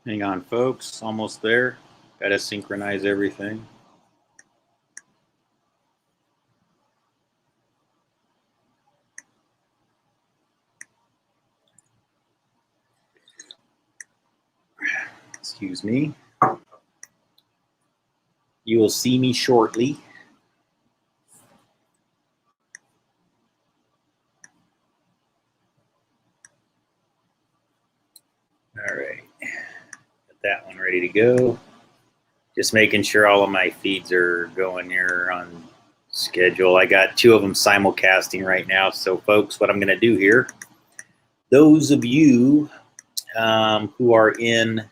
Hang on, folks. Almost there. Got to synchronize everything. Excuse me. You will see me shortly. All right. Got that one ready to go. Just making sure all of my feeds are going here on schedule. I got 2 of them simulcasting right now. So, folks, what I'm going to do here, those of you who are in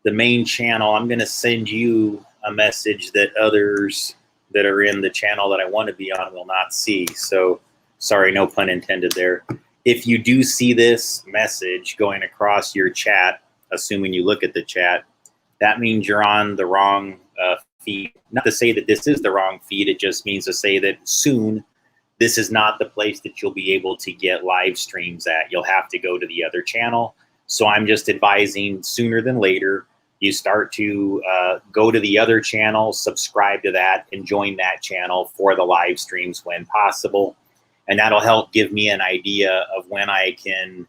the main channel, I'm going to send you a message that others that are in the channel that I want to be on will not see. So, sorry, no pun intended there. If you do see this message going across your chat, assuming you look at the chat, that means you're on the wrong feed. Not to say that this is the wrong feed, it just means to say that soon this is not the place that you'll be able to get live streams at. You'll have to go to the other channel. So I'm just advising sooner than later, you start to go to the other channel, subscribe to that, and join that channel for the live streams when possible. And that'll help give me an idea of when I can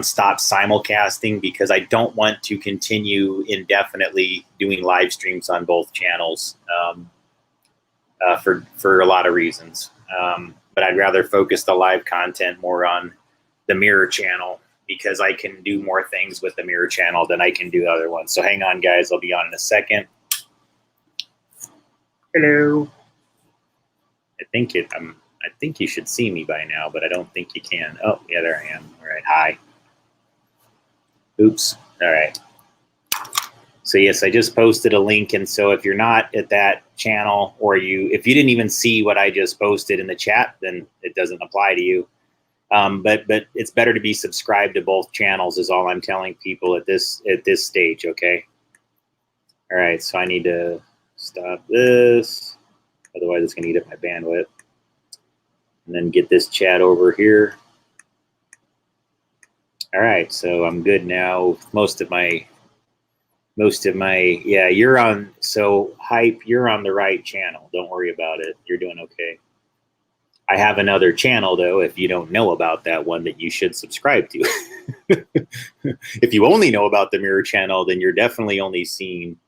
stop simulcasting, because I don't want to continue indefinitely doing live streams on both channels for a lot of reasons. But I'd rather focus the live content more on the mirror channel, because I can do more things with the mirror channel than I can do other ones. So hang on, guys. I'll be on in a second. Hello. I think you should see me by now, but I don't think you can. Oh, yeah, there I am. All right. Hi. Oops. All right. So yes, I just posted a link, and so if you're not at that channel, or if you didn't even see what I just posted in the chat, then it doesn't apply to you. But it's better to be subscribed to both channels, is all I'm telling people at this stage. Okay. All right. So I need to stop this, otherwise it's gonna eat up my bandwidth. And then get this chat over here. All right. So I'm good now. Most of my yeah. You're on. So Hype, you're on the right channel. Don't worry about it. You're doing okay. I have another channel, though, if you don't know about that one, that you should subscribe to. If you only know about the mirror channel, then you're definitely only seeing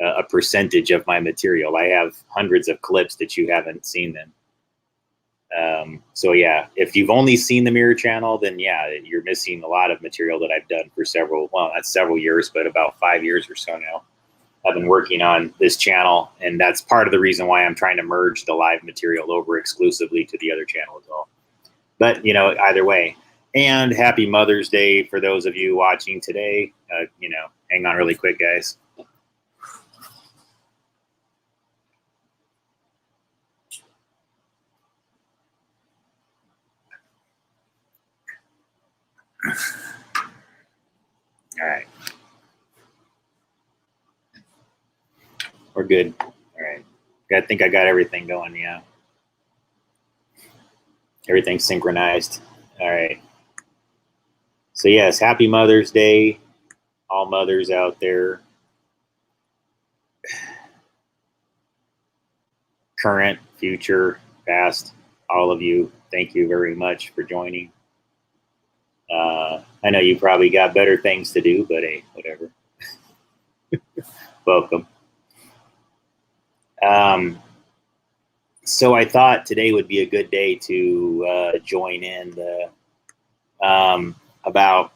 a percentage of my material. I have hundreds of clips that you haven't seen then. So yeah, if you've only seen the mirror channel, then yeah, you're missing a lot of material that I've done for not several years, but about 5 years or so now. I've been working on this channel, and that's part of the reason why I'm trying to merge the live material over exclusively to the other channel as well. But, either way. And happy Mother's Day for those of you watching today. Hang on really quick, guys. All right. We're good. All right. I think I got everything going, yeah. Everything's synchronized. All right. So yes, happy Mother's Day, all mothers out there. Current, future, past, all of you, thank you very much for joining. I know you probably got better things to do, but hey, whatever. Welcome. So I thought today would be a good day to join in about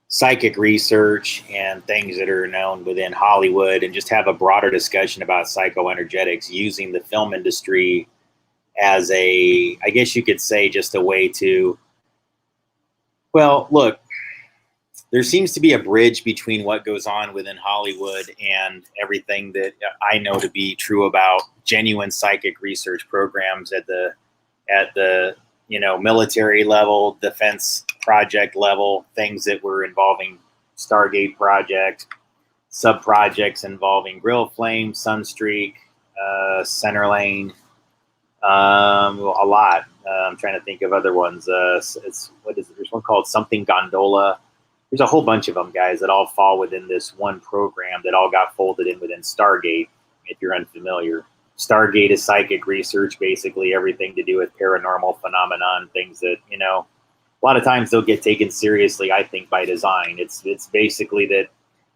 psychic research and things that are known within Hollywood, and just have a broader discussion about psychoenergetics, using the film industry as I guess you could say, just a way to, well, look, there seems to be a bridge between what goes on within Hollywood and everything that I know to be true about genuine psychic research programs at the military level, defense project level, things that were involving Stargate project, sub projects involving Grill Flame, Sunstreak, Center Lane, a lot. I'm trying to think of other ones. There's one called something Gondola. There's a whole bunch of them, guys, that all fall within this one program that all got folded in within Stargate, if you're unfamiliar. Stargate is psychic research, basically everything to do with paranormal phenomenon, things that, a lot of times they'll get taken seriously, I think, by design. It's basically that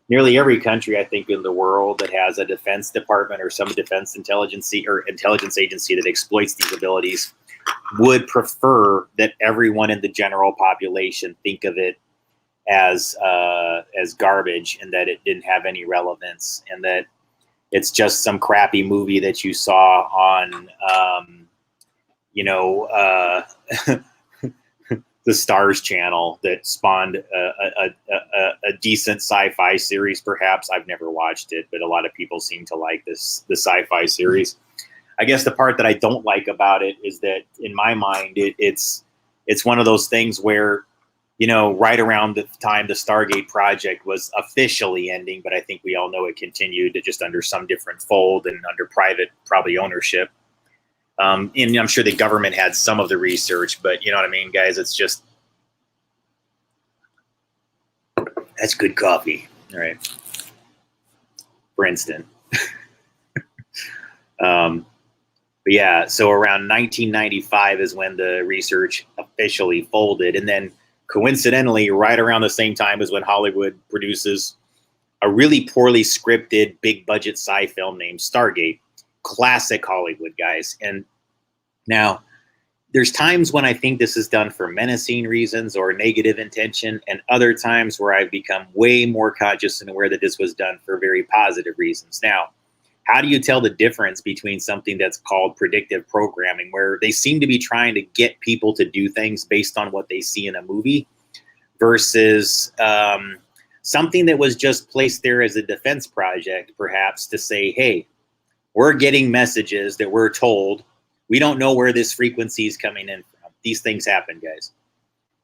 nearly every country, I think, in the world that has a defense department or some defense intelligence agency that exploits these abilities would prefer that everyone in the general population think of it as garbage, and that it didn't have any relevance, and that it's just some crappy movie that you saw on, the Stars channel that spawned a decent sci-fi series. Perhaps I've never watched it, but a lot of people seem to like the sci-fi series. I guess the part that I don't like about it is that, in my mind, it's one of those things where, right around the time the Stargate project was officially ending, but I think we all know it continued just under some different fold and under private, probably, ownership. And I'm sure the government had some of the research, but you know what I mean, guys? It's just, that's good coffee. All right. For instance. But yeah, so around 1995 is when the research officially folded. And then coincidentally, right around the same time is when Hollywood produces a really poorly scripted, big budget sci film named Stargate. Classic Hollywood, guys. And now there's times when I think this is done for menacing reasons or negative intention, and other times where I've become way more conscious and aware that this was done for very positive reasons. Now, how do you tell the difference between something that's called predictive programming, where they seem to be trying to get people to do things based on what they see in a movie, versus something that was just placed there as a defense project, perhaps, to say, hey, we're getting messages that we're told. We don't know where this frequency is coming in from. These things happen, guys.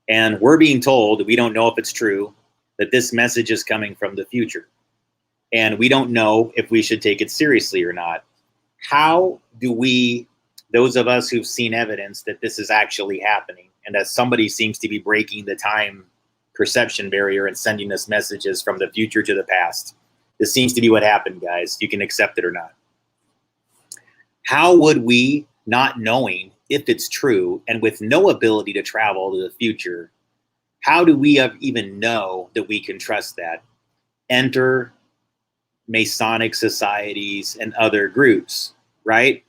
And we're being told, we don't know if it's true, that this message is coming from the future. And we don't know if we should take it seriously or not. How do we, those of us who've seen evidence that this is actually happening, and that somebody seems to be breaking the time perception barrier and sending us messages from the future to the past, this seems to be what happened, guys. You can accept it or not. How would we, not knowing if it's true and with no ability to travel to the future, how do we even know that we can trust that? Enter Masonic societies and other groups, right?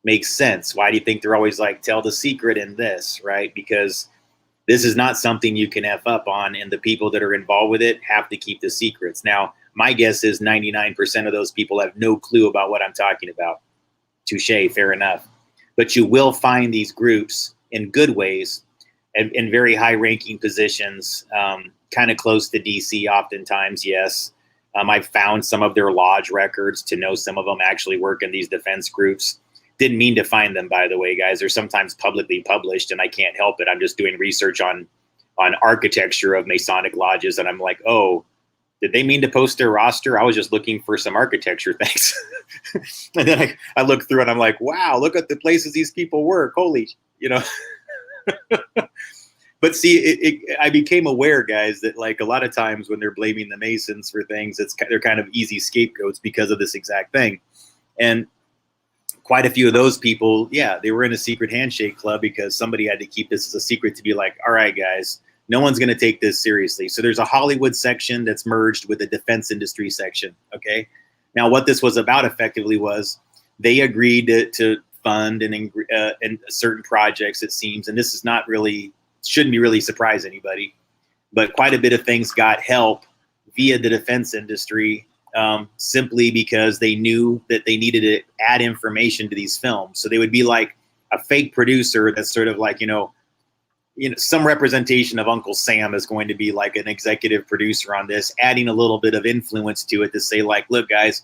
Makes sense. Why do you think they're always like, tell the secret in this, right? Because this is not something you can F up on, and the people that are involved with it have to keep the secrets. Now, my guess is 99% of those people have no clue about what I'm talking about. Touche, fair enough. But you will find these groups in good ways and in very high-ranking positions, kind of close to DC oftentimes, yes. I've found some of their lodge records to know some of them actually work in these defense groups. Didn't mean to find them, by the way, guys. They're sometimes publicly published, and I can't help it. I'm just doing research on architecture of Masonic lodges, and I'm like, oh, did they mean to post their roster? I was just looking for some architecture things. And then I look through and I'm like, wow, look at the places these people work. Holy, But see, I became aware, guys, that like a lot of times when they're blaming the Masons for things, they're kind of easy scapegoats because of this exact thing. And quite a few of those people, yeah, they were in a secret handshake club because somebody had to keep this as a secret to be like, all right, guys, no one's going to take this seriously. So there's a Hollywood section that's merged with a defense industry section, okay? Now, what this was about effectively was they agreed to fund and certain projects, it seems, and this is not really, shouldn't be really surprise anybody, but quite a bit of things got help via the defense industry simply because they knew that they needed to add information to these films. So they would be like a fake producer that's sort of like, some representation of Uncle Sam is going to be like an executive producer on this, adding a little bit of influence to it to say like, look, guys,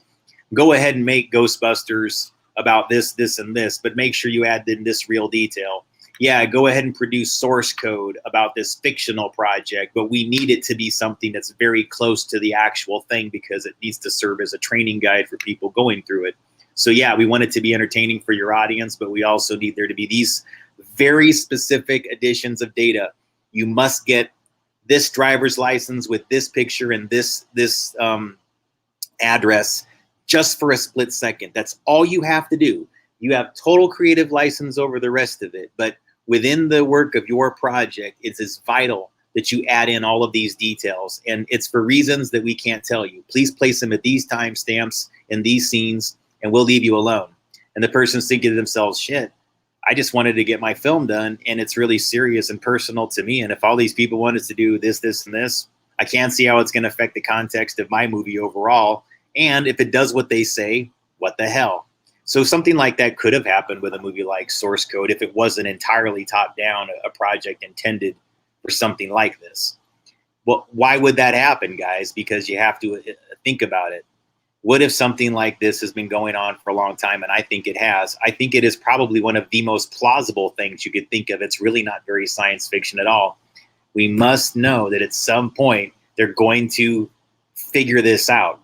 go ahead and make Ghostbusters about this, this, and this, but make sure you add in this real detail. Yeah, go ahead and produce source code about this fictional project, but we need it to be something that's very close to the actual thing because it needs to serve as a training guide for people going through it. So yeah, we want it to be entertaining for your audience, but we also need there to be these very specific additions of data. You must get this driver's license with this picture and this address just for a split second. That's all you have to do. You have total creative license over the rest of it. But within the work of your project, it's as vital that you add in all of these details. And it's for reasons that we can't tell you. Please place them at these timestamps in these scenes, and we'll leave you alone. And the person's thinking to themselves, shit, I just wanted to get my film done, and it's really serious and personal to me. And if all these people wanted to do this, this, and this, I can't see how it's going to affect the context of my movie overall. And if it does what they say, what the hell? So something like that could have happened with a movie like Source Code if it wasn't entirely top down, a project intended for something like this. Well, why would that happen, guys? Because you have to think about it. What if something like this has been going on for a long time? And I think it has. I think it is probably one of the most plausible things you could think of. It's really not very science fiction at all. We must know that at some point they're going to figure this out.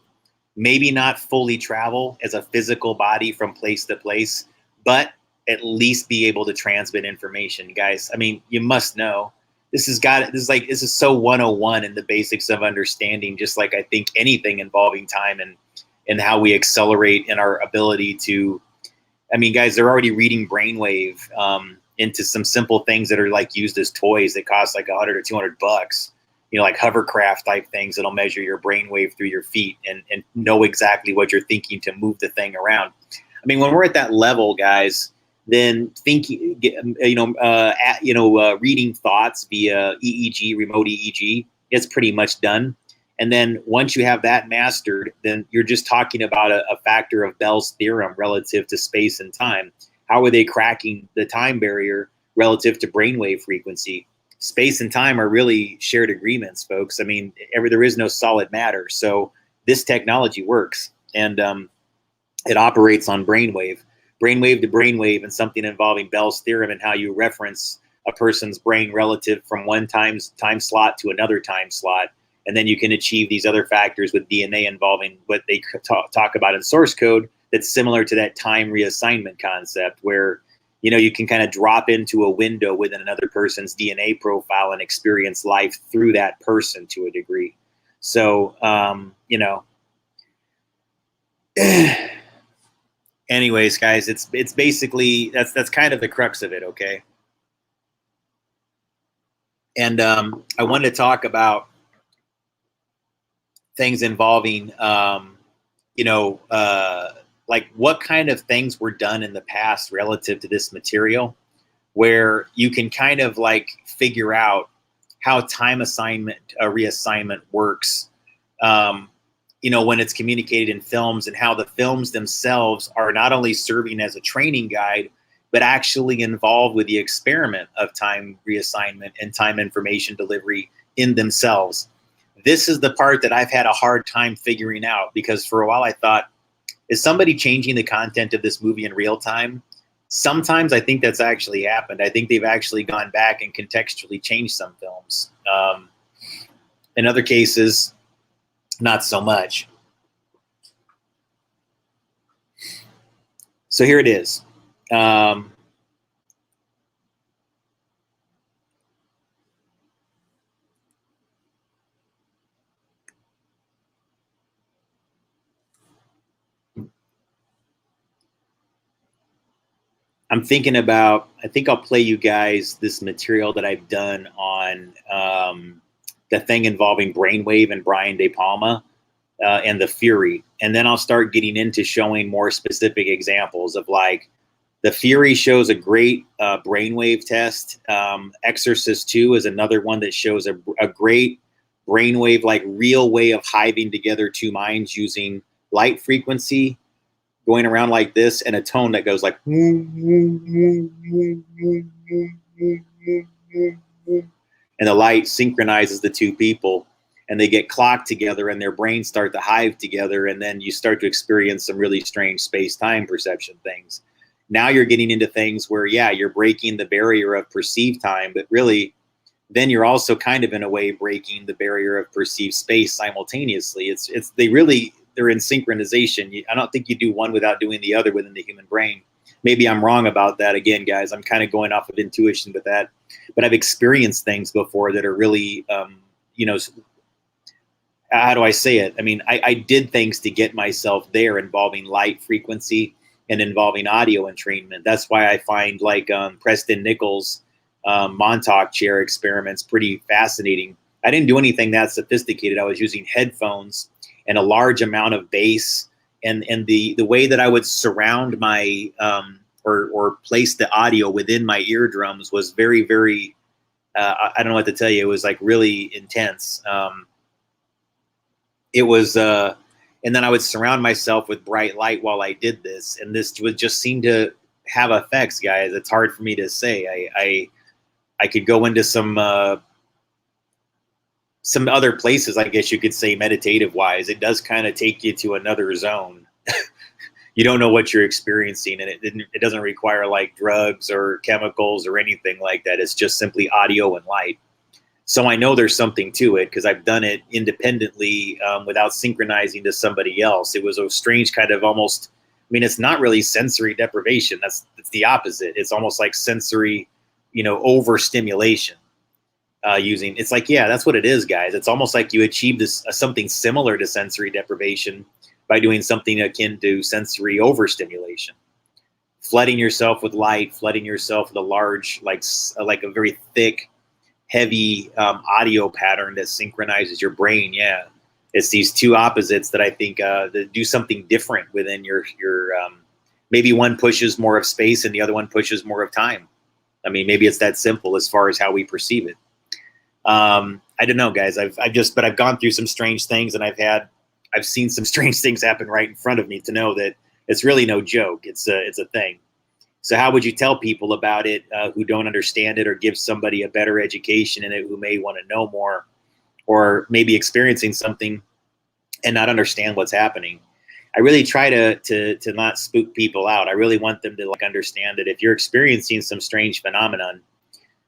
Maybe not fully travel as a physical body from place to place, but at least be able to transmit information, guys. I mean, you must know. This is so 101 in the basics of understanding, just like I think anything involving time and how we accelerate in our ability to, I mean, guys, they're already reading brainwave into some simple things that are like used as toys that cost like $100 or $200, like hovercraft type things that'll measure your brainwave through your feet and know exactly what you're thinking to move the thing around. I mean, when we're at that level, guys, then reading thoughts via EEG, remote EEG, it's pretty much done. And then once you have that mastered, then you're just talking about a factor of Bell's theorem relative to space and time. How are they cracking the time barrier relative to brainwave frequency? Space and time are really shared agreements, folks. I mean, there is no solid matter. So this technology works, and it operates on brainwave to brainwave, and something involving Bell's theorem and how you reference a person's brain relative from one time slot to another time slot. And then you can achieve these other factors with DNA involving what they talk about in source code that's similar to that time reassignment concept, where you can kind of drop into a window within another person's DNA profile and experience life through that person to a degree. So, anyways, guys, it's basically that's kind of the crux of it, okay? And I wanted to talk about things involving, like what kind of things were done in the past relative to this material, where you can kind of like figure out how time reassignment works, when it's communicated in films, and how the films themselves are not only serving as a training guide, but actually involved with the experiment of time reassignment and time information delivery in themselves. This is the part that I've had a hard time figuring out, because for a while I thought, is somebody changing the content of this movie in real time? Sometimes I think that's actually happened. I think they've actually gone back and contextually changed some films. In other cases, not so much. So here it is. I'm thinking about, I think I'll play you guys this material that I've done on the thing involving brainwave and Brian De Palma and the Fury. And then I'll start getting into showing more specific examples of, like, the Fury shows a great brainwave test. Exorcist 2 is another one that shows a great brainwave, like real way of hiving together two minds using light frequency going around like this, and a tone that goes like, and the light synchronizes the two people, and they get clocked together, and their brains start to hive together, and then you start to experience some really strange space-time perception things. Now you're getting into things where, yeah, you're breaking the barrier of perceived time, but really, then you're also kind of in a way breaking the barrier of perceived space simultaneously. They're in synchronization. I don't think you do one without doing the other within the human brain. maybe I'm wrong about that. Again, guys, I'm kind of going off of intuition with that, but I've experienced things before that are really, you know, how do I say it? I mean, I did things to get myself there involving light frequency and involving audio entrainment. That's why I find like Preston Nichols' Montauk chair experiments pretty fascinating. I didn't do anything that sophisticated. I was using headphones and a large amount of bass, and the way that I would surround my or place the audio within my eardrums was very, very I don't know what to tell you. It was like really intense. It was and then I would surround myself with bright light while I did this, and this would just seem to have effects, guys. It's hard for me to say. I could go into some other places, I guess you could say, meditative wise. It does kind of take you to another zone. You don't know what you're experiencing, and it doesn't require like drugs or chemicals or anything like that. It's just simply audio and light. So I know there's something to it because I've done it independently without synchronizing to somebody else. It was a strange kind of almost, I mean, it's not really sensory deprivation. It's the opposite. It's almost like sensory, you know, overstimulation. It's like, yeah, that's what it is, guys. It's almost like you achieve this something similar to sensory deprivation by doing something akin to sensory overstimulation, flooding yourself with light, flooding yourself with a large, like a very thick, heavy audio pattern that synchronizes your brain. Yeah, it's these two opposites that I think that do something different within your maybe one pushes more of space and the other one pushes more of time. I mean, maybe it's that simple as far as how we perceive it. I don't know, guys. But I've gone through some strange things, and I've seen some strange things happen right in front of me to know that it's really no joke. It's a thing. So how would you tell people about it who don't understand it, or give somebody a better education in it who may want to know more, or maybe experiencing something and not understand what's happening? I really try to not spook people out. I really want them to like understand that if you're experiencing some strange phenomenon,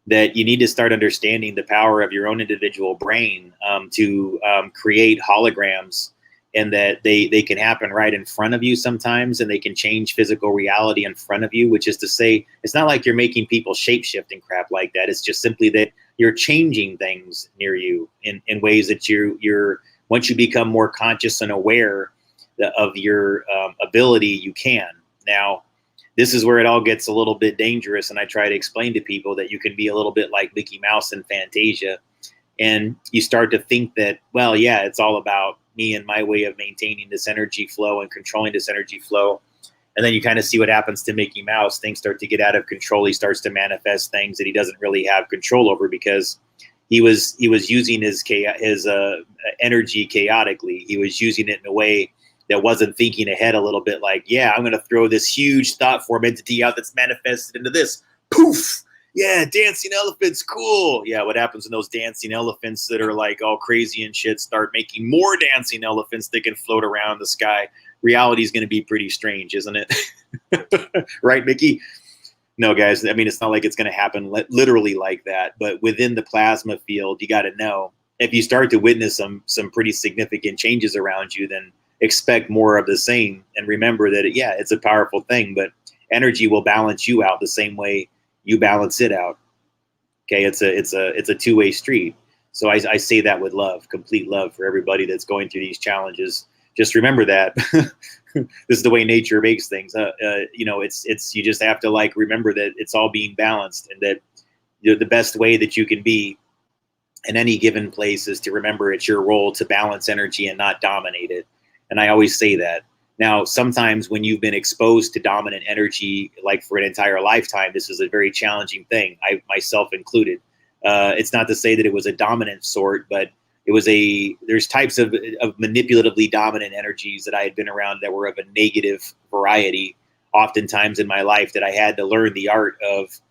that you need to start understanding the power of your own individual brain to create holograms, and that they can happen right in front of you sometimes, and they can change physical reality in front of you, which is to say, it's not like you're making people shapeshift and crap like that. It's just simply that you're changing things near you in ways that you're once you become more conscious and aware of your ability, you can. Now, this is where it all gets a little bit dangerous, and I try to explain to people that you can be a little bit like Mickey Mouse in Fantasia, and you start to think that, well, yeah, it's all about me and my way of maintaining this energy flow and controlling this energy flow. And then you kind of see what happens to Mickey Mouse. Things start to get out of control. He starts to manifest things that he doesn't really have control over because he was using his energy chaotically. He was using it in a way that wasn't thinking ahead a little bit, like, yeah, I'm going to throw this huge thought form entity out that's manifested into this. Poof! Yeah, dancing elephants, cool. Yeah, what happens when those dancing elephants that are like all crazy and shit start making more dancing elephants that can float around the sky? Reality is going to be pretty strange, isn't it? Right, Mickey? No, guys, I mean, it's not like it's going to happen literally like that, but within the plasma field, you got to know, if you start to witness some pretty significant changes around you, then expect more of the same. And remember that, yeah, it's a powerful thing, but energy will balance you out the same way you balance it out. Okay, it's a two-way street. So I say that with love, complete love for everybody that's going through these challenges. Just remember that this is the way nature makes things. You know, it's you just have to like remember that it's all being balanced, and that the best way that you can be in any given place is to remember it's your role to balance energy and not dominate it. And I always say that. Now, sometimes when you've been exposed to dominant energy, like for an entire lifetime, this is a very challenging thing, I myself included. It's not to say that it was a dominant sort, but it was there's types of manipulatively dominant energies that I had been around that were of a negative variety, oftentimes in my life, that I had to learn the art of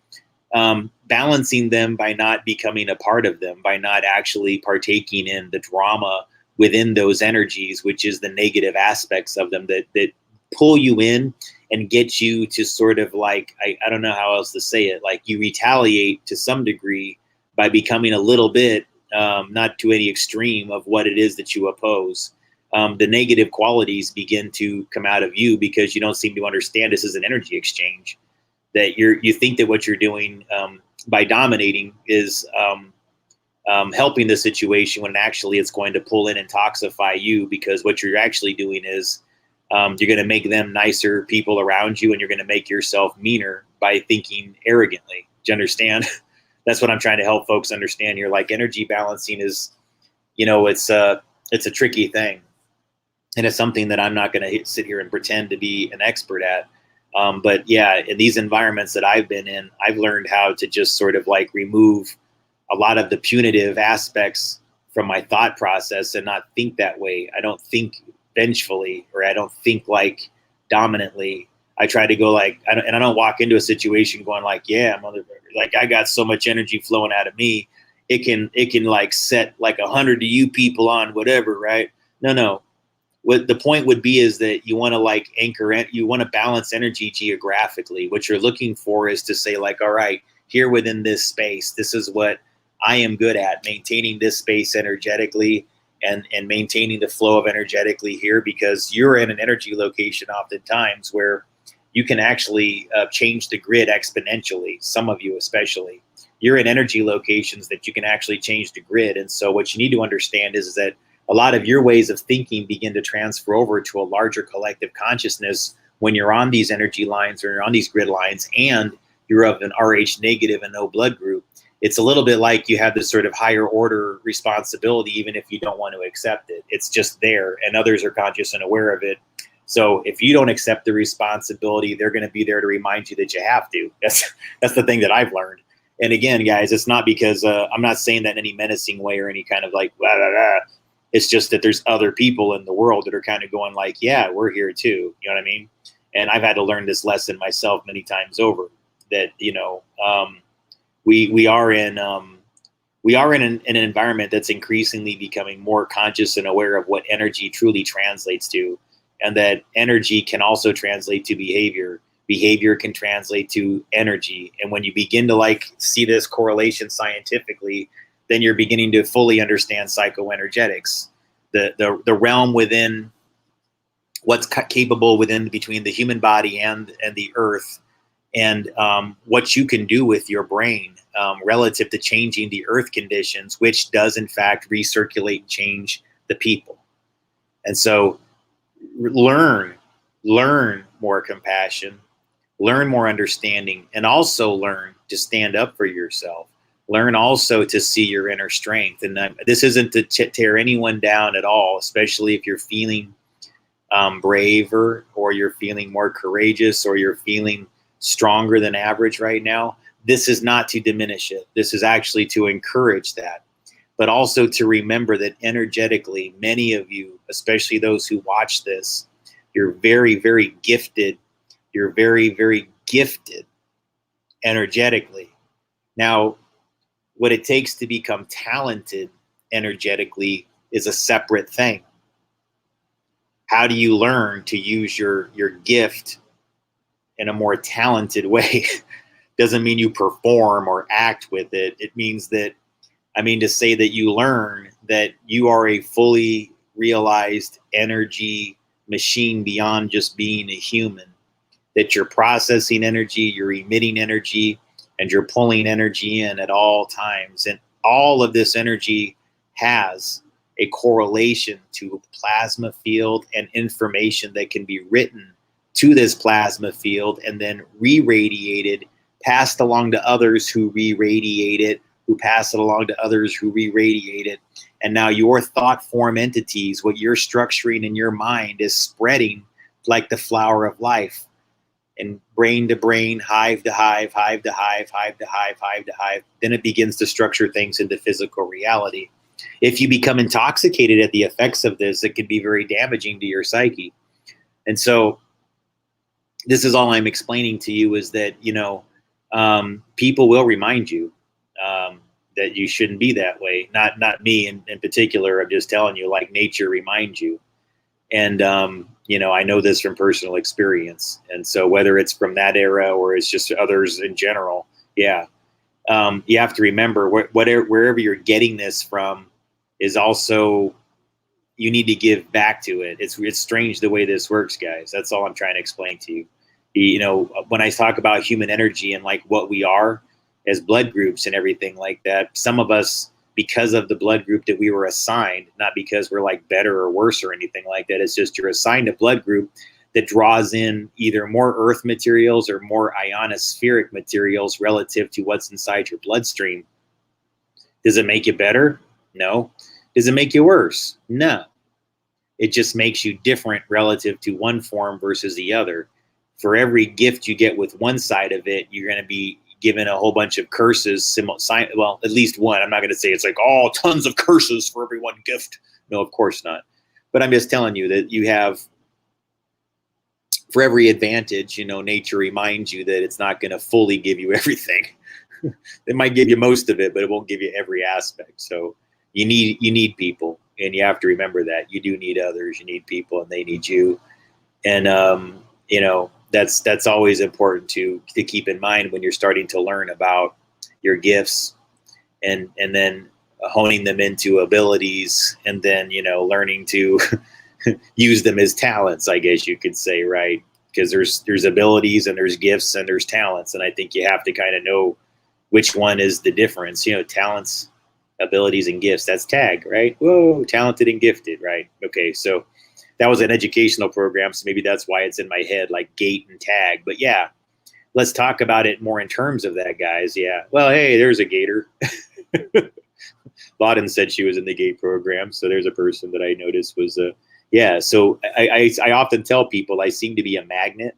balancing them by not becoming a part of them, by not actually partaking in the drama within those energies, which is the negative aspects of them that pull you in and get you to sort of like, I don't know how else to say it, like you retaliate to some degree by becoming a little bit, not to any extreme of what it is that you oppose. the negative qualities begin to come out of you because you don't seem to understand this is an energy exchange. That you think that what you're doing by dominating is helping the situation, when actually it's going to pull in and toxify you, because what you're actually doing is you're going to make them nicer people around you, and you're going to make yourself meaner by thinking arrogantly. Do you understand? That's what I'm trying to help folks understand here. Like, energy balancing is, it's a tricky thing. And it's something that I'm not going to sit here and pretend to be an expert at. But yeah, in these environments that I've been in, I've learned how to just sort of like remove a lot of the punitive aspects from my thought process and not think that way. I don't think vengefully, or I don't think like dominantly. I try to go like, I don't walk into a situation going like, yeah, like I got so much energy flowing out of me. It can like set like 100 of you people on whatever, right? No. What the point would be is that you want to like anchor it. You want to balance energy geographically. What you're looking for is to say like, all right, here within this space, this is what I am good at, maintaining this space energetically and maintaining the flow of energetically here, because you're in an energy location oftentimes where you can actually change the grid exponentially. Some of you especially, you're in energy locations that you can actually change the grid. And so what you need to understand is that a lot of your ways of thinking begin to transfer over to a larger collective consciousness when you're on these energy lines or you're on these grid lines and you're of an RH negative and no blood group. It's a little bit like you have this sort of higher order responsibility, even if you don't want to accept it. It's just there, and others are conscious and aware of it. So if you don't accept the responsibility, they're going to be there to remind you that you have to. That's the thing that I've learned. And again, guys, it's not because I'm not saying that in any menacing way or any kind of like blah, blah, blah. It's just that there's other people in the world that are kind of going like, yeah, we're here too. You know what I mean? And I've had to learn this lesson myself many times over, that, we are in an environment that's increasingly becoming more conscious and aware of what energy truly translates to, and that energy can also translate to behavior. Behavior can translate to energy. And when you begin to like see this correlation scientifically, then you're beginning to fully understand psychoenergetics, the realm within what's capable within between the human body and the earth, and what you can do with your brain relative to changing the earth conditions, which does in fact recirculate and change the people. And so learn more compassion, learn more understanding, and also learn to stand up for yourself. Learn also to see your inner strength. And this isn't to tear anyone down at all, especially if you're feeling braver, or you're feeling more courageous, or you're feeling stronger than average right now. This is not to diminish it. This is actually to encourage that, but also to remember that energetically, many of you, especially those who watch this, you're very, very gifted. You're very, very gifted energetically. Now, what it takes to become talented energetically is a separate thing. How do you learn to use your gift in a more talented way? Doesn't mean you perform or act with it. It means that, to say that you learn that you are a fully realized energy machine beyond just being a human, that you're processing energy, you're emitting energy, and you're pulling energy in at all times. And all of this energy has a correlation to a plasma field and information that can be written to this plasma field and then re-radiated, passed along to others who re-radiate it, who pass it along to others who re-radiate it. And now your thought form entities, what you're structuring in your mind, is spreading like the flower of life. And brain to brain, hive to hive, hive to hive, hive to hive, hive to hive. Then it begins to structure things into physical reality. If you become intoxicated at the effects of this, it can be very damaging to your psyche. And so this is all I'm explaining to you, is that, people will remind you that you shouldn't be that way. Not me in particular. I'm just telling you, like nature reminds you. And, I know this from personal experience. And so whether it's from that era or it's just others in general, you have to remember wherever you're getting this from is also, you need to give back to it. It's strange the way this works, guys. That's all I'm trying to explain to you. You know, when I talk about human energy and like what we are as blood groups and everything like that, some of us, because of the blood group that we were assigned, not because we're like better or worse or anything like that, it's just you're assigned a blood group that draws in either more earth materials or more ionospheric materials relative to what's inside your bloodstream. Does it make you better? No. Does it make you worse? No. It just makes you different relative to one form versus the other. For every gift you get with one side of it, you're going to be given a whole bunch of curses. Well, at least one. I'm not going to say it's like, oh, tons of curses for every one gift. No, of course not. But I'm just telling you that you have, for every advantage, you know, nature reminds you that it's not going to fully give you everything. It might give you most of it, but it won't give you every aspect. So you need people, and you have to remember that you do need others. You need people, and they need you. And you know, that's always important to keep in mind when you're starting to learn about your gifts, and then honing them into abilities, and then, you know, learning to use them as talents, I guess you could say, right? Because there's abilities and there's gifts and there's talents, and I think you have to kind of know which one is the difference. You know, talents, abilities, and gifts. That's TAG, right? Whoa, talented and gifted, right? Okay, so that was an educational program, so maybe that's why it's in my head, like gate and tag. But yeah, let's talk about it more in terms of that, guys. Yeah. Well, hey, there's a gator. Lauden said she was in the gate program, so there's a person that I noticed was yeah. So I often tell people I seem to be a magnet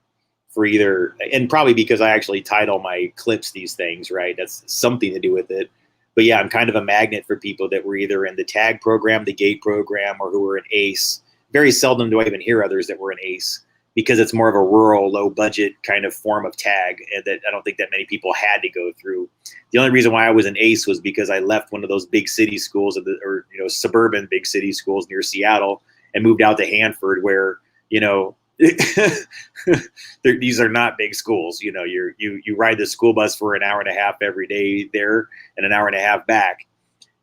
for either, and probably because I actually title my clips these things, right? That's something to do with it. But yeah, I'm kind of a magnet for people that were either in the tag program, the gate program, or who were an ACE. Very seldom do I even hear others that were an ACE, because it's more of a rural, low budget kind of form of tag, and that I don't think that many people had to go through. The only reason why I was an ACE was because I left one of those big city schools, or you know, suburban big city schools near Seattle, and moved out to Hanford, where, you know, these are not big schools. You know, you ride the school bus for an hour and a half every day there and an hour and a half back.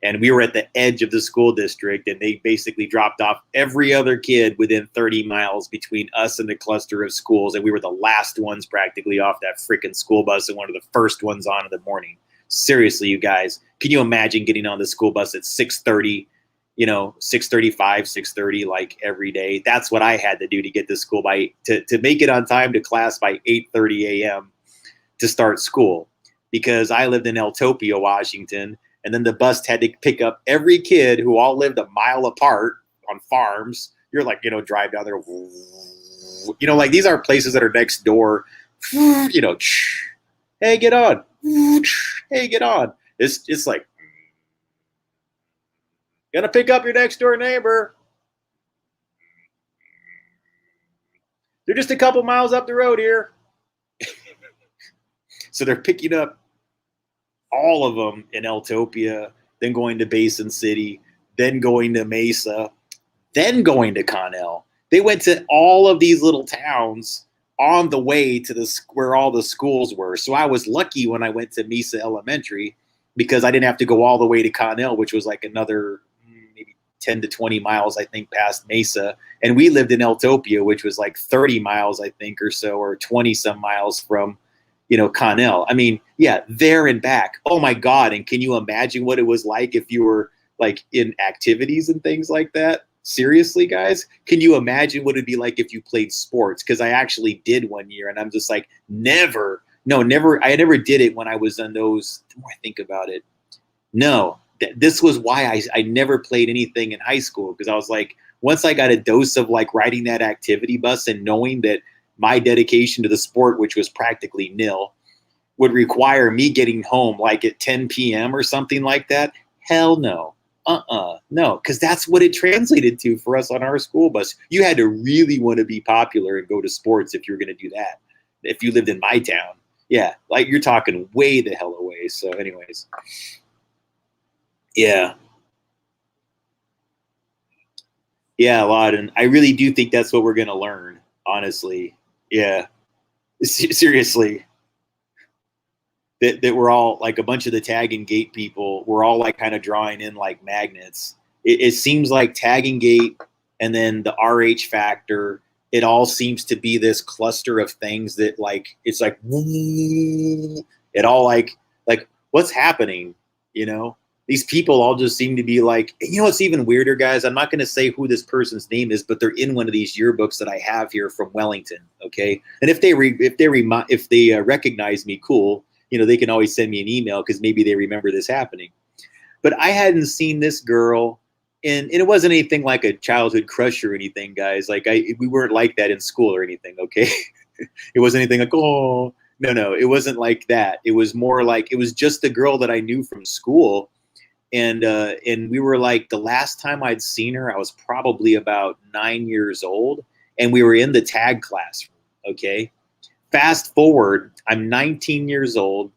And we were at the edge of the school district, and they basically dropped off every other kid within 30 miles between us and the cluster of schools. And we were the last ones practically off that freaking school bus and one of the first ones on in the morning. Seriously, you guys, can you imagine getting on the school bus at 6:30, you know, 6:35, 6:30, like every day? That's what I had to do to get to school to make it on time to class by 8:30 a.m. to start school, because I lived in Eltopia, Washington. And then the bus had to pick up every kid who all lived a mile apart on farms. You're like, you know, drive down there. You know, like these are places that are next door. You know, hey, get on. Hey, get on. It's like, gonna pick up your next door neighbor. They're just a couple miles up the road here. So they're picking up all of them in Eltopia, then going to Basin City, then going to Mesa, then going to Connell. They went to all of these little towns on the way to where all the schools were. So I was lucky when I went to Mesa Elementary, because I didn't have to go all the way to Connell, which was like another maybe 10 to 20 miles, I think, past Mesa. And we lived in Eltopia, which was like 30 miles, I think, or so, or 20 some miles from, you know, Connell. I mean, yeah, there and back. Oh my God. And can you imagine what it was like if you were like in activities and things like that? Seriously, guys, can you imagine what it'd be like if you played sports? Because I actually did one year, and I'm just like, never. I never did it when I was on those. The more I think about it, no, this was why I never played anything in high school, because I was like, once I got a dose of like riding that activity bus and knowing that my dedication to the sport, which was practically nil, would require me getting home like at 10 p.m. or something like that. Hell no. No, because that's what it translated to for us on our school bus. You had to really want to be popular and go to sports if you were going to do that. If you lived in my town, yeah, like you're talking way the hell away. So anyways, yeah, Lauden, I really do think that's what we're going to learn, honestly. Yeah, seriously. That we're all like a bunch of the tag and gate people. We're all like kind of drawing in like magnets. It seems like tag and gate and then the RH factor. It all seems to be this cluster of things that like, it's like, it all like what's happening, you know? These people all just seem to be like, you know what's even weirder, guys? I'm not going to say who this person's name is, but they're in one of these yearbooks that I have here from Wellington, okay? And if they recognize me, cool. You know, they can always send me an email because maybe they remember this happening. But I hadn't seen this girl, and it wasn't anything like a childhood crush or anything, guys. Like we weren't like that in school or anything, okay? It wasn't anything like, oh, no, it wasn't like that. It was more like, it was just a girl that I knew from school. And we were like, the last time I'd seen her, I was probably about 9 years old, and we were in the tag classroom, okay? Fast forward, I'm 19 years old.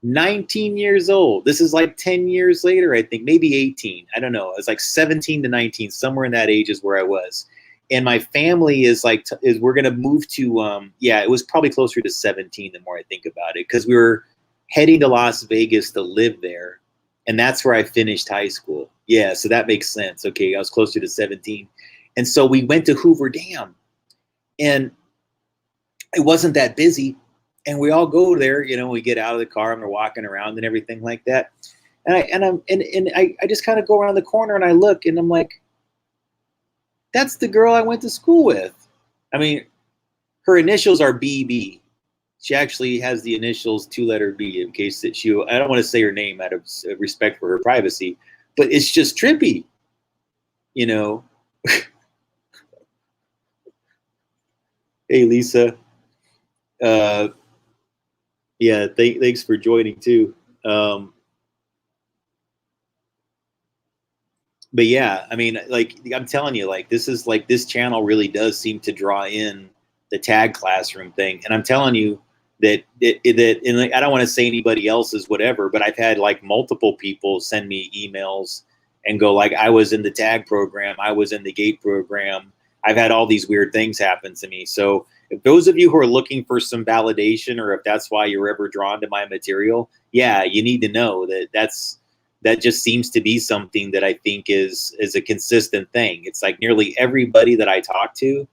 19 years old. This is like 10 years later, I think, maybe 18. I don't know. It's like 17 to 19, somewhere in that age is where I was. And my family is like, we're going to move to, it was probably closer to 17 the more I think about it, because we were heading to Las Vegas to live there. And that's where I finished high school. Yeah, so that makes sense. Okay, I was closer to 17. And so we went to Hoover Dam. And it wasn't that busy. And we all go there, you know, we get out of the car and we're walking around and everything like that. And I just kind of go around the corner and I look and I'm like, that's the girl I went to school with. I mean, her initials are BB. She actually has the initials 2-letter B in case that I don't want to say her name out of respect for her privacy, but it's just trippy, you know. Hey, Lisa. Yeah, thanks for joining too. But yeah, I mean, like I'm telling you, like this channel really does seem to draw in the tag classroom thing, and I'm telling you that and like, I don't want to say anybody else's whatever, but I've had like multiple people send me emails and go like, I was in the tag program, I was in the gate program. I've had all these weird things happen to me. So if those of you who are looking for some validation, or if that's why you're ever drawn to my material, yeah, you need to know that just seems to be something that I think is a consistent thing. It's like nearly everybody that I talk to,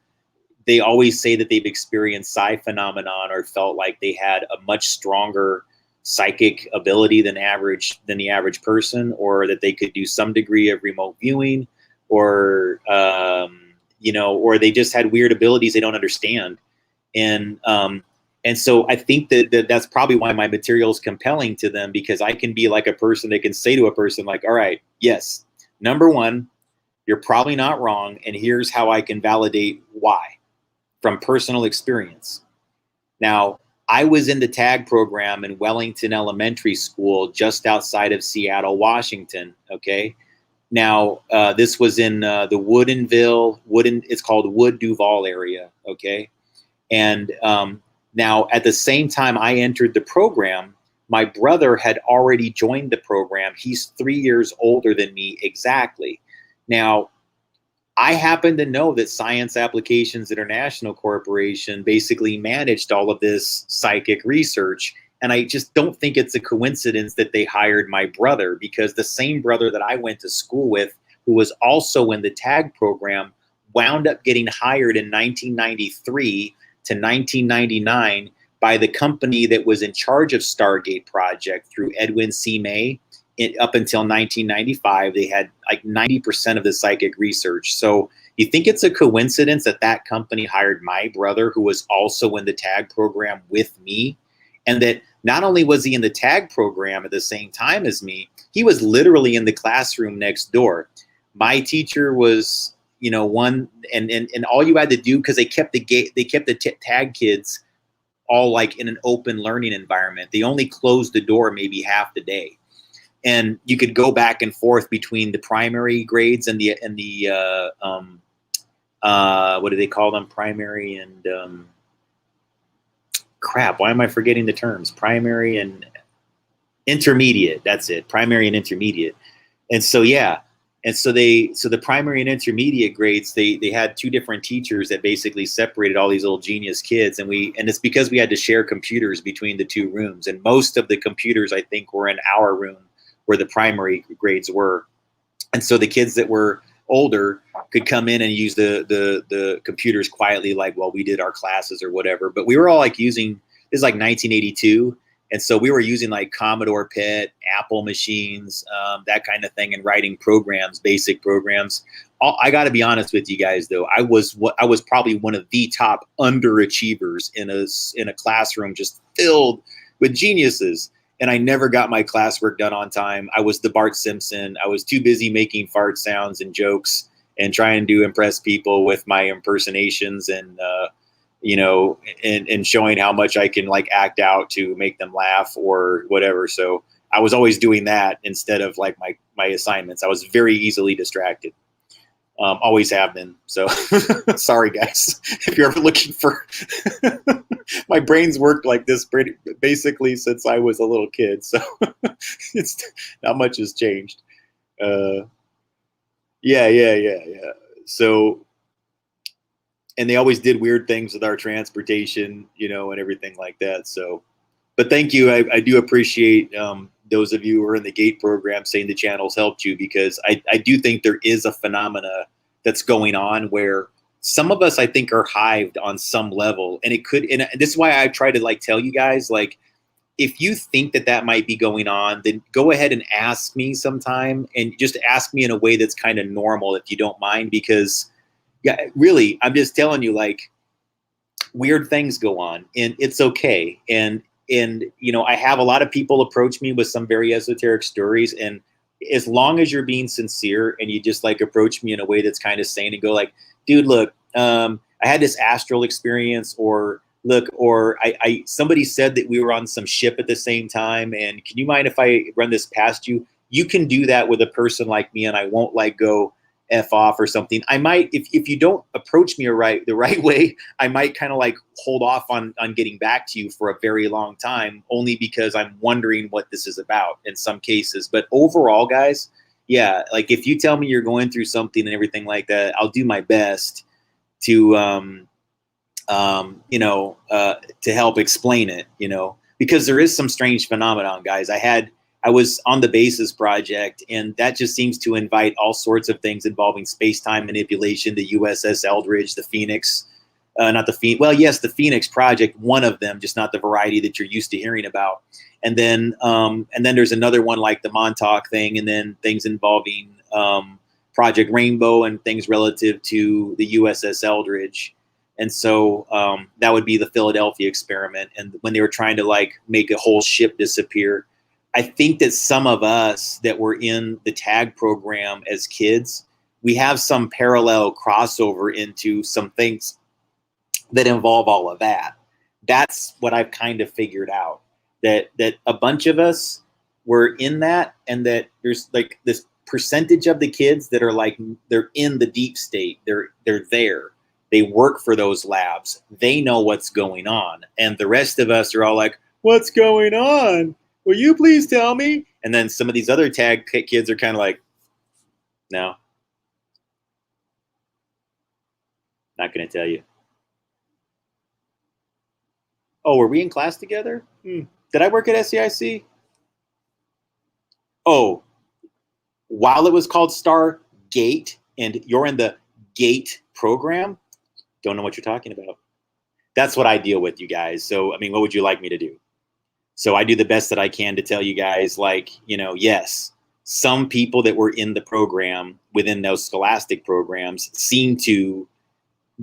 they always say that they've experienced psi phenomenon or felt like they had a much stronger psychic ability than the average person, or that they could do some degree of remote viewing, or or they just had weird abilities they don't understand. And so I think that's probably why my material is compelling to them, because I can be like a person that can say to a person like, all right, yes, number one, you're probably not wrong, and here's how I can validate why from personal experience. Now, I was in the tag program in Wellington Elementary School just outside of Seattle, Washington, okay? Now, this was in the it's called Wood Duval area, okay? And now, at the same time I entered the program, my brother had already joined the program. He's 3 years older than me exactly. Now, I happen to know that Science Applications International Corporation basically managed all of this psychic research. And I just don't think it's a coincidence that they hired my brother, because the same brother that I went to school with, who was also in the tag program, wound up getting hired in 1993 to 1999 by the company that was in charge of Stargate Project through Edwin C. May. Up until 1995, they had like 90% of the psychic research. So you think it's a coincidence that that company hired my brother, who was also in the tag program with me, and that not only was he in the tag program at the same time as me, he was literally in the classroom next door. My teacher was, one, and all you had to do, because they kept the tag kids all like in an open learning environment. They only closed the door maybe half the day. And you could go back and forth between the primary grades and the what do they call them? Primary and crap. Why am I forgetting the terms? Primary and intermediate. That's it. Primary and intermediate. And so yeah. And so the primary and intermediate grades, they had two different teachers that basically separated all these little genius kids, and it's because we had to share computers between the two rooms, and most of the computers I think were in our room where the primary grades were. And so the kids that were older could come in and use the computers quietly, like while we did our classes or whatever. But we were all like using, this is like 1982. And so we were using like Commodore PET, Apple machines, that kind of thing, and writing programs, basic programs. I got to be honest with you guys, though. I was probably one of the top underachievers in a classroom just filled with geniuses. And I never got my classwork done on time. I was the Bart Simpson. I was too busy making fart sounds and jokes and trying to impress people with my impersonations and and showing how much I can like act out to make them laugh or whatever. So I was always doing that instead of like my assignments. I was very easily distracted. Always have been. So sorry, guys, if you're ever looking for, my brain's worked like this basically since I was a little kid. So it's not much has changed. Yeah. So, and they always did weird things with our transportation, and everything like that. So, but thank you. I do appreciate those of you who are in the GATE program saying the channels helped you, because I do think there is a phenomena that's going on where some of us, I think, are hived on some level. And it could, and this is why I try to like tell you guys, like, if you think that might be going on, then go ahead and ask me sometime, and just ask me in a way that's kind of normal, if you don't mind, because yeah, really, I'm just telling you, like, weird things go on and it's okay. And I have a lot of people approach me with some very esoteric stories, and as long as you're being sincere and you just like approach me in a way that's kind of sane and go like, dude, look, I had this astral experience, or look, or I somebody said that we were on some ship at the same time, and can you mind if I run this past you? You can do that with a person like me, and I won't like go F off or something. I might, if you don't approach me the right way, I might kind of like hold off on getting back to you for a very long time, only because I'm wondering what this is about in some cases. But overall, guys, yeah, like if you tell me you're going through something and everything like that, I'll do my best to to help explain it, because there is some strange phenomenon, guys. I was on the Basis project, and that just seems to invite all sorts of things involving space-time manipulation, the USS Eldridge, the Phoenix, the Phoenix project, one of them, just not the variety that you're used to hearing about. And then there's another one like the Montauk thing, and then things involving Project Rainbow and things relative to the USS Eldridge. And so that would be the Philadelphia experiment. And when they were trying to like make a whole ship disappear, I think that some of us that were in the TAG program as kids, we have some parallel crossover into some things that involve all of that. That's what I've kind of figured out, that a bunch of us were in that, and that there's like this percentage of the kids that are like, they're in the deep state. They're there. They work for those labs. They know what's going on. And the rest of us are all like, what's going on? Will you please tell me? And then some of these other TAG kids are kind of like, no, not going to tell you. Oh, were we in class together? Did I work at SCIC? Oh, while it was called Stargate and you're in the GATE program, don't know what you're talking about. That's what I deal with, you guys. So, I mean, what would you like me to do? So I do the best that I can to tell you guys, like, yes, some people that were in the program within those scholastic programs seem to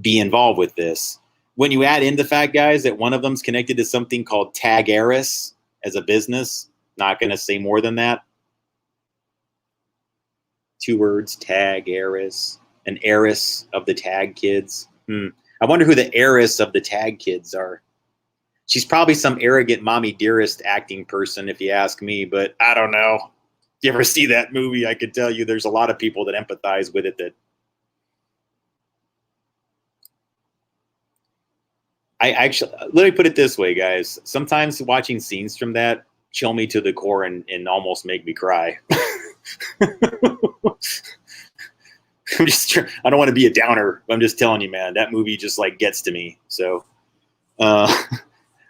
be involved with this. When you add in the fact, guys, that one of them's connected to something called Tagaris as a business, not going to say more than that. 2 words, Tagaris, an heiress of the TAG kids. I wonder who the heiress of the TAG kids are. She's probably some arrogant mommy dearest acting person, if you ask me, but I don't know. If you ever see that movie, I could tell you there's a lot of people that empathize with it. That I actually, let me put it this way, guys. Sometimes watching scenes from that chill me to the core and almost make me cry. I don't want to be a downer. I'm just telling you, man, that movie just like gets to me. So,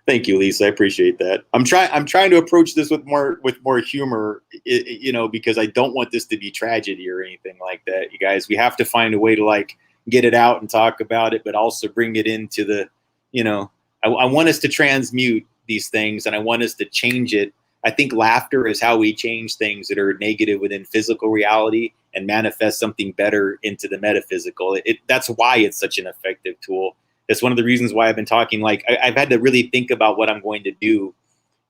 Thank you, Lisa. I appreciate that. I'm trying to approach this with more humor, because I don't want this to be tragedy or anything like that. You guys, we have to find a way to like get it out and talk about it, but also bring it into the, I want us to transmute these things, and I want us to change it. I think laughter is how we change things that are negative within physical reality and manifest something better into the metaphysical. That's why it's such an effective tool. That's one of the reasons why I've been talking. Like I've had to really think about what I'm going to do,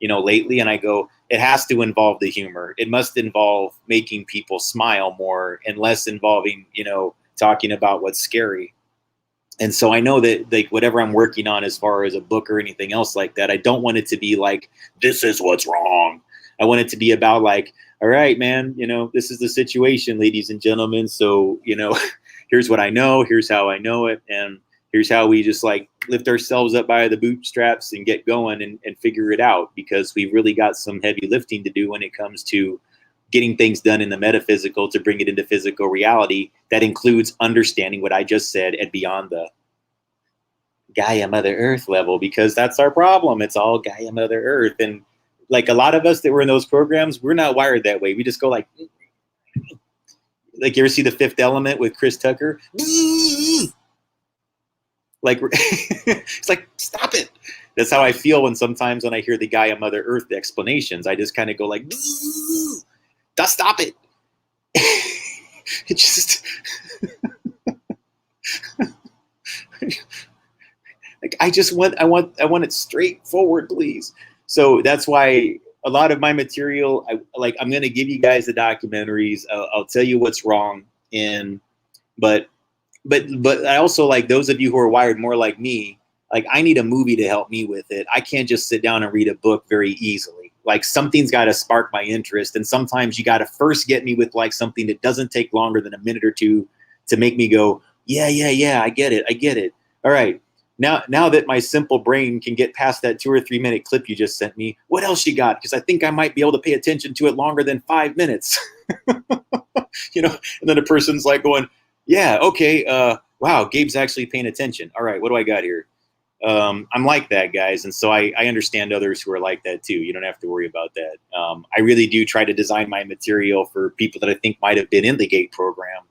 lately. And I go, it has to involve the humor. It must involve making people smile more and less involving, talking about what's scary. And so I know that like whatever I'm working on as far as a book or anything else like that, I don't want it to be like, this is what's wrong. I want it to be about like, all right, man, this is the situation, ladies and gentlemen. So, here's what I know. Here's how I know it. And here's how we just like lift ourselves up by the bootstraps and get going and figure it out, because we've really got some heavy lifting to do when it comes to getting things done in the metaphysical to bring it into physical reality. That includes understanding what I just said and beyond the Gaia Mother Earth level, because that's our problem. It's all Gaia Mother Earth. And like a lot of us that were in those programs, we're not wired that way. We just go like you ever see The Fifth Element with Chris Tucker? Like, it's like, stop it. That's how I feel sometimes when I hear the Gaia Mother Earth explanations. I just kind of go like, stop it. It just, like, I want it straightforward, please. So that's why a lot of my material, I'm going to give you guys the documentaries. I'll tell you what's wrong. But I also, like, those of you who are wired more like me, like, I need a movie to help me with it. I can't just sit down and read a book very easily. Like, something's got to spark my interest. And sometimes you got to first get me with like something that doesn't take longer than a minute or two to make me go, yeah, I get it. All right. Now that my simple brain can get past that 2 or 3 minute clip you just sent me, what else you got? Because I think I might be able to pay attention to it longer than 5 minutes. And then a person's like going, yeah, okay, wow, Gabe's actually paying attention. All right, what do I got here? I'm like that, guys. And so I understand others who are like that too. You don't have to worry about that. I really do try to design my material for people that I think might have been in the GATE program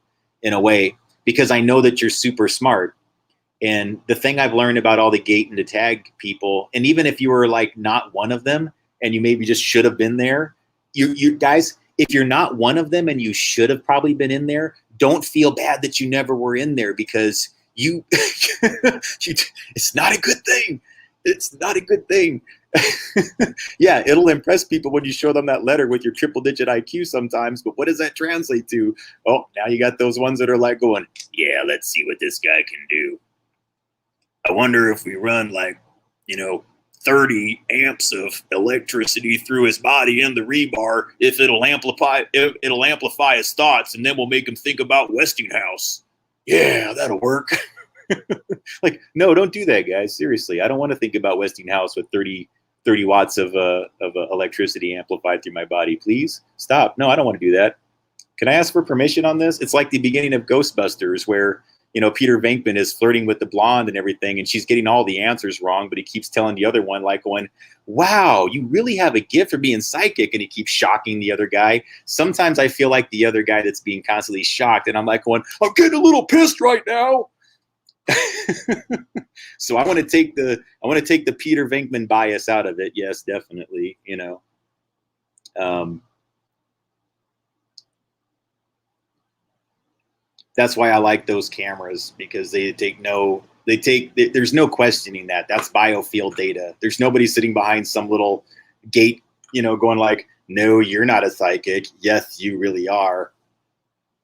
in a way, because I know that you're super smart. And the thing I've learned about all the GATE and the TAG people, and even if you were like not one of them and you maybe just should have been there, you guys, if you're not one of them and you should have probably been in there, don't feel bad that you never were in there, because it's not a good thing. It's not a good thing. Yeah, it'll impress people when you show them that letter with your triple digit IQ sometimes, but what does that translate to? Oh, now you got those ones that are like going, yeah, let's see what this guy can do. I wonder if we run 30 amps of electricity through his body and the rebar, if it'll amplify his thoughts, and then we'll make him think about Westinghouse. Yeah, that'll work. Like, no, don't do that, guys. Seriously, I don't want to think about Westinghouse with 30 watts of electricity amplified through my body. Please stop. No, I don't want to do that. Can I ask for permission on this? It's like the beginning of Ghostbusters, where Peter Venkman is flirting with the blonde and everything, and she's getting all the answers wrong, but he keeps telling the other one, like, going, wow, you really have a gift for being psychic, and he keeps shocking the other guy. Sometimes I feel like the other guy that's being constantly shocked, and I'm like going, I'm getting a little pissed right now. So I want to take the Peter Venkman bias out of it. Yes, definitely. That's why I like those cameras, because there's no questioning that. That's biofield data. There's nobody sitting behind some little gate, going like, no, you're not a psychic. Yes, you really are.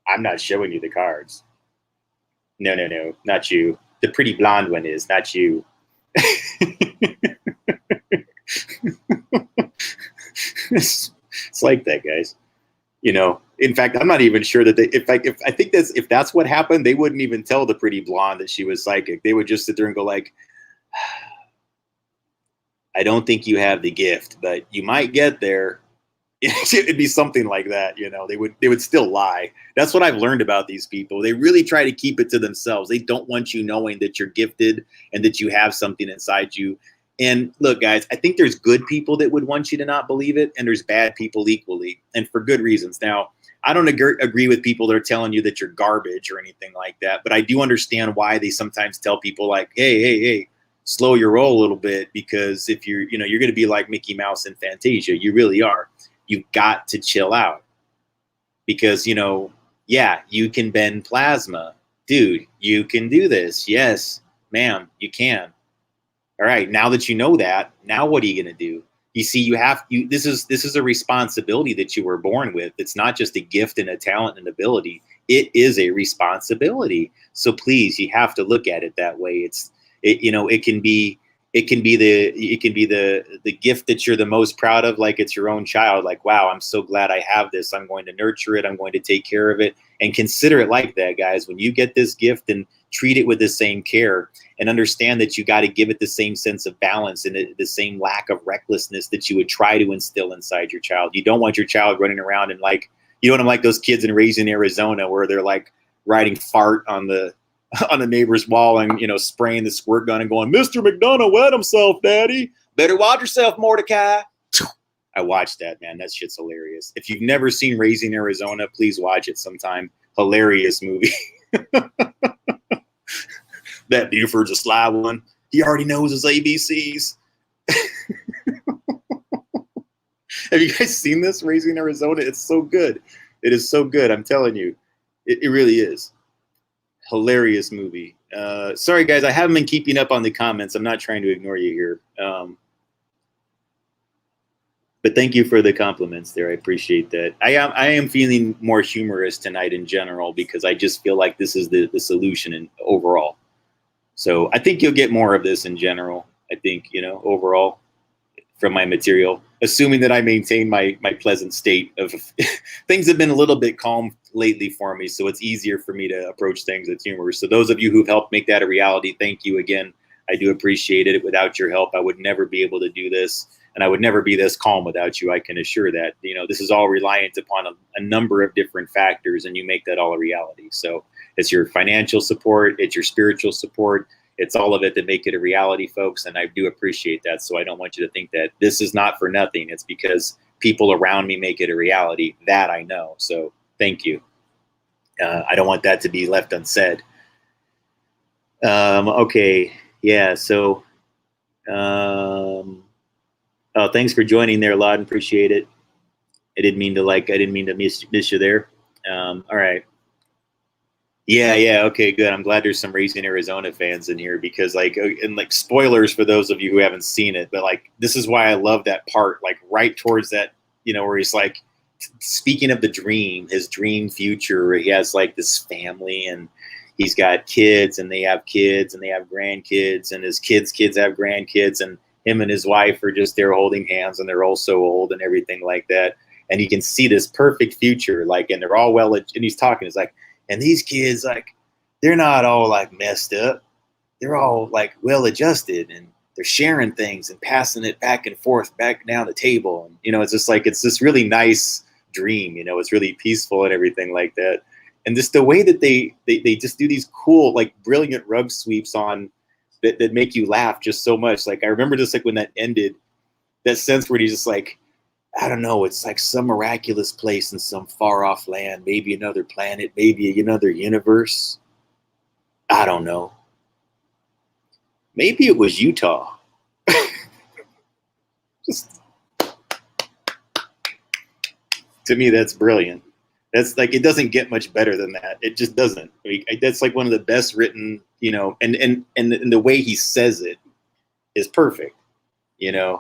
I'm not showing you the cards. No, not you. The pretty blonde one is, not you. It's like that, guys. In fact, I'm not even sure that if that's what happened, they wouldn't even tell the pretty blonde that she was psychic. They would just sit there and go like, I don't think you have the gift, but you might get there. It'd be something like that. They would still lie. That's what I've learned about these people. They really try to keep it to themselves. They don't want you knowing that you're gifted and that you have something inside you. And look, guys, I think there's good people that would want you to not believe it, and there's bad people equally, and for good reasons. Now, I don't agree with people that are telling you that you're garbage or anything like that, but I do understand why they sometimes tell people like, hey, slow your roll a little bit, because if you're going to be like Mickey Mouse in Fantasia, you really are. You've got to chill out, because, yeah, you can bend plasma. Dude, you can do this. Yes, ma'am, you can. All right, now that you know that, now what are you going to do? You see, this is a responsibility that you were born with. It's not just a gift and a talent and ability. It is a responsibility. So please, you have to look at it that way. It can be the gift that you're the most proud of, like it's your own child. Like, wow, I'm so glad I have this. I'm going to nurture it. I'm going to take care of it, and consider it like that, guys. When you get this gift, and treat it with the same care, and understand that you got to give it the same sense of balance and the same lack of recklessness that you would try to instill inside your child. You don't want your child running around and like, you don't want them like those kids in Raising Arizona where they're like writing fart on the neighbor's wall and, spraying the squirt gun and going, "Mr. McDonough wet himself, Daddy. Better watch yourself, Mordecai." I watched that, man. That shit's hilarious. If you've never seen Raising Arizona, please watch it sometime. Hilarious movie. That Buford's a sly one. He already knows his ABCs. Have you guys seen this, Raising Arizona? It's so good. It is so good. I'm telling you. It really is. Hilarious movie. Sorry, guys. I haven't been keeping up on the comments. I'm not trying to ignore you here. But thank you for the compliments there. I appreciate that. I am feeling more humorous tonight in general, because I just feel like this is the solution overall. So I think you'll get more of this in general. I think, overall from my material, assuming that I maintain my pleasant state of things have been a little bit calm lately for me. So it's easier for me to approach things with humor. So those of you who've helped make that a reality, thank you again. I do appreciate it. Without your help, I would never be able to do this. And I would never be this calm without you. I can assure that. This is all reliant upon a number of different factors, and you make that all a reality. So it's your financial support, it's your spiritual support, it's all of it that make it a reality, folks. And I do appreciate that. So I don't want you to think that this is not for nothing. It's because people around me make it a reality. That I know. So thank you. I don't want that to be left unsaid. Okay. Yeah. So, oh, thanks for joining there, Laden. Appreciate it. I didn't mean to miss you there. All right. Yeah. Okay, good. I'm glad there's some Raising Arizona fans in here, because spoilers for those of you who haven't seen it, but this is why I love that part, right towards that, where he's speaking of the dream, his dream future, where he has this family, and he's got kids, and they have kids, and they have grandkids, and his kids have grandkids, and him and his wife are just there holding hands, and they're all so old and everything like that. And he can see this perfect future, and they're all and he's talking, it's and these kids, they're not all messed up. They're all well adjusted, and they're sharing things and passing it back and forth back down the table. And, it's just it's this really nice dream, it's really peaceful and everything like that. And just the way that they just do these cool, brilliant rug sweeps on that make you laugh just so much. I remember just when that ended, that sense where he's just I don't know, it's some miraculous place in some far off land, maybe another planet, maybe another universe. I don't know. Maybe it was Utah. Just, to me, that's brilliant. That's it doesn't get much better than that. It just doesn't. That's one of the best written, and the way he says it is perfect, and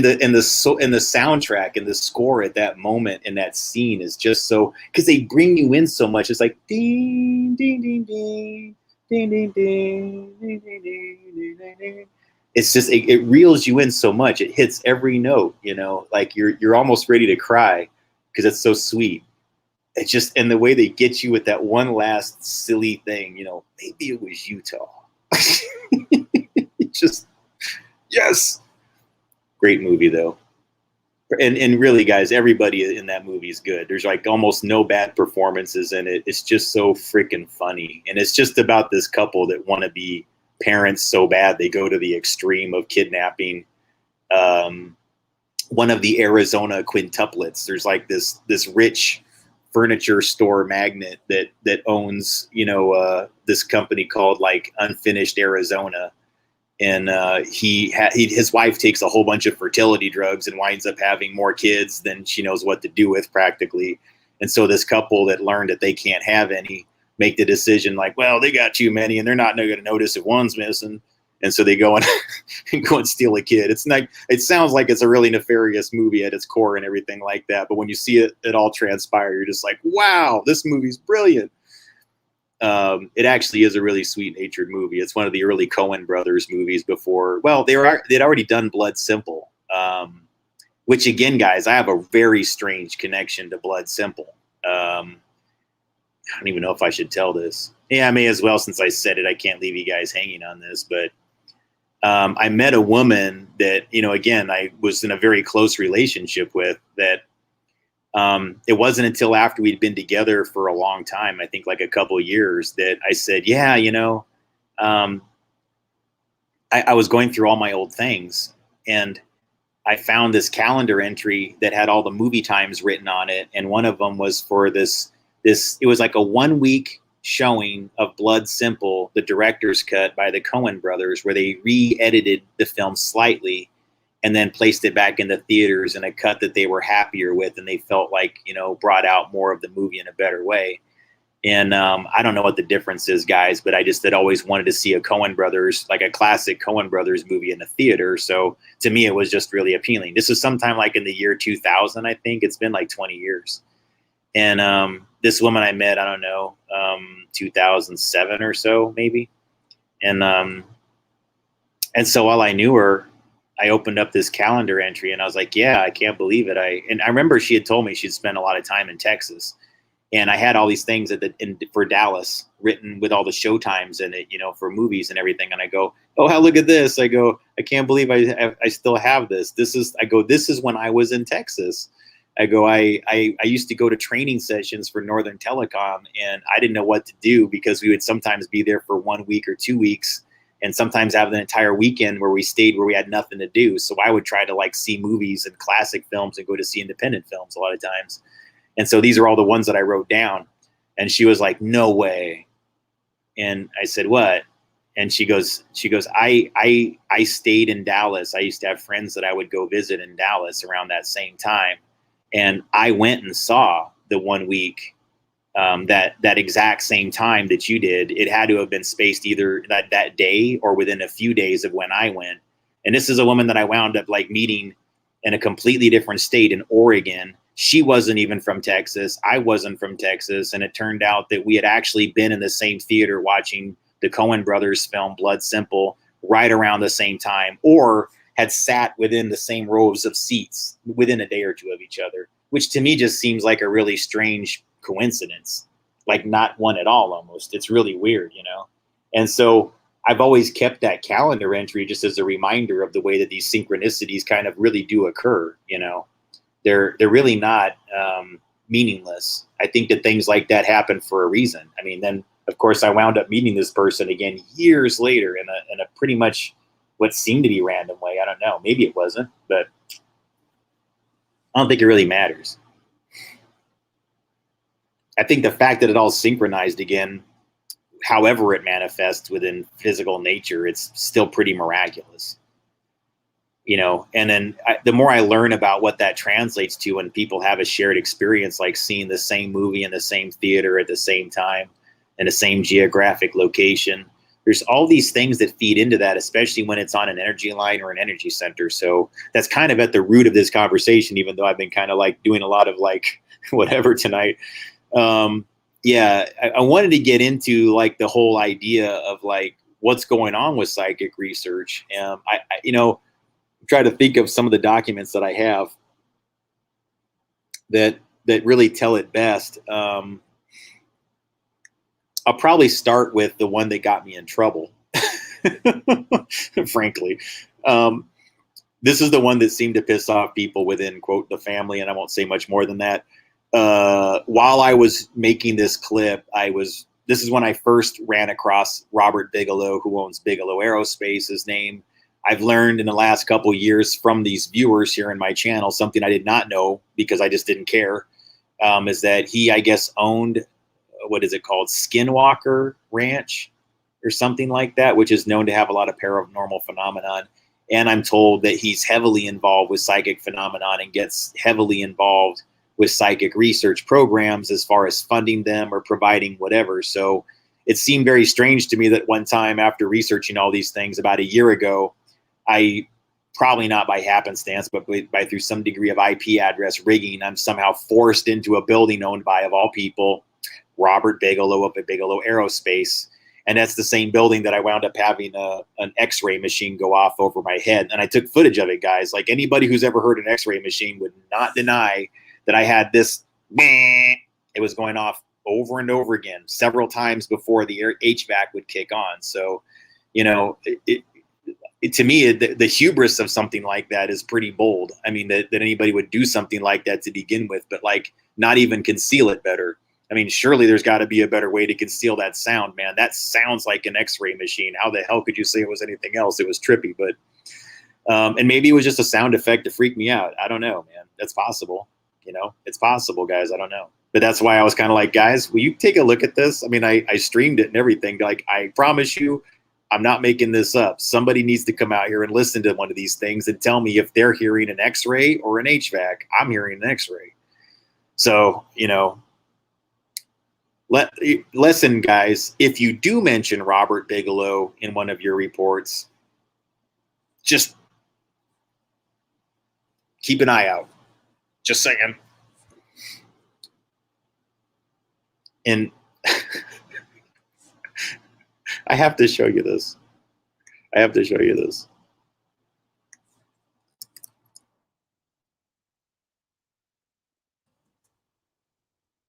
the soundtrack and the score at that moment in that scene is just so, because they bring you in so much. It's ding, ding, ding, ding, ding, ding, ding, ding, ding, ding, ding. It's just, it reels you in so much. It hits every note, you're almost ready to cry because it's so sweet. It's just, and the way they get you with that one last silly thing, maybe it was Utah. Just, yes. Great movie though. And really, guys, everybody in that movie is good. There's almost no bad performances in it. It's just so freaking funny. And it's just about this couple that want to be parents so bad they go to the extreme of kidnapping one of the Arizona quintuplets. There's like this rich furniture store magnate that owns, this company called like Unfinished Arizona. And his wife takes a whole bunch of fertility drugs and winds up having more kids than she knows what to do with practically. And so this couple that learned that they can't have any make the decision like, well, they got too many and they're not going to notice if one's missing. And so they go and go and steal a kid. It's like, it sounds like it's a really nefarious movie at its core and everything like that. But when you see it all transpire, you're just like, wow, this movie's brilliant. It actually is a really sweet-natured movie. It's one of the early Coen brothers movies before. Well, they'd already done Blood Simple, which again, guys, I have a very strange connection to Blood Simple. I don't even know if I should tell this. Yeah, I may as well, since I said it. I can't leave you guys hanging on this, but I met a woman that, again, I was in a very close relationship with that. It wasn't until after we'd been together for a long time, I think like a couple of years, that I said, yeah, I was going through all my old things and I found this calendar entry that had all the movie times written on it. And one of them was for this, it was like a 1 week showing of Blood Simple, the director's cut by the Coen brothers, where they re-edited the film slightly and then placed it back in the theaters in a cut that they were happier with, and they felt like, brought out more of the movie in a better way. And I don't know what the difference is, guys, but I just had always wanted to see a Coen brothers, like a classic Coen brothers movie in the theater. So to me, it was just really appealing. This was sometime like in the year 2000, I think. It's been like 20 years. And this woman I met, I don't know, 2007 or so, maybe. And so while I knew her, I opened up this calendar entry and I was like, yeah, I can't believe it. And I remember she had told me she'd spent a lot of time in Texas, and I had all these things for Dallas written with all the show times in it, for movies and everything. And I go, oh, look at this. I go, I can't believe I still have this. This is when I was in Texas. I go, I used to go to training sessions for Northern Telecom, and I didn't know what to do because we would sometimes be there for 1 week or 2 weeks, and sometimes have an entire weekend where we stayed where we had nothing to do. So I would try to like see movies and classic films and go to see independent films a lot of times. And so these are all the ones that I wrote down. And she was like, no way. And I said, what? And she goes, I stayed in Dallas. I used to have friends that I would go visit in Dallas around that same time. And I went and saw the 1 week, that exact same time that you did. It had to have been spaced either that day or within a few days of when I went. And this is a woman that I wound up like meeting in a completely different state in Oregon. She wasn't even from Texas. I wasn't from Texas. And it turned out that we had actually been in the same theater watching the Coen brothers film Blood Simple right around the same time, or had sat within the same rows of seats within a day or two of each other, which to me just seems like a really strange coincidence, like not one at all almost. It's really weird, And so I've always kept that calendar entry just as a reminder of the way that these synchronicities kind of really do occur, They're really not meaningless. I think that things like that happen for a reason. I mean, then of course I wound up meeting this person again years later in a pretty much what seemed to be random way. I don't know. Maybe it wasn't, but I don't think it really matters. I think the fact that it all synchronized again, however it manifests within physical nature, it's still pretty miraculous. And then the more I learn about what that translates to when people have a shared experience, like seeing the same movie in the same theater at the same time in the same geographic location, there's all these things that feed into that, especially when it's on an energy line or an energy center. So that's kind of at the root of this conversation, even though I've been kind of like doing a lot of like whatever tonight. Yeah, I wanted to get into like the whole idea of like what's going on with psychic research. I try to think of some of the documents that I have that really tell it best. I'll probably start with the one that got me in trouble, frankly. This is the one that seemed to piss off people within, quote, the family, and I won't say much more than that. While I was making this clip, I was this is when I first ran across Robert Bigelow, who owns Bigelow Aerospace, his name. I've learned in the last couple of years from these viewers here in my channel, something I did not know because I just didn't care, is that he, I guess, owned, what is it called, Skinwalker Ranch or something like that, which is known to have a lot of paranormal phenomenon. And I'm told that he's heavily involved with psychic phenomenon and gets heavily involved with psychic research programs as far as funding them or providing whatever. So it seemed very strange to me that one time after researching all these things about a year ago, I, probably not by happenstance, but by through some degree of IP address rigging, I'm somehow forced into a building owned by, of all people, Robert Bigelow of Bigelow Aerospace. And that's the same building that I wound up having an X-ray machine go off over my head. And I took footage of it, guys. Like anybody who's ever heard an X-ray machine would not deny that I had this, it was going off over and over again, several times before the HVAC would kick on. So, you know, to me, the hubris of something like that is pretty bold. I mean, that anybody would do something like that to begin with, but like not even conceal it better. I mean, surely there's got to be a better way to conceal that sound, man. That sounds like an X-ray machine. How the hell could you say it was anything else? It was trippy, but and maybe it was just a sound effect to freak me out. I don't know, man. That's possible. You know, it's possible, guys. I don't know. But that's why I was kind of like, guys, will you take a look at this? I mean, I streamed it and everything. Like, I promise you, I'm not making this up. Somebody needs to come out here and listen to one of these things and tell me if they're hearing an X-ray or an HVAC. I'm hearing an X-ray. So, you know, listen, guys, if you do mention Robert Bigelow in one of your reports, just keep an eye out. Just saying. And I have to show you this. I have to show you this.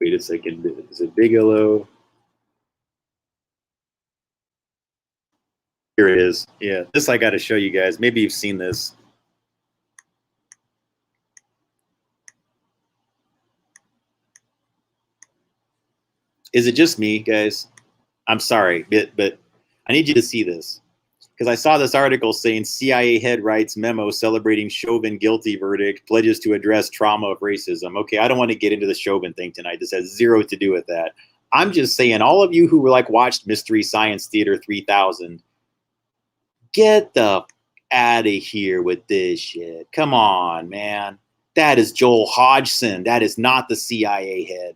Wait a second. Is it Bigelow? Here it is. Yeah, this I got to show you guys. Maybe you've seen this. Is it just me, guys? I'm sorry, but I need you to see this. Because I saw this article saying CIA head writes memo celebrating Chauvin guilty verdict, pledges to address trauma of racism. Okay, I don't want to get into the Chauvin thing tonight. This has zero to do with that. I'm just saying, all of you who were like watched Mystery Science Theater 3000, get the out of here with this shit. Come on, man. That is Joel Hodgson. That is not the CIA head.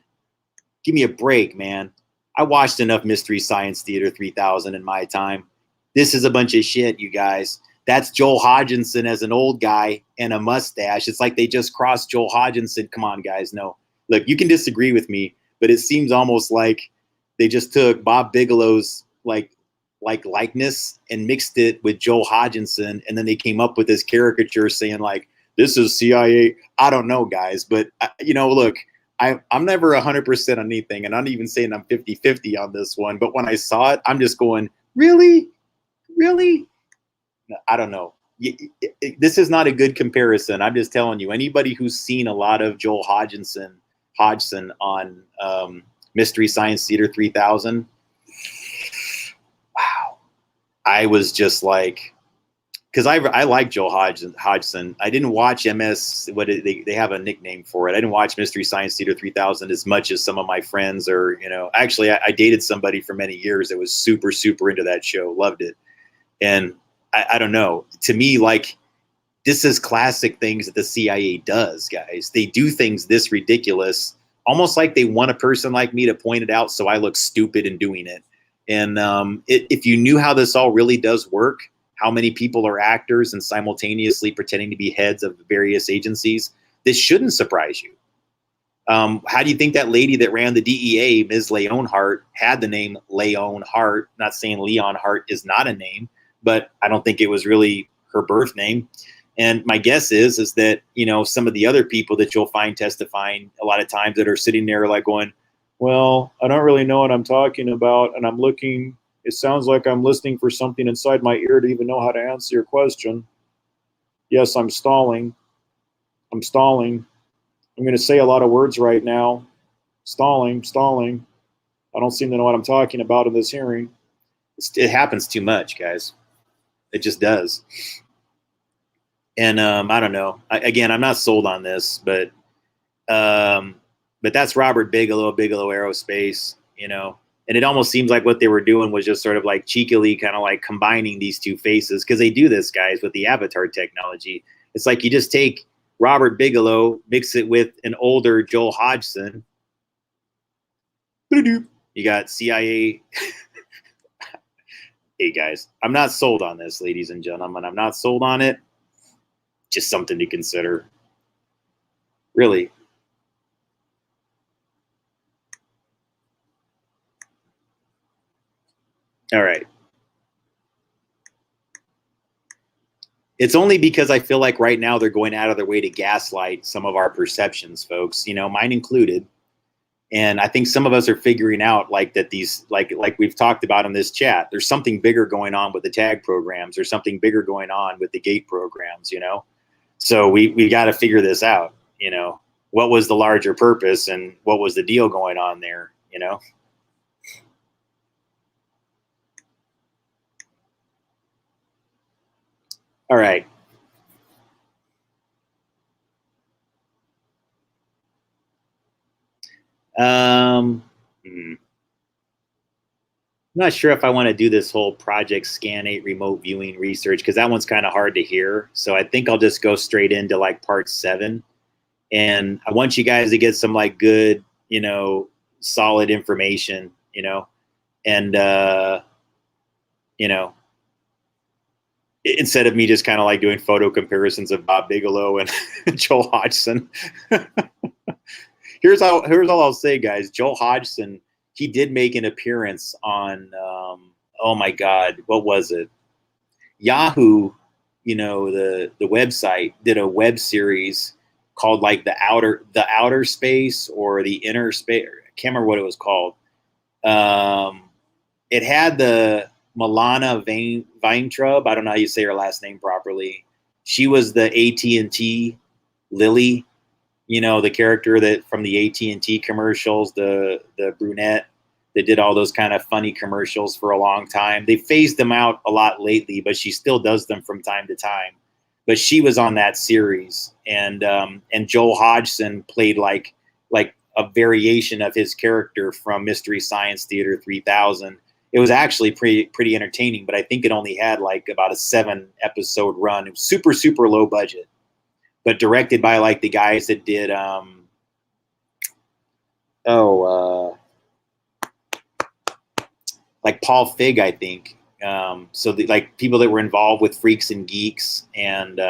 Give me a break, man. I watched enough Mystery Science Theater 3000 in my time. This is a bunch of shit, you guys. That's Joel Hodgson as an old guy and a mustache. It's like they just crossed Joel Hodgson. Come on, guys. No. Look, you can disagree with me, but it seems almost like they just took Bob Bigelow's likeness and mixed it with Joel Hodgson, and then they came up with this caricature saying like, this is CIA. I don't know, guys, but you know, look, I'm never 100% on anything, and I'm not even saying I'm 50-50 on this one, but when I saw it, I'm just going, really? Really? No, I don't know. This is not a good comparison. I'm just telling you, anybody who's seen a lot of Joel Hodgson on Mystery Science Theater 3000, wow. I was just like, because I like Joel Hodgson. I didn't watch MS. They have a nickname for it. I didn't watch Mystery Science Theater 3000 as much as some of my friends, or you know. Actually, I dated somebody for many years that was super into that show. Loved it, and I don't know. To me, like, this is classic things that the CIA does, guys. They do things this ridiculous, almost like they want a person like me to point it out, so I look stupid in doing it. And if you knew how this all really does work, how many people are actors and simultaneously pretending to be heads of various agencies, this shouldn't surprise you. How do you think that lady that ran the DEA, Ms. Leonhardt, had the name Leonhardt? Not saying Leonhardt is not a name, but I don't think it was really her birth name. And my guess is that, you know, some of the other people that you'll find testifying a lot of times that are sitting there like going, well, I don't really know what I'm talking about, and I'm looking. It sounds like I'm listening for something inside my ear to even know how to answer your question. Yes, I'm stalling. I'm stalling. I'm going to say a lot of words right now. Stalling. I don't seem to know what I'm talking about in this hearing. It happens too much, guys. It just does. And I don't know. Again, I'm not sold on this, but that's Robert Bigelow Aerospace, you know. And it almost seems like what they were doing was just sort of like cheekily kind of like combining these two faces, because they do this, guys, with the avatar technology. It's like you just take Robert Bigelow, mix it with an older Joel Hodgson. You got CIA. Hey, guys, I'm not sold on this, ladies and gentlemen. I'm not sold on it. Just something to consider. Really. All right. It's only because I feel like right now they're going out of their way to gaslight some of our perceptions, folks, you know, mine included. And I think some of us are figuring out like that these, like we've talked about in this chat, there's something bigger going on with the tag programs. There's something bigger going on with the gate programs, you know? So we got to figure this out, you know? What was the larger purpose and what was the deal going on there, you know? All right. I'm not sure if I want to do this whole Project Scan 8 remote viewing research, because that one's kind of hard to hear. So I think I'll just go straight into like part 7. And I want you guys to get some like good, you know, solid information, you know, and, you know, instead of me just kind of like doing photo comparisons of Bob Bigelow and Joel Hodgson. Here's all I'll say, guys. Joel Hodgson, he did make an appearance on, oh my God, what was it? Yahoo, you know, the website did a web series called like the outer space or the inner space. I can't remember what it was called. It had the Milana Weintraub. I don't know how you say her last name properly. She was the AT&T Lily, you know, the character that from the AT&T commercials, the brunette that did all those kind of funny commercials for a long time. They phased them out a lot lately, but she still does them from time to time. But she was on that series, and Joel Hodgson played like a variation of his character from Mystery Science Theater 3000. It was actually pretty entertaining, but I think it only had like about a 7-episode run. It was super low budget, but directed by like the guys that did like Paul Fig, I think. So like people that were involved with Freaks and Geeks, and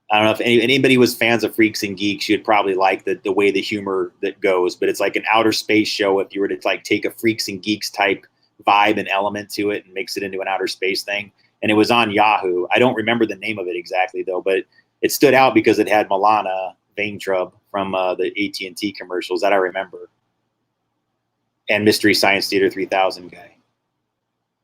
I don't know if anybody was fans of Freaks and Geeks, you'd probably like the way the humor that goes. But it's like an outer space show. If you were to like take a Freaks and Geeks type vibe and element to it and mix it into an outer space thing, and it was on Yahoo. I don't remember the name of it exactly though, but it stood out because it had Milana Weintraub from the AT&T commercials that I remember, and Mystery Science Theater 3000 guy.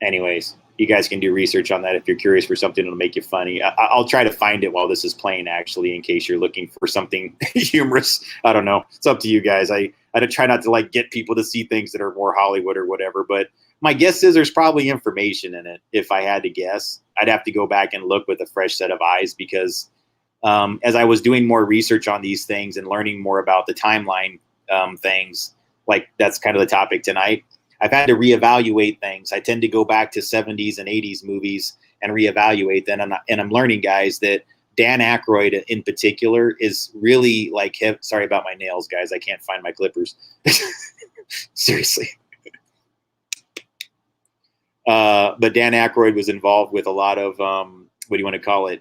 Anyways, you guys can do research on that if you're curious for something that'll make you funny. I'll try to find it while this is playing, actually, in case you're looking for something humorous. I don't know. It's up to you guys. I try not to like get people to see things that are more Hollywood or whatever, but my guess is there's probably information in it. If I had to guess, I'd have to go back and look with a fresh set of eyes, because as I was doing more research on these things and learning more about the timeline things, like that's kind of the topic tonight, I've had to reevaluate things. I tend to go back to 70s and 80s movies and reevaluate them. And I'm learning, guys, that Dan Aykroyd in particular is really like him. Sorry about my nails, guys. I can't find my clippers. Seriously. But Dan Aykroyd was involved with a lot of, what do you want to call it?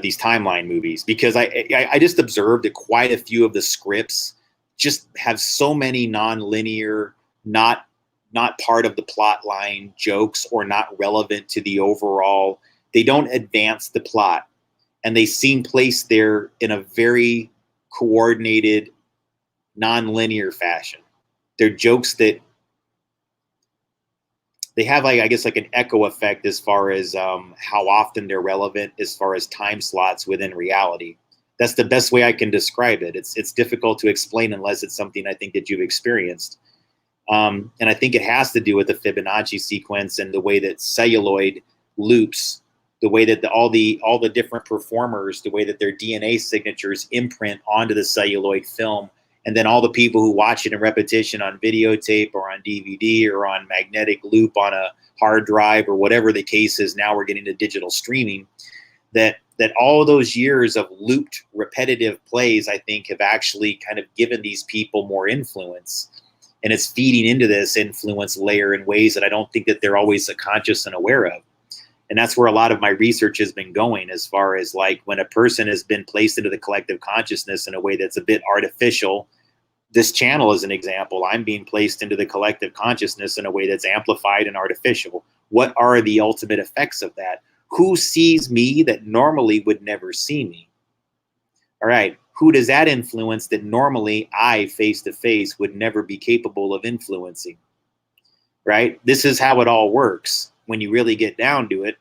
These timeline movies, because I just observed that quite a few of the scripts just have so many non-linear, not part of the plot line jokes, or not relevant to the overall. They don't advance the plot, and they seem placed there in a very coordinated, non-linear fashion. They're jokes that they have, like, I guess, like an echo effect as far as how often they're relevant as far as time slots within reality. That's the best way I can describe it. It's difficult to explain unless it's something I think that you've experienced. And I think it has to do with the Fibonacci sequence and the way that celluloid loops, the way that all the different performers, the way that their DNA signatures imprint onto the celluloid film, and then all the people who watch it in repetition on videotape or on DVD or on magnetic loop on a hard drive or whatever the case is. Now we're getting to digital streaming. That all those years of looped repetitive plays, I think, have actually kind of given these people more influence. And it's feeding into this influence layer in ways that I don't think that they're always conscious and aware of. And that's where a lot of my research has been going, as far as like when a person has been placed into the collective consciousness in a way that's a bit artificial. This channel is an example. I'm being placed into the collective consciousness in a way that's amplified and artificial. What are the ultimate effects of that? Who sees me that normally would never see me? All right. Who does that influence that normally I face to face would never be capable of influencing? Right? This is how it all works when you really get down to it.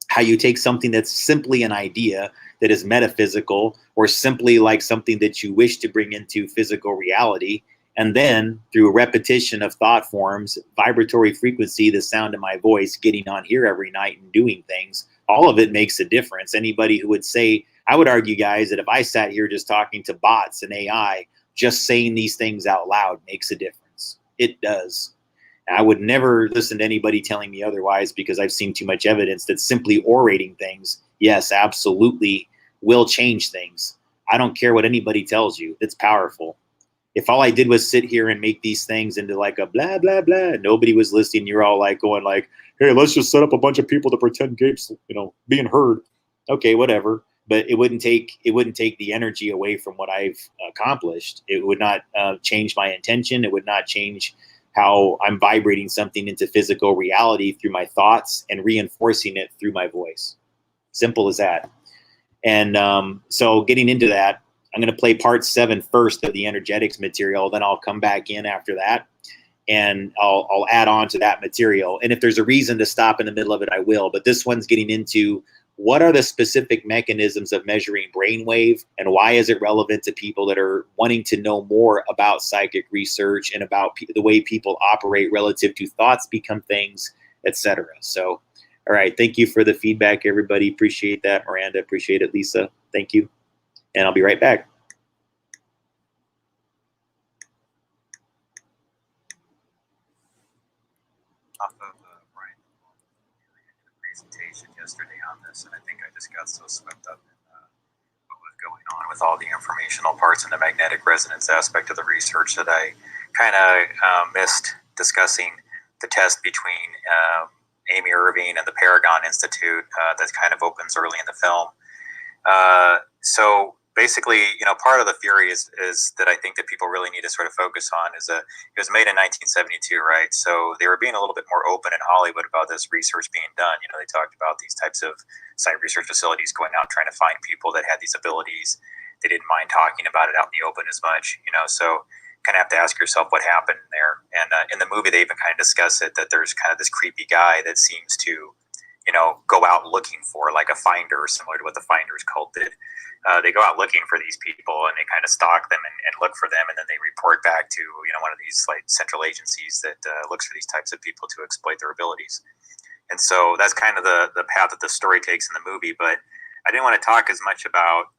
How you take something that's simply an idea that is metaphysical, or simply like something that you wish to bring into physical reality, and then through repetition of thought forms, vibratory frequency, the sound of my voice, getting on here every night and doing things, all of it makes a difference. Anybody who would say, I would argue, guys, that if I sat here just talking to bots and AI, just saying these things out loud makes a difference. It does. And I would never listen to anybody telling me otherwise, because I've seen too much evidence that simply orating things, yes, absolutely will change things. I don't care what anybody tells you. It's powerful. If all I did was sit here and make these things into like a blah, blah, blah, nobody was listening, you're all like going like, hey, let's just set up a bunch of people to pretend Gabe's, being heard. Okay, whatever. But it wouldn't take the energy away from what I've accomplished. It would not change my intention. It would not change how I'm vibrating something into physical reality through my thoughts and reinforcing it through my voice. Simple as that. And so getting into that, I'm going to play part 7 first of the energetics material. Then I'll come back in after that, and I'll add on to that material. And if there's a reason to stop in the middle of it, I will. But this one's getting into what are the specific mechanisms of measuring brainwave, and why is it relevant to people that are wanting to know more about psychic research and about the way people operate relative to thoughts become things, etc. So, all right. Thank you for the feedback, everybody. Appreciate that. Miranda, appreciate it. Lisa, thank you. And I'll be right back. Off of Brian presentation yesterday on this, and I think I just got so swept up in what was going on with all the informational parts and the magnetic resonance aspect of the research that I kind of missed discussing the test between Amy Irving and the Paragon Institute that kind of opens early in the film. So basically, part of the theory is that I think that people really need to sort of focus on is that it was made in 1972, right? So they were being a little bit more open in Hollywood about this research being done. They talked about these types of site research facilities going out trying to find people that had these abilities. They didn't mind talking about it out in the open as much, so kind of have to ask yourself what happened there. And in the movie, they even kind of discuss it, that there's kind of this creepy guy that seems to go out looking for like a finder, similar to what the Finders cult did. They go out looking for these people, and they kind of stalk them and look for them, and then they report back to one of these like central agencies that looks for these types of people to exploit their abilities. And so that's kind of the path that the story takes in the movie. But I didn't want to talk as much about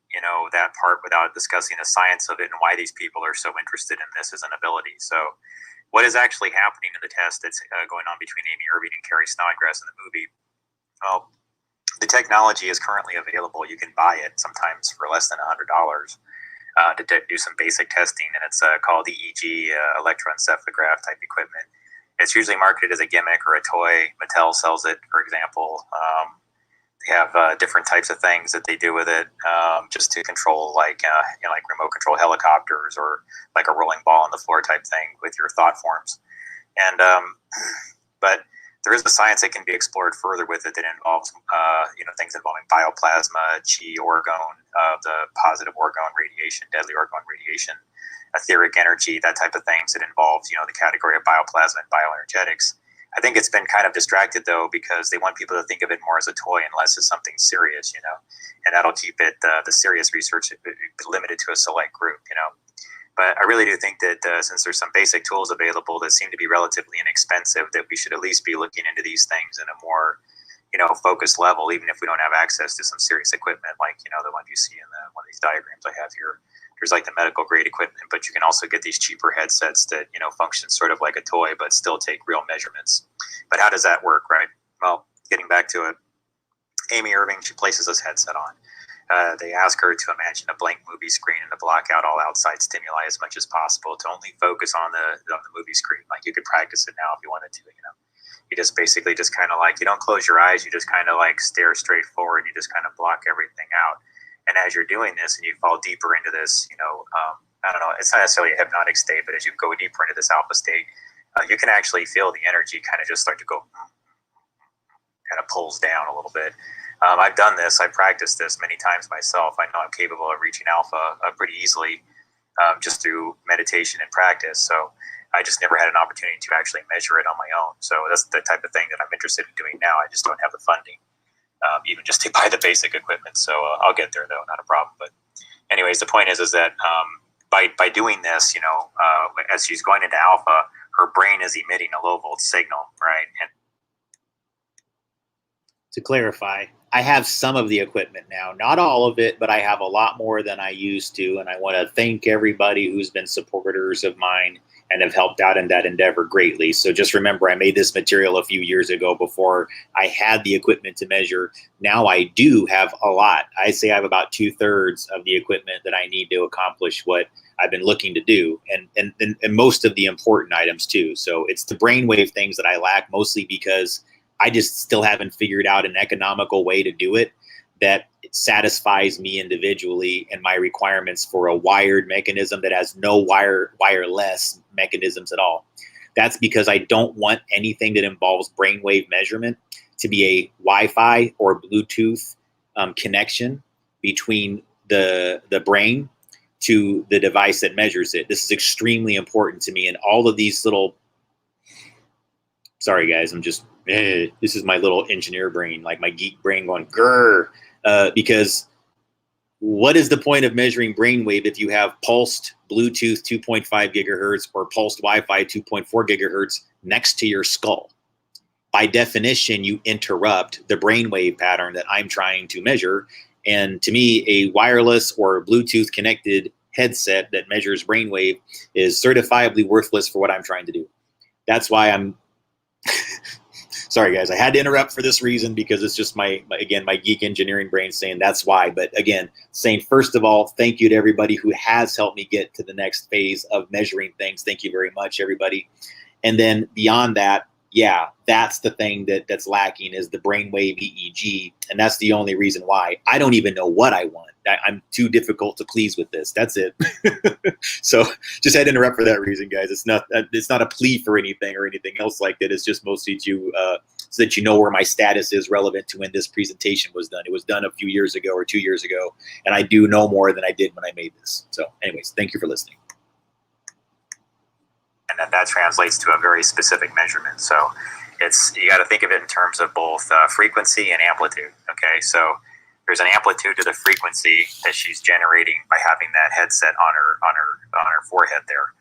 that part without discussing the science of it and why these people are so interested in this as an ability. So what is actually happening in the test that's going on between Amy Irving and Carrie Snodgrass in the movie? Well, the technology is currently available. You can buy it sometimes for less than $100 to do some basic testing, and it's called EEG, electroencephalograph type equipment. It's usually marketed as a gimmick or a toy. Mattel sells it, for example. They have different types of things that they do with it, just to control like remote control helicopters, or like a rolling ball on the floor type thing with your thought forms. And but there is a science that can be explored further with it that involves, things involving bioplasma, chi, orgone, the positive orgone radiation, deadly orgone radiation, etheric energy, that type of things that involves, the category of bioplasma and bioenergetics. I think it's been kind of distracted though, because they want people to think of it more as a toy and less as something serious, and that'll keep it the serious research limited to a select group, But I really do think that since there's some basic tools available that seem to be relatively inexpensive, that we should at least be looking into these things in a more focused level, even if we don't have access to some serious equipment like the one you see in one of these diagrams I have here. There's like the medical grade equipment, but you can also get these cheaper headsets that function sort of like a toy but still take real measurements. But how does that work, right? Well, getting back to it, Amy Irving, she places this headset on. They ask her to imagine a blank movie screen and to block out all outside stimuli as much as possible, to only focus on the movie screen. Like, you could practice it now if you wanted to. You just basically just kind of like, you don't close your eyes, you just kind of like stare straight forward, you just kind of block everything out. And as you're doing this and you fall deeper into this, I don't know, it's not necessarily a hypnotic state, but as you go deeper into this alpha state, you can actually feel the energy kind of just start to go, kind of pulls down a little bit. I've done this, I've practiced this many times myself. I know I'm capable of reaching alpha pretty easily just through meditation and practice. So I just never had an opportunity to actually measure it on my own. So that's the type of thing that I'm interested in doing now. I just don't have the funding, even just to buy the basic equipment. So I'll get there though, not a problem. But anyways, the point is that by doing this, as she's going into alpha, her brain is emitting a low volt signal, right? And to clarify, I have some of the equipment now, not all of it, but I have a lot more than I used to. And I want to thank everybody who's been supporters of mine and have helped out in that endeavor greatly. So just remember, I made this material a few years ago before I had the equipment to measure. Now I do have a lot. I say I have about 2/3 of the equipment that I need to accomplish what I've been looking to do, and most of the important items too. So it's the brainwave things that I lack, mostly because I just still haven't figured out an economical way to do it that satisfies me individually and my requirements for a wired mechanism that has no wireless mechanisms at all. That's because I don't want anything that involves brainwave measurement to be a Wi-Fi or Bluetooth connection between the brain to the device that measures it. This is extremely important to me, and all of these little, sorry guys, I'm just, this is my little engineer brain, like my geek brain going grrr, because what is the point of measuring brainwave if you have pulsed Bluetooth 2.5 gigahertz or pulsed Wi-Fi 2.4 gigahertz next to your skull? By definition, you interrupt the brainwave pattern that I'm trying to measure. And to me, a wireless or Bluetooth connected headset that measures brainwave is certifiably worthless for what I'm trying to do. That's why I'm sorry guys, I had to interrupt for this reason, because it's just my geek engineering brain saying that's why. But again, saying first of all, thank you to everybody who has helped me get to the next phase of measuring things. Thank you very much, everybody. And then beyond that, yeah, that's the thing that's lacking, is the brainwave EEG. And that's the only reason why. I don't even know what I want. I'm too difficult to please with this. That's it. So just had to interrupt for that reason, guys. It's not a plea for anything or anything else like that. It's just mostly to so that you know where my status is relevant to when this presentation was done. It was done a few years ago or 2 years ago, and I do know more than I did when I made this. So anyways, thank you for listening. And that translates to a very specific measurement. So you got to think of it in terms of both frequency and amplitude. Okay, so there's an amplitude to the frequency that she's generating by having that headset on her forehead there.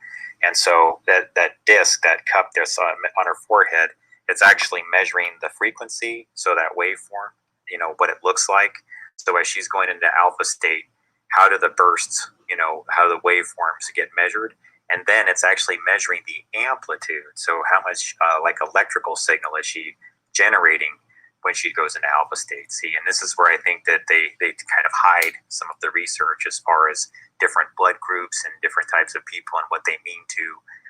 And so that disc, that cup that's on her forehead, it's actually measuring the frequency, so that waveform, what it looks like. So as she's going into alpha state, how do the bursts, how the waveforms get measured? And then it's actually measuring the amplitude. So how much like electrical signal is she generating when she goes into alpha state? See, and this is where I think that they kind of hide some of the research as far as different blood groups and different types of people and what they mean to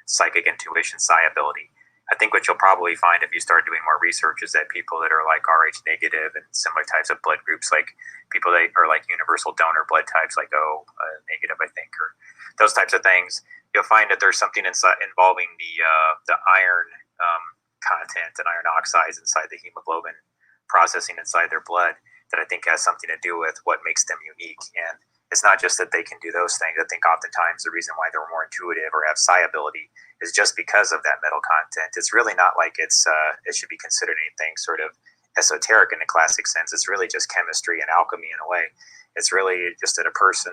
psychic intuition, psi ability. I think what you'll probably find if you start doing more research is that people that are like Rh negative and similar types of blood groups, like people that are like universal donor blood types, like O negative, I think, or those types of things, you'll find that there's something involving the iron content and iron oxides inside the hemoglobin processing inside their blood that I think has something to do with what makes them unique. And it's not just that they can do those things. I think oftentimes the reason why they're more intuitive or have psi ability is just because of that metal content. It's really not like it should be considered anything sort of esoteric in the classic sense. It's really just chemistry and alchemy in a way. It's really just that a person,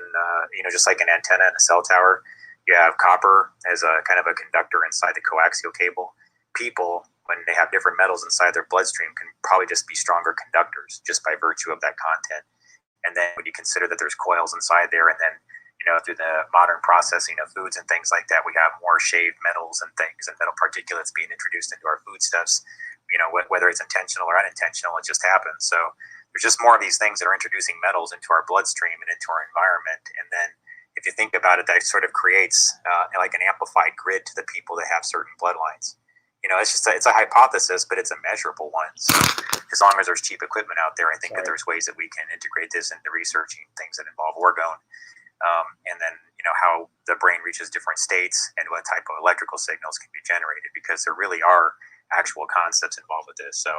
just like an antenna in a cell tower, you have copper as a kind of a conductor inside the coaxial cable. People, when they have different metals inside their bloodstream, can probably just be stronger conductors just by virtue of that content. And then when you consider that there's coils inside there, and then through the modern processing of foods and things like that, we have more shaved metals and things and metal particulates being introduced into our foodstuffs. Whether it's intentional or unintentional, it just happens. So there's just more of these things that are introducing metals into our bloodstream and into our environment. And then if you think about it, that sort of creates like an amplified grid to the people that have certain bloodlines. It's a hypothesis, but it's a measurable one. So as long as there's cheap equipment out there, I think that there's ways that we can integrate this into researching things that involve orgone. And then, how the brain reaches different states and what type of electrical signals can be generated, because there really are actual concepts involved with this. So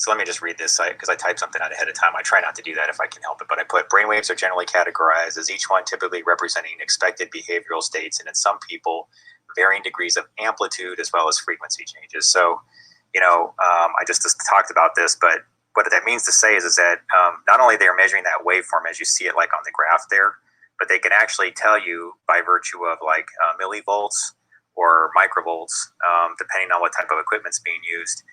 let me just read this because I typed something out ahead of time. I try not to do that if I can help it, but I put brainwaves are generally categorized as each one typically representing expected behavioral states, and in some people, varying degrees of amplitude as well as frequency changes. So, I just talked about this, but what that means to say is that not only they are measuring that waveform as you see it like on the graph there, but they can actually tell you by virtue of like millivolts or microvolts, depending on what type of equipment's being used,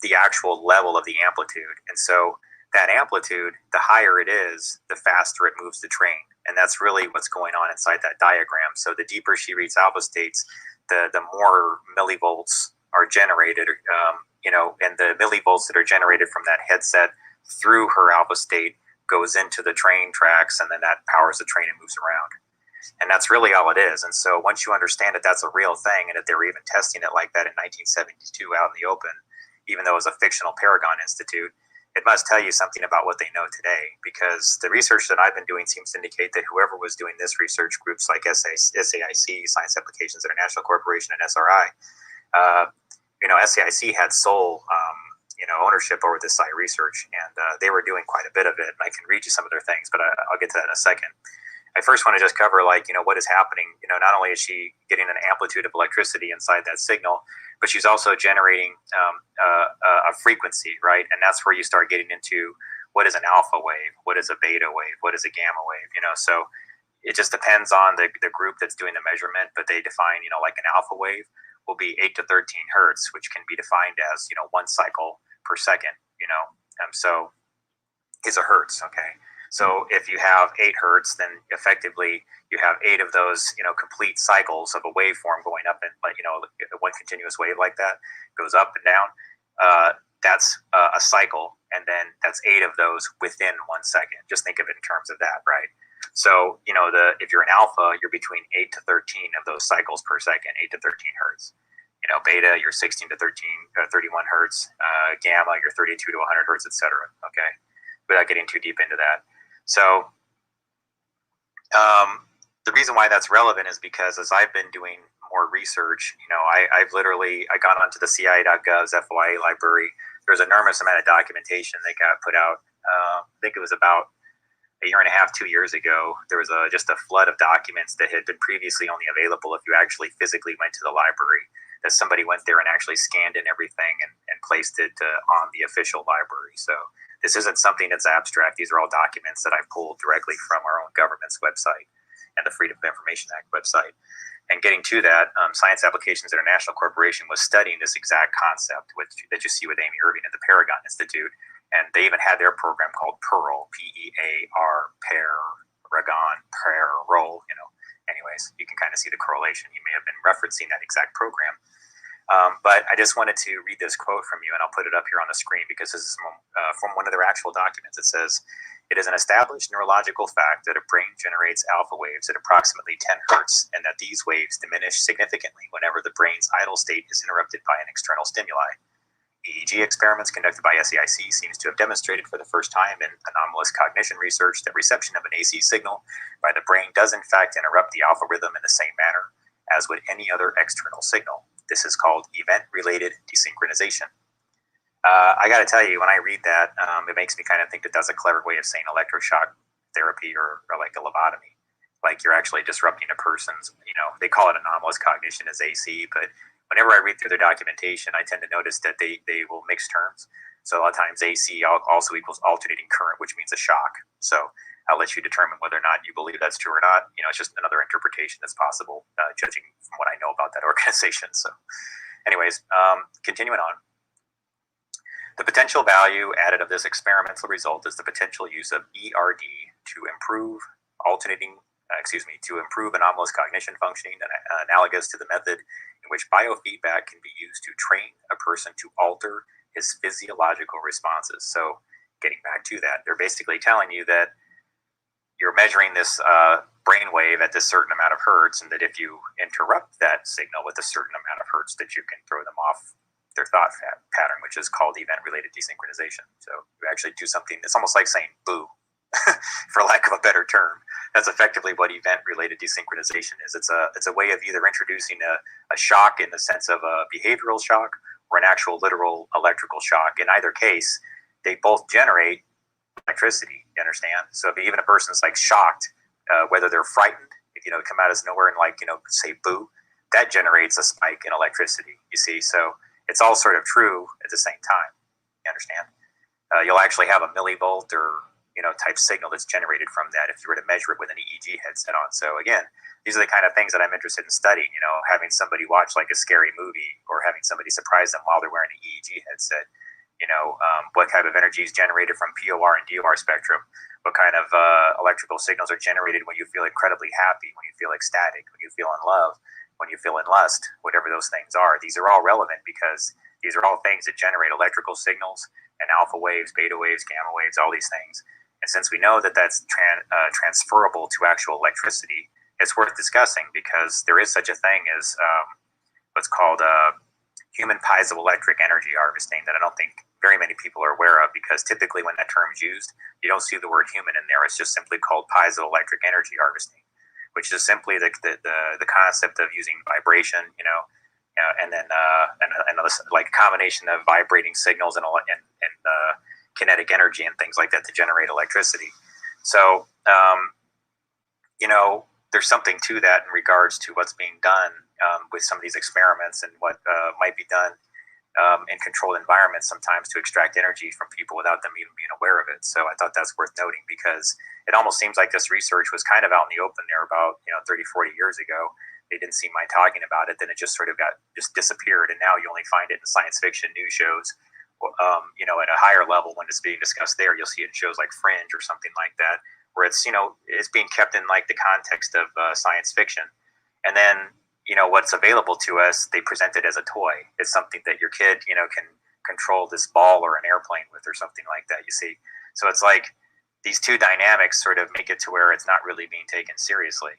the actual level of the amplitude. And so that amplitude, the higher it is, the faster it moves the train. And that's really what's going on inside that diagram. So the deeper she reads alpha states, the more millivolts are generated, and the millivolts that are generated from that headset through her alpha state goes into the train tracks, and then that powers the train and moves around. And that's really all it is. And so once you understand that that's a real thing, and that they were even testing it like that in 1972 out in the open, even though it was a fictional Paragon Institute, it must tell you something about what they know today, because the research that I've been doing seems to indicate that whoever was doing this research, groups like SAIC, Science Applications International Corporation, and SRI, SAIC had sole ownership over this site research, and they were doing quite a bit of it. And I can read you some of their things, but I'll get to that in a second. I first want to just cover what is happening. Not only is she getting an amplitude of electricity inside that signal, but she's also generating a frequency, right? And that's where you start getting into what is an alpha wave, what is a beta wave, what is a gamma wave, So it just depends on the group that's doing the measurement, but they define, like an alpha wave will be 8 to 13 hertz, which can be defined as, 1 cycle per second, so is a hertz, okay? So if you have 8 hertz, then effectively you have 8 of those, complete cycles of a waveform going up, and one continuous wave like that goes up and down. That's a cycle, and then that's 8 of those within 1 second. Just think of it in terms of that, right? So if you're an alpha, you're between 8 to 13 of those cycles per second, 8 to 13 hertz. Beta, you're 16 to 31 hertz. Gamma, you're 32 to 100 hertz, etc. Okay, without getting too deep into that. So the reason why that's relevant is because as I've been doing more research, I've got onto the CIA.gov FOIA library. There's an enormous amount of documentation that got put out. I think it was about a year and a half, 2 years ago. There was just a flood of documents that had been previously only available if you actually physically went to the library, that somebody went there and actually scanned in everything and placed it on the official library. So this isn't something that's abstract. These are all documents that I've pulled directly from our own government's website and the Freedom of Information Act website. And getting to that, Science Applications International Corporation was studying this exact concept that you see with Amy Irving at the Paragon Institute. And they even had their program called PEARL, P-E-A-R, Paragon, PEARL, Anyways, you can kind of see the correlation. You may have been referencing that exact program. But I just wanted to read this quote from you, and I'll put it up here on the screen because this is from one of their actual documents. It says, "It is an established neurological fact that a brain generates alpha waves at approximately 10 hertz, and that these waves diminish significantly whenever the brain's idle state is interrupted by an external stimuli. EEG experiments conducted by SAIC seems to have demonstrated for the first time in anomalous cognition research that reception of an AC signal by the brain does in fact interrupt the alpha rhythm in the same manner as would any other external signal. This is called event-related desynchronization." I got to tell you, when I read that, it makes me kind of think that that's a clever way of saying electroshock therapy or like a lobotomy. Like you're actually disrupting a person's, they call it anomalous cognition as AC, but whenever I read through their documentation, I tend to notice that they will mix terms. So a lot of times AC also equals alternating current, which means a shock. So I'll let you determine whether or not you believe that's true or not. It's just another interpretation that's possible, judging from what I know about that organization. So anyways, continuing on. The potential value added of this experimental result is the potential use of ERD to improve anomalous cognition functioning, analogous to the method in which biofeedback can be used to train a person to alter his physiological responses. So getting back to that, they're basically telling you that you're measuring this brainwave at this certain amount of hertz, and that if you interrupt that signal with a certain amount of hertz, that you can throw them off their thought pattern, which is called event-related desynchronization. So you actually do something that's almost like saying boo, for lack of a better term. That's effectively what event-related desynchronization is. It's a way of either introducing a shock in the sense of a behavioral shock or an actual literal electrical shock. In either case, they both generate electricity, you understand? So if even a person's like shocked, whether they're frightened, if come out as nowhere and say boo, that generates a spike in electricity, you see? So it's all sort of true at the same time, you understand? You'll actually have a millivolt or type signal that's generated from that if you were to measure it with an EEG headset on. So again, these are the kind of things that I'm interested in studying, having somebody watch like a scary movie or having somebody surprise them while they're wearing an EEG headset. What type of energy is generated from POR and DOR spectrum, what kind of electrical signals are generated when you feel incredibly happy, when you feel ecstatic, when you feel in love, when you feel in lust, whatever those things are. These are all relevant because these are all things that generate electrical signals and alpha waves, beta waves, gamma waves, all these things. And since we know that that's transferable to actual electricity, it's worth discussing because there is such a thing as what's called human piezoelectric energy harvesting that I don't think very many people are aware of, because typically when that term is used, you don't see the word human in there. It's just simply called piezoelectric energy harvesting, which is simply the concept of using vibration, and then like a combination of vibrating signals and kinetic energy and things like that to generate electricity. So, there's something to that in regards to what's being done with some of these experiments and what might be done in controlled environments sometimes to extract energy from people without them even being aware of it. So I thought that's worth noting because it almost seems like this research was kind of out in the open there about 30, 40 years ago. They didn't seem mind talking about it. Then it just sort of just disappeared. And now you only find it in science fiction news shows, at a higher level when it's being discussed there. You'll see it in shows like Fringe or something like that, where it's, it's being kept in like the context of science fiction. And then, what's available to us, they present it as a toy. It's something that your kid, can control this ball or an airplane with or something like that, you see. So it's like these two dynamics sort of make it to where it's not really being taken seriously.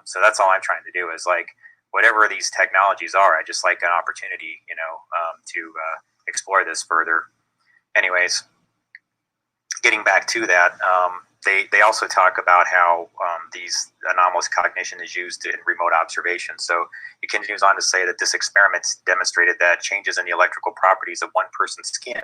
So that's all I'm trying to do is like, whatever these technologies are, I just like an opportunity, to explore this further. Anyways, getting back to that, they also talk about how these anomalous cognition is used in remote observation. So it continues on to say that this experiment demonstrated that changes in the electrical properties of one person's skin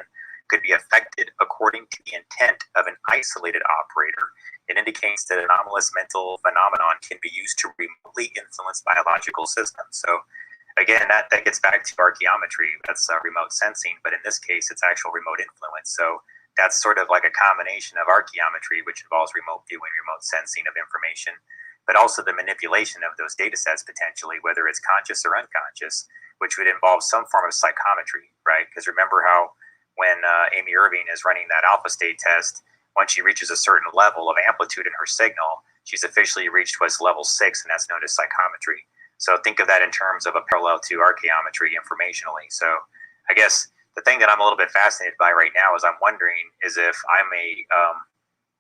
could be affected according to the intent of an isolated operator. It indicates that anomalous mental phenomenon can be used to remotely influence biological systems. So again, that gets back to archaeometry. That's remote sensing, but in this case, it's actual remote influence. So that's sort of like a combination of archaeometry, which involves remote viewing, remote sensing of information, but also the manipulation of those data sets potentially, whether it's conscious or unconscious, which would involve some form of psychometry, right? Because remember how when Amy Irving is running that alpha state test, once she reaches a certain level of amplitude in her signal, she's officially reached what's level 6, and that's known as psychometry. So think of that in terms of a parallel to archaeometry informationally. So I guess the thing that I'm a little bit fascinated by right now is I'm wondering is if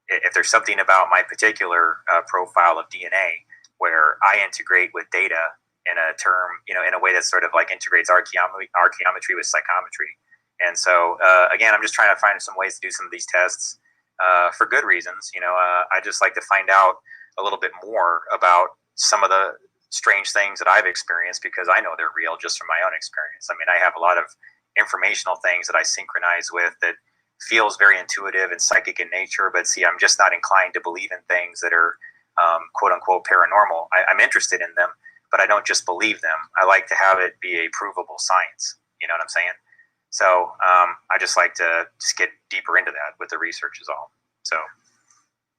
if there's something about my particular profile of DNA where I integrate with data in a term, in a way that sort of like integrates archaeometry with psychometry. And so, again, I'm just trying to find some ways to do some of these tests for good reasons. I just like to find out a little bit more about some of the strange things that I've experienced because I know they're real just from my own experience. I mean, I have a lot of informational things that I synchronize with that feels very intuitive and psychic in nature. But see, I'm just not inclined to believe in things that are quote unquote paranormal. I'm interested in them, but I don't just believe them. I like to have it be a provable science. You know what I'm saying? So I just like to just get deeper into that with the research is all. So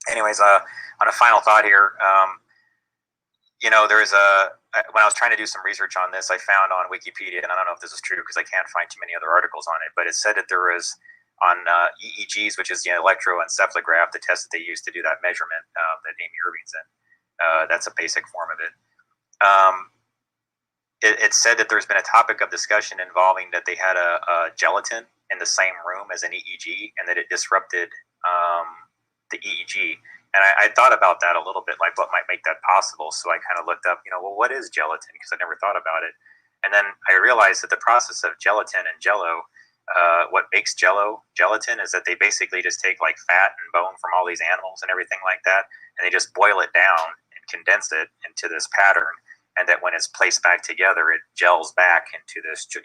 anyways, on a final thought here, there's when I was trying to do some research on this, I found on Wikipedia, and I don't know if this is true because I can't find too many other articles on it, but it said that there was on EEGs, which is the electroencephalograph, the test that they use to do that measurement that Amy Irving's in. That's a basic form of it. It said that there's been a topic of discussion involving that they had a gelatin in the same room as an EEG, and that it disrupted the EEG. And I thought about that a little bit, like what might make that possible. So I kind of looked up, well, what is gelatin? Because I never thought about it. And then I realized that the process of gelatin and jello, what makes gelatin is that they basically just take like fat and bone from all these animals and everything like that, and they just boil it down and condense it into this pattern. And that when it's placed back together, it gels back into this, gel,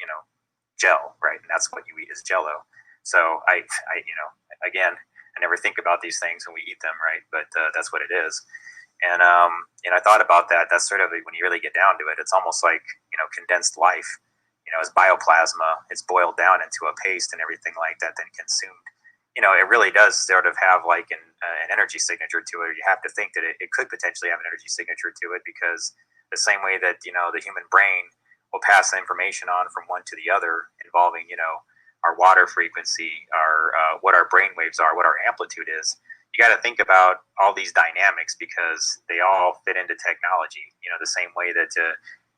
right? And that's what you eat is jello. So I again, I never think about these things when we eat them, right? But that's what it is. And I thought about that. That's sort of when you really get down to it, it's almost like condensed life. As bioplasma, it's boiled down into a paste and everything like that, then consumed. It really does sort of have like an energy signature to it. You have to think that it could potentially have an energy signature to it, because the same way that the human brain will pass information on from one to the other, involving our water frequency, our what our brain waves are, what our amplitude is. You got to think about all these dynamics because they all fit into technology. The same way that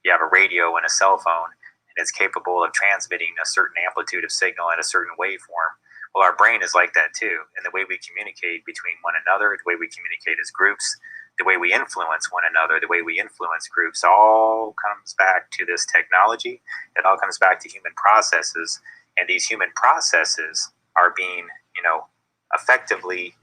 you have a radio and a cell phone, and it's capable of transmitting a certain amplitude of signal at a certain waveform. Well, our brain is like that too. And the way we communicate between one another, the way we communicate as groups, the way we influence one another, the way we influence groups, all comes back to this technology. It all comes back to human processes. And these human processes are being, effectively,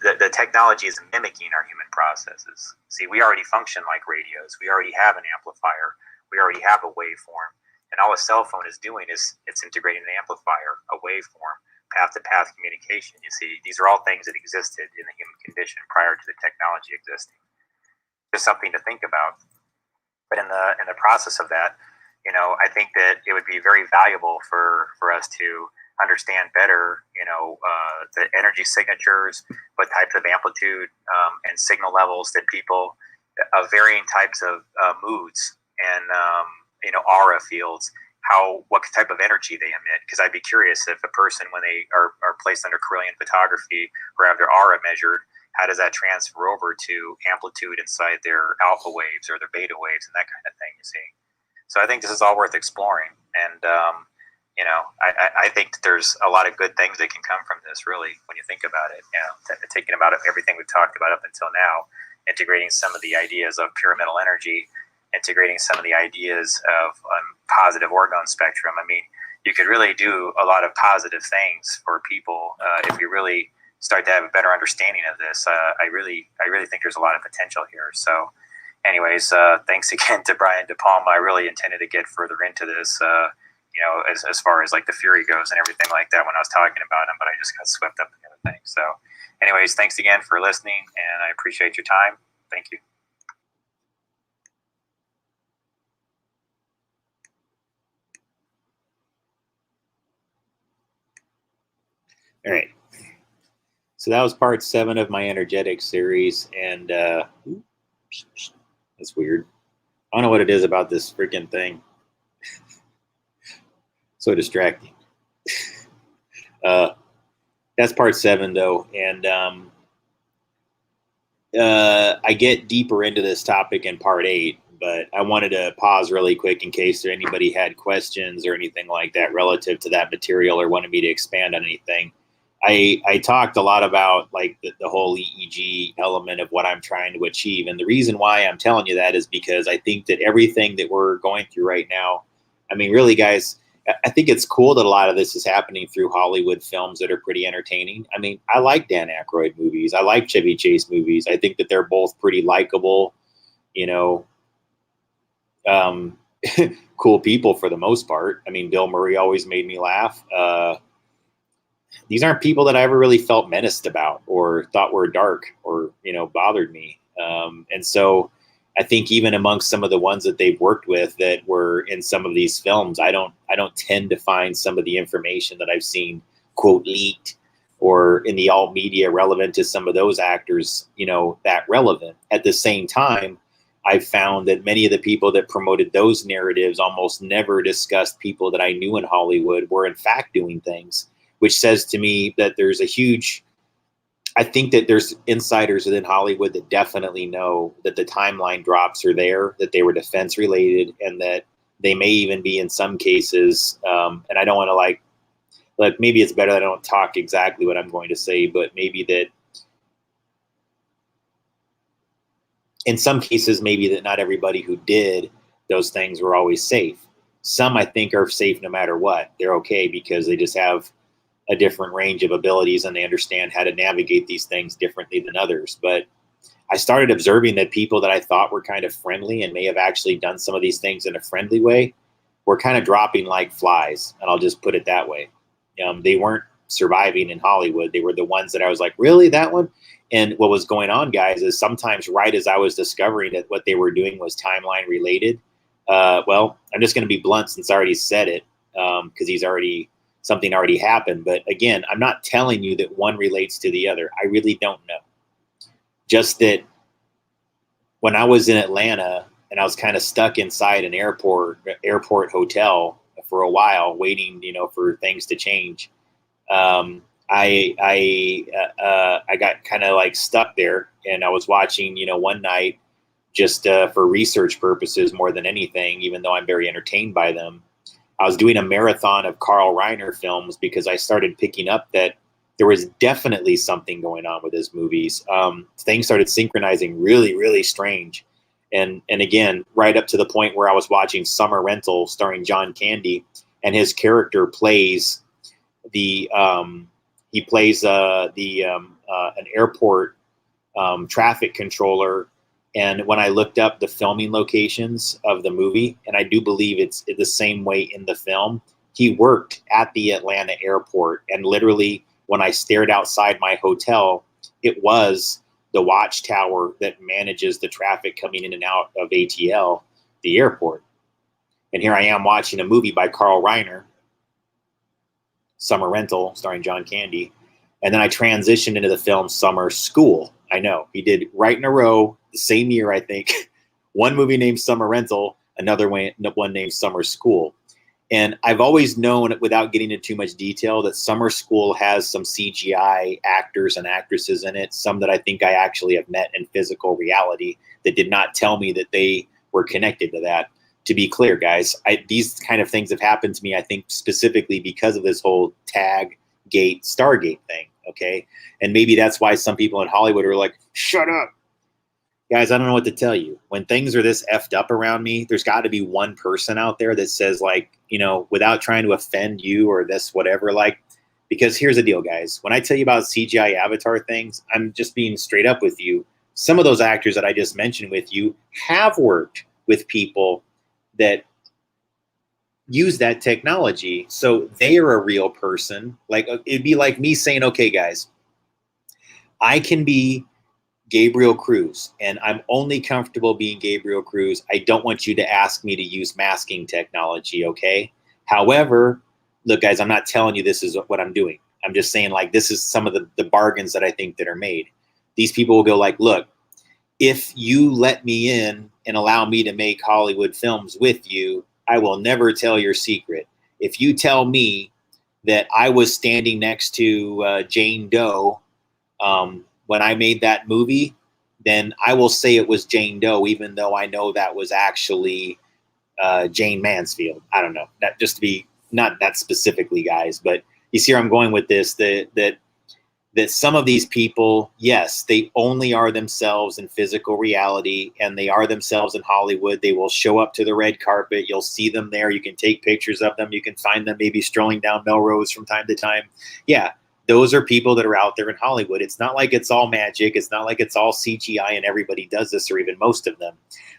the technology is mimicking our human processes. See, we already function like radios. We already have an amplifier. We already have a waveform. And all a cell phone is doing is it's integrating an amplifier, a waveform, path-to-path communication. You see, these are all things that existed in the human condition prior to the technology existing. Just something to think about. But in the process of that, I think that it would be very valuable for us to understand better, the energy signatures, what types of amplitude and signal levels that people of varying types of moods and aura fields, what type of energy they emit. Because I'd be curious if a person, when they are placed under Kirlian photography or have their aura measured, how does that transfer over to amplitude inside their alpha waves or their beta waves and that kind of thing, you see. So I think this is all worth exploring. And, I think that there's a lot of good things that can come from this, really, when you think about it. Taking about everything we've talked about up until now, integrating some of the ideas of pyramidal energy, integrating some of the ideas of positive orgone spectrum. I mean, you could really do a lot of positive things for people if you really start to have a better understanding of this. I really think there's a lot of potential here. So anyways, thanks again to Brian De Palma. I really intended to get further into this, as far as like the Fury goes and everything like that when I was talking about him, but I just got swept up in the other things. So anyways, thanks again for listening, and I appreciate your time. Thank you. All right. So that was part 7 of my energetics series, and that's weird. I don't know what it is about this freaking thing. So distracting. That's part 7 though, and I get deeper into this topic in part 8, but I wanted to pause really quick in case anybody had questions or anything like that relative to that material or wanted me to expand on anything. I talked a lot about like the whole EEG element of what I'm trying to achieve. And the reason why I'm telling you that is because I think that everything that we're going through right now, I mean, really, guys, I think it's cool that a lot of this is happening through Hollywood films that are pretty entertaining. I mean, I like Dan Aykroyd movies. I like Chevy Chase movies. I think that they're both pretty likable, cool people for the most part. I mean, Bill Murray always made me laugh. These aren't people that I ever really felt menaced about or thought were dark or, bothered me. And so I think even amongst some of the ones that they've worked with that were in some of these films, I don't tend to find some of the information that I've seen, quote, leaked or in the alt media relevant to some of those actors, that relevant. At the same time, I've found that many of the people that promoted those narratives almost never discussed people that I knew in Hollywood were in fact doing things, which says to me that I think that there's insiders within Hollywood that definitely know that the timeline drops are there, that they were defense related, and that they may even be in some cases. And I don't want to maybe it's better that I don't talk exactly what I'm going to say, but maybe that in some cases, maybe that not everybody who did those things were always safe. Some I think are safe no matter what. They're okay because they just have a different range of abilities and they understand how to navigate these things differently than others. But I started observing that people that I thought were kind of friendly and may have actually done some of these things in a friendly way were kind of dropping like flies. And I'll just put it that way. They weren't surviving in Hollywood. They were the ones that I was like, really, that one? And what was going on, guys, is sometimes right as I was discovering that what they were doing was timeline related. Well, I'm just going to be blunt since I already said it because something already happened. But again, I'm not telling you that one relates to the other. I really don't know. Just that when I was in Atlanta and I was kind of stuck inside an airport hotel for a while, waiting, for things to change. I got kind of like stuck there, and I was watching, one night just for research purposes more than anything, even though I'm very entertained by them. I was doing a marathon of Carl Reiner films because I started picking up that there was definitely something going on with his movies. Things started synchronizing really, really strange. And again, right up to the point where I was watching Summer Rental starring John Candy, and his character plays an airport traffic controller. And when I looked up the filming locations of the movie, and I do believe it's the same way in the film, he worked at the Atlanta airport. And literally, when I stared outside my hotel, it was the watchtower that manages the traffic coming in and out of ATL, the airport. And here I am watching a movie by Carl Reiner, Summer Rental, starring John Candy. And then I transitioned into the film Summer School. I know, he did right in a row, the same year, I think, one movie named Summer Rental, another one named Summer School. And I've always known, without getting into too much detail, that Summer School has some CGI actors and actresses in it, some that I think I actually have met in physical reality that did not tell me that they were connected to that. To be clear, guys, these kind of things have happened to me, I think, specifically because of this whole Tag Gate, Stargate thing, okay? And maybe that's why some people in Hollywood are like, shut up. Guys, I don't know what to tell you. When things are this effed up around me, there's got to be one person out there that says, like, without trying to offend you or this, whatever, because here's the deal, guys. When I tell you about CGI avatar things, I'm just being straight up with you. Some of those actors that I just mentioned with you have worked with people that use that technology. So they are a real person. Like, it'd be like me saying, okay, guys, I can be Gabriel Cruz, and I'm only comfortable being Gabriel Cruz. I don't want you to ask me to use masking technology, okay? However, look, guys, I'm not telling you this is what I'm doing. I'm just saying, like, this is some of the bargains that I think that are made. These people will go like, look, if you let me in and allow me to make Hollywood films with you, I will never tell your secret. If you tell me that I was standing next to Jane Doe when I made that movie, then I will say it was Jane Doe, even though I know that was actually Jane Mansfield. I don't know. That just to be not that specifically, guys, but you see where I'm going with this, that some of these people, yes, they only are themselves in physical reality, and they are themselves in Hollywood. They will show up to the red carpet. You'll see them there. You can take pictures of them. You can find them maybe strolling down Melrose from time to time. Yeah, those are people that are out there in Hollywood. It's not like it's all magic. It's not like it's all CGI and everybody does this, or even most of them.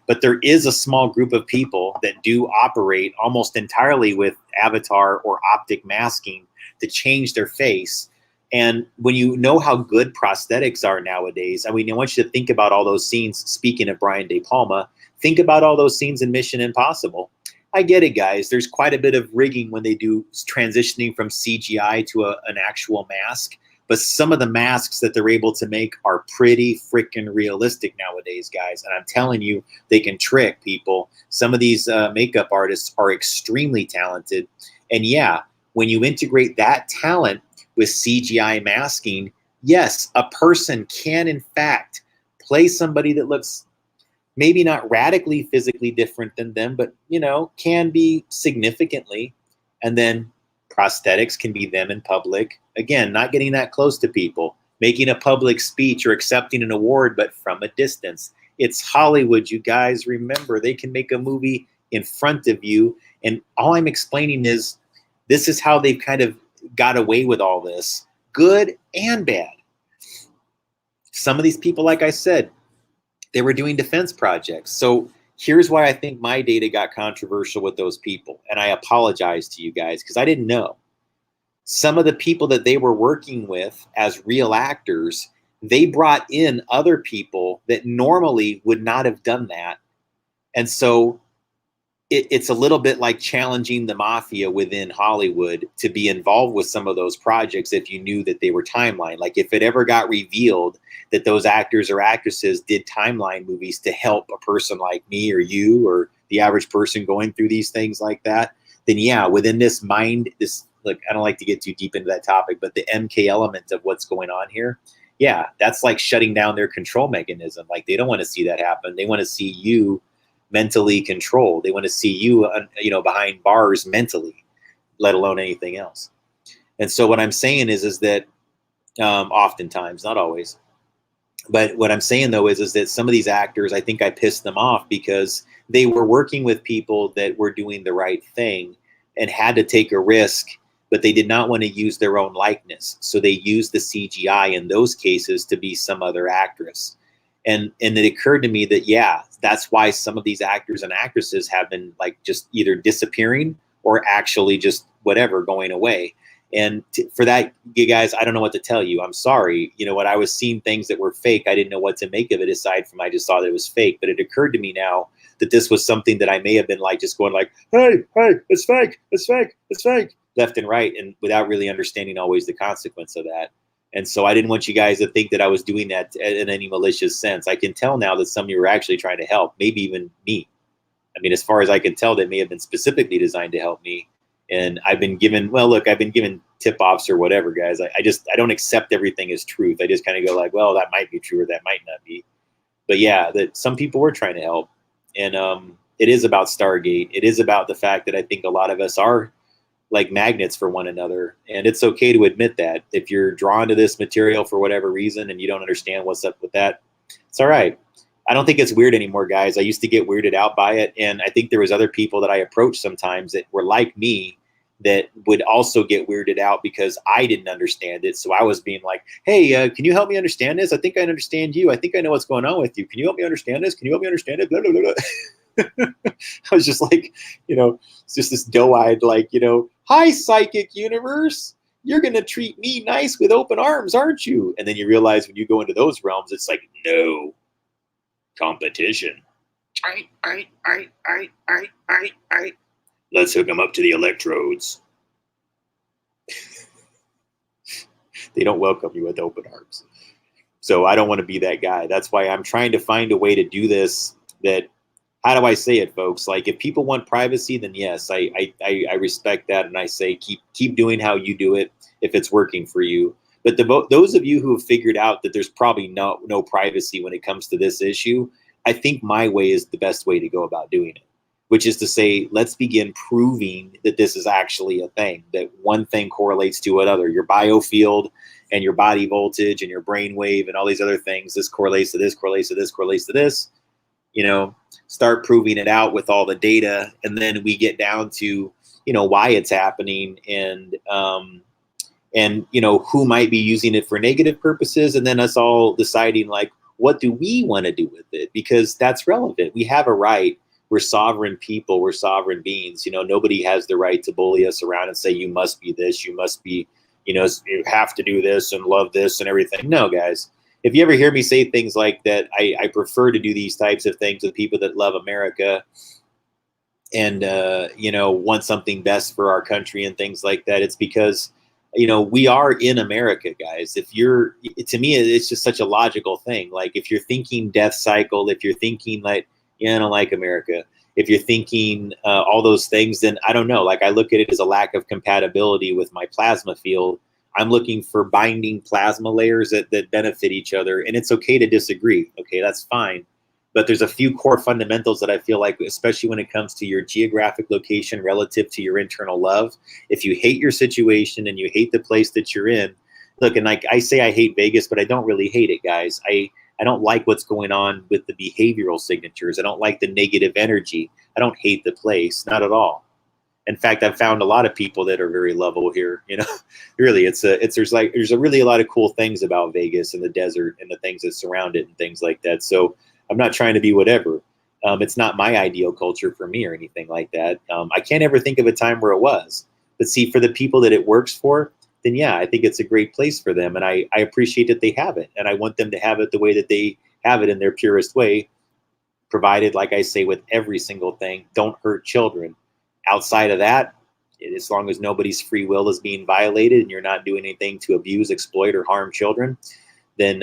But there is a small group of people that do operate almost entirely with avatar or optic masking to change their face. And when you know how good prosthetics are nowadays, I mean, I want you to think about all those scenes. Speaking of Brian De Palma, think about all those scenes in Mission Impossible. I get it, guys. There's quite a bit of rigging when they do transitioning from CGI to an actual mask. But some of the masks that they're able to make are pretty freaking realistic nowadays, guys. And I'm telling you, they can trick people. Some of these makeup artists are extremely talented. And yeah, when you integrate that talent with CGI masking, yes, a person can, in fact, play somebody that looks maybe not radically physically different than them, but, you know, can be significantly. And then prosthetics can be them in public. Again, not getting that close to people, making a public speech or accepting an award, but from a distance. It's Hollywood, you guys. Remember, they can make a movie in front of you. And all I'm explaining is this is how they've kind of got away with all this, good and bad. Some of these people, like I said, they were doing defense projects. So here's why I think my data got controversial with those people. And I apologize to you guys because I didn't know. Some of the people that they were working with as real actors, they brought in other people that normally would not have done that. And so it's a little bit like challenging the mafia within Hollywood to be involved with some of those projects if you knew that they were timeline. Like if it ever got revealed that those actors or actresses did timeline movies to help a person like me or you or the average person going through these things like that, then yeah, within this mind, this, look, I don't like to get too deep into that topic, but the MK element of what's going on here, yeah, that's like shutting down their control mechanism. Like they don't want to see that happen. They want to see you mentally controlled. They want to see you, you know, behind bars mentally, let alone anything else. And so what I'm saying is that oftentimes, not always, but what I'm saying though is that some of these actors, I think I pissed them off because they were working with people that were doing the right thing and had to take a risk, but they did not want to use their own likeness. So they used the CGI in those cases to be some other actress. And it occurred to me that, yeah, that's why some of these actors and actresses have been like just either disappearing or actually just whatever going away. And for that, you guys, I don't know what to tell you. I'm sorry. You know, when I was seeing things that were fake, I didn't know what to make of it aside from I just thought it was fake. But it occurred to me now that this was something that I may have been like just going like, hey, it's fake, it's fake, it's fake, left and right, and without really understanding always the consequence of that. And so I didn't want you guys to think that I was doing that in any malicious sense. I can tell now that some of you were actually trying to help, maybe even me. I mean, as far as I can tell, they may have been specifically designed to help me. And I've been given, well, look, I've been given tip-offs or whatever, guys. I don't accept everything as truth. I just kind of go like, well, that might be true or that might not be. But yeah, that some people were trying to help. And it is about Stargate. It is about the fact that I think a lot of us are like magnets for one another. And it's okay to admit that. If you're drawn to this material for whatever reason and you don't understand what's up with that, it's all right. I don't think it's weird anymore, guys. I used to get weirded out by it. And I think there was other people that I approached sometimes that were like me that would also get weirded out because I didn't understand it. So I was being like, hey, can you help me understand this? I think I understand you. I think I know what's going on with you. Can you help me understand this? Can you help me understand it? Blah, blah, blah, blah. I was just like, you know, it's just this doe-eyed, like, you know, hi, psychic universe. You're going to treat me nice with open arms, aren't you? And then you realize when you go into those realms, it's like, no, competition. All right. Let's hook them up to the electrodes. They don't welcome you with open arms. So I don't want to be that guy. That's why I'm trying to find a way to do this that, how do I say it, folks? Like, if people want privacy, then yes, I respect that, and I say keep doing how you do it if it's working for you. But those of you who have figured out that there's probably no privacy when it comes to this issue, I think my way is the best way to go about doing it, which is to say, let's begin proving that this is actually a thing, that one thing correlates to another. Your biofield and your body voltage and your brainwave and all these other things, this correlates to this, correlates to this, correlates to this. You know, start proving it out with all the data, and then we get down to, you know, why it's happening and and, you know, who might be using it for negative purposes, and then us all deciding, like, what do we want to do with it? Because that's relevant. We have a right. We're sovereign people. We're sovereign beings. You know, nobody has the right to bully us around and say, you must be this, you must be, you know, you have to do this and love this and everything. No, guys. If you ever hear me say things like that, I prefer to do these types of things with people that love America and, you know, want something best for our country and things like that. It's because, you know, we are in America, guys. If you're, to me, it's just such a logical thing. Like, if you're thinking death cycle, if you're thinking like, yeah, I don't like America, if you're thinking all those things, then I don't know. Like, I look at it as a lack of compatibility with my plasma field. I'm looking for binding plasma layers that benefit each other. And it's okay to disagree. Okay, that's fine. But there's a few core fundamentals that I feel like, especially when it comes to your geographic location relative to your internal love, if you hate your situation and you hate the place that you're in, look, and like I say, I hate Vegas, but I don't really hate it, guys. I don't like what's going on with the behavioral signatures. I don't like the negative energy. I don't hate the place, not at all. In fact, I've found a lot of people that are very lovable here. You know, really, there's really a lot of cool things about Vegas and the desert and the things that surround it and things like that. So I'm not trying to be whatever. It's not my ideal culture for me or anything like that. I can't ever think of a time where it was. But see, for the people that it works for, then yeah, I think it's a great place for them. And I appreciate that they have it. And I want them to have it the way that they have it in their purest way, provided, like I say, with every single thing, don't hurt children. Outside of that, as long as nobody's free will is being violated and you're not doing anything to abuse, exploit, or harm children, then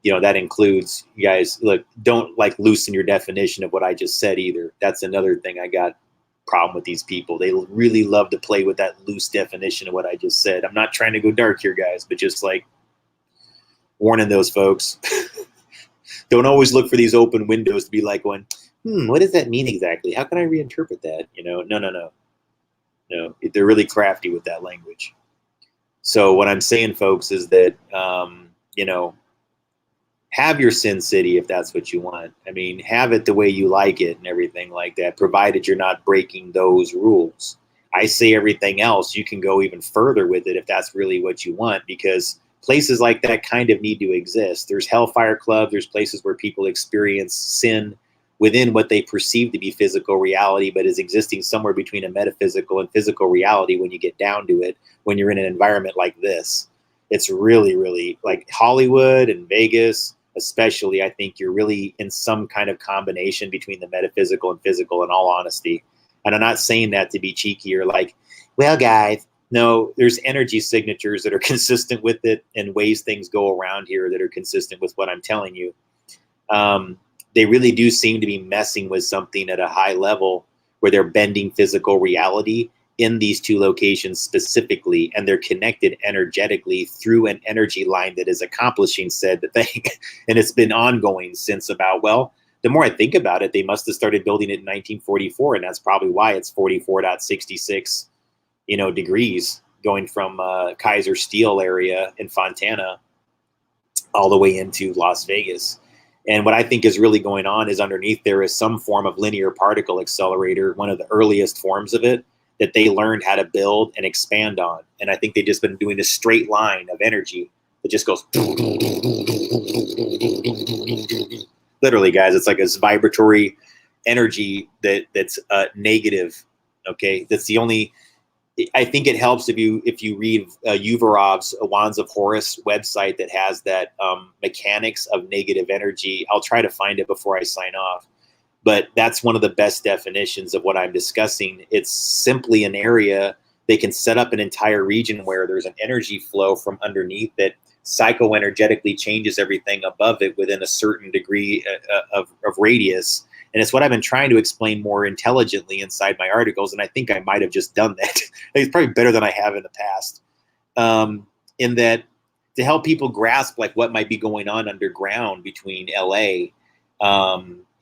you know, that includes, you guys, look, don't like loosen your definition of what I just said either. That's another thing I got problem with these people. They really love to play with that loose definition of what I just said. I'm not trying to go dark here, guys, but just like warning those folks. Don't always look for these open windows to be like going, what does that mean exactly? How can I reinterpret that? You know, no. They're really crafty with that language. So what I'm saying, folks, is that, you know, have your Sin City if that's what you want. I mean, have it the way you like it and everything like that, provided you're not breaking those rules. I say everything else, you can go even further with it if that's really what you want, because places like that kind of need to exist. There's hellfire clubs. There's places where people experience sin within what they perceive to be physical reality, but is existing somewhere between a metaphysical and physical reality when you get down to it, when you're in an environment like this. It's really, really like Hollywood and Vegas, especially. I think you're really in some kind of combination between the metaphysical and physical, in all honesty. And I'm not saying that to be cheeky or like, well, guys, no, there's energy signatures that are consistent with it and ways things go around here that are consistent with what I'm telling you. They really do seem to be messing with something at a high level where they're bending physical reality in these two locations specifically, and they're connected energetically through an energy line that is accomplishing said thing. And it's been ongoing since about, well, the more I think about it, they must have started building it in 1944, and that's probably why it's 44.66, you know, degrees going from Kaiser Steel area in Fontana all the way into Las Vegas. And what I think is really going on is underneath there is some form of linear particle accelerator, one of the earliest forms of it, that they learned how to build and expand on. And I think they've just been doing a straight line of energy that just goes literally, guys. It's like this vibratory energy that's negative. Okay, that's the only. I think it helps if you read Uvarov's Wands of Horus website that has that mechanics of negative energy. I'll try to find it before I sign off. But that's one of the best definitions of what I'm discussing. It's simply an area they can set up an entire region where there's an energy flow from underneath that psychoenergetically changes everything above it within a certain degree of radius. And it's what I've been trying to explain more intelligently inside my articles. And I think I might have just done that. It's probably better than I have in the past. In that, to help people grasp like what might be going on underground between LA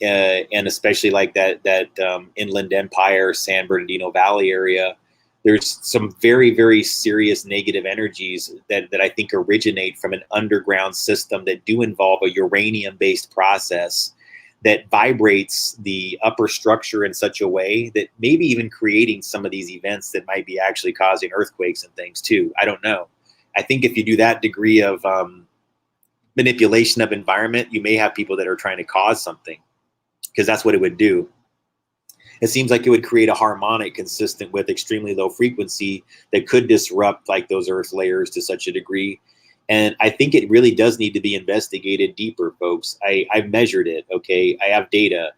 and especially like that Inland Empire, San Bernardino Valley area, there's some very, very serious negative energies that I think originate from an underground system that do involve a uranium-based process that vibrates the upper structure in such a way that maybe even creating some of these events that might be actually causing earthquakes and things too. I don't know. I think if you do that degree of manipulation of environment, you may have people that are trying to cause something, because that's what it would do. It seems like it would create a harmonic consistent with extremely low frequency that could disrupt like those earth layers to such a degree. And I think it really does need to be investigated deeper, folks. I've measured it. Okay. I have data.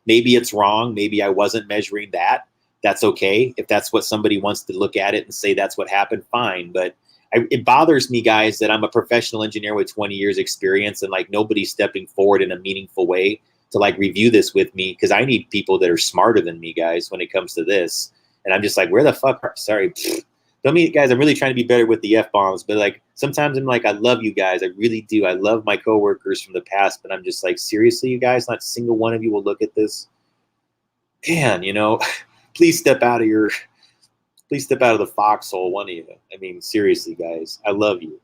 Maybe it's wrong. Maybe I wasn't measuring that. That's okay. If that's what somebody wants to look at it and say that's what happened, fine. But it bothers me, guys, that I'm a professional engineer with 20 years experience and like nobody's stepping forward in a meaningful way to like review this with me, because I need people that are smarter than me, guys, when it comes to this. And I'm just like, where the fuck sorry. Don't mean, guys, I'm really trying to be better with the F-bombs, but like sometimes I'm like, I love you guys. I really do. I love my coworkers from the past, but I'm just like, seriously, you guys, not a single one of you will look at this. Man, please step out of the foxhole, one of you. I mean, seriously, guys, I love you.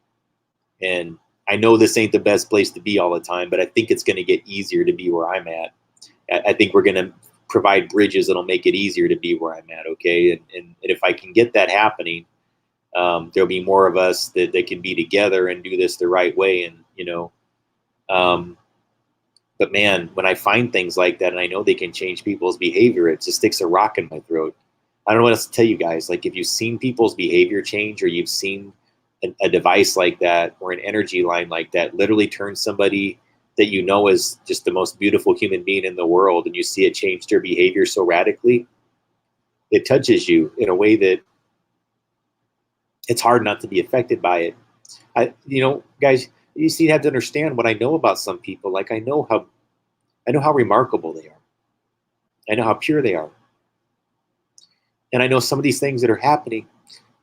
And I know this ain't the best place to be all the time, but I think it's going to get easier to be where I'm at. I think we're going to provide bridges that'll make it easier to be where I'm at, okay? And if I can get that happening, there'll be more of us that can be together and do this the right way. And, but man, when I find things like that and I know they can change people's behavior, it just sticks a rock in my throat. I don't know what else to tell you guys. Like if you've seen people's behavior change, or you've seen a device like that or an energy line like that literally turn somebody that you know is just the most beautiful human being in the world, and you see it change their behavior so radically, it touches you in a way that it's hard not to be affected by it. Guys, you see, you have to understand what I know about some people. Like I know how remarkable they are. I know how pure they are. And I know some of these things that are happening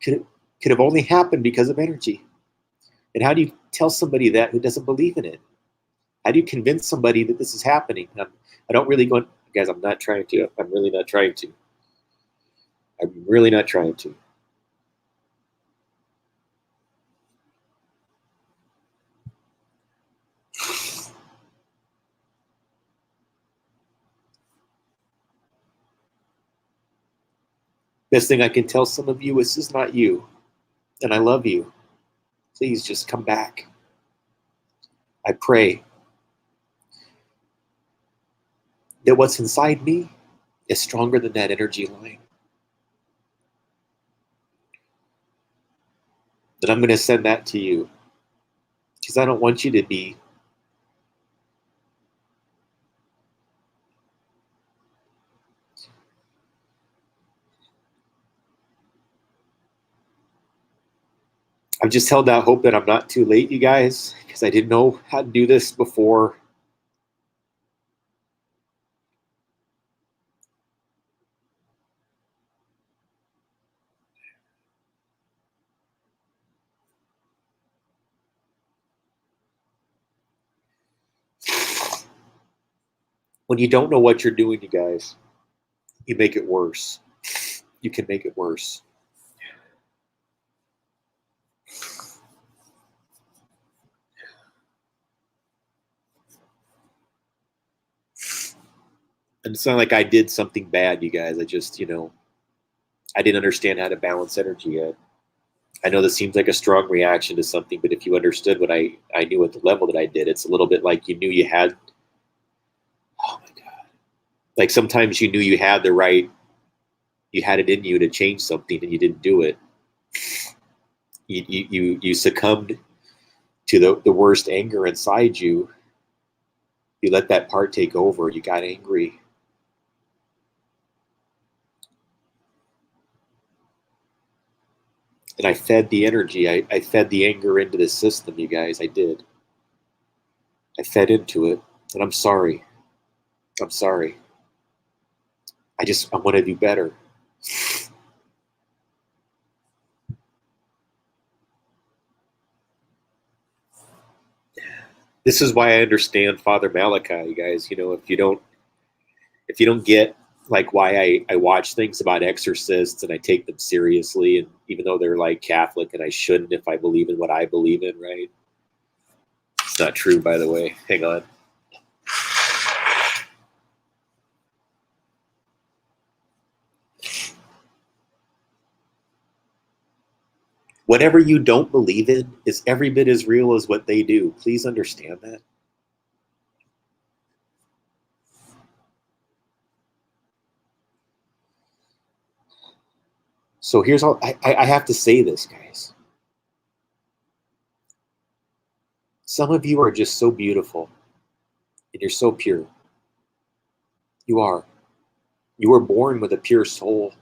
could have only happened because of energy. And how do you tell somebody that who doesn't believe in it? How do you convince somebody that this is happening? I don't really go, guys, I'm not trying to. I'm really not trying to. I'm really not trying to. Best thing I can tell some of you is this is not you. And I love you. Please just come back. I pray that what's inside me is stronger than that energy line. That I'm going to send that to you. Because I don't want you to be I've just held out hope that I'm not too late, you guys, because I didn't know how to do this before. When you don't know what you're doing, you guys, you make it worse. You can make it worse. And it's not like I did something bad, you guys. I just, I didn't understand how to balance energy yet. I know this seems like a strong reaction to something, but if you understood what I knew at the level that I did, it's a little bit like you knew you had, oh my God. Like sometimes you knew you had you had it in you to change something and you didn't do it. You succumbed to the worst anger inside you. You let that part take over. You got angry. And I fed the energy. I fed the anger into the system, you guys. I did. I fed into it. And I'm sorry. I'm sorry. I want to do better. This is why I understand Father Malachi, you guys. If you don't get like why I watch things about exorcists and I take them seriously, and even though they're like Catholic and I shouldn't if I believe in what I believe in, right? It's not true, by the way. Hang on. Whatever you don't believe in is every bit as real as what they do. Please understand that. So here's all I have to say this, guys. Some of you are just so beautiful and you're so pure. You are. You were born with a pure soul.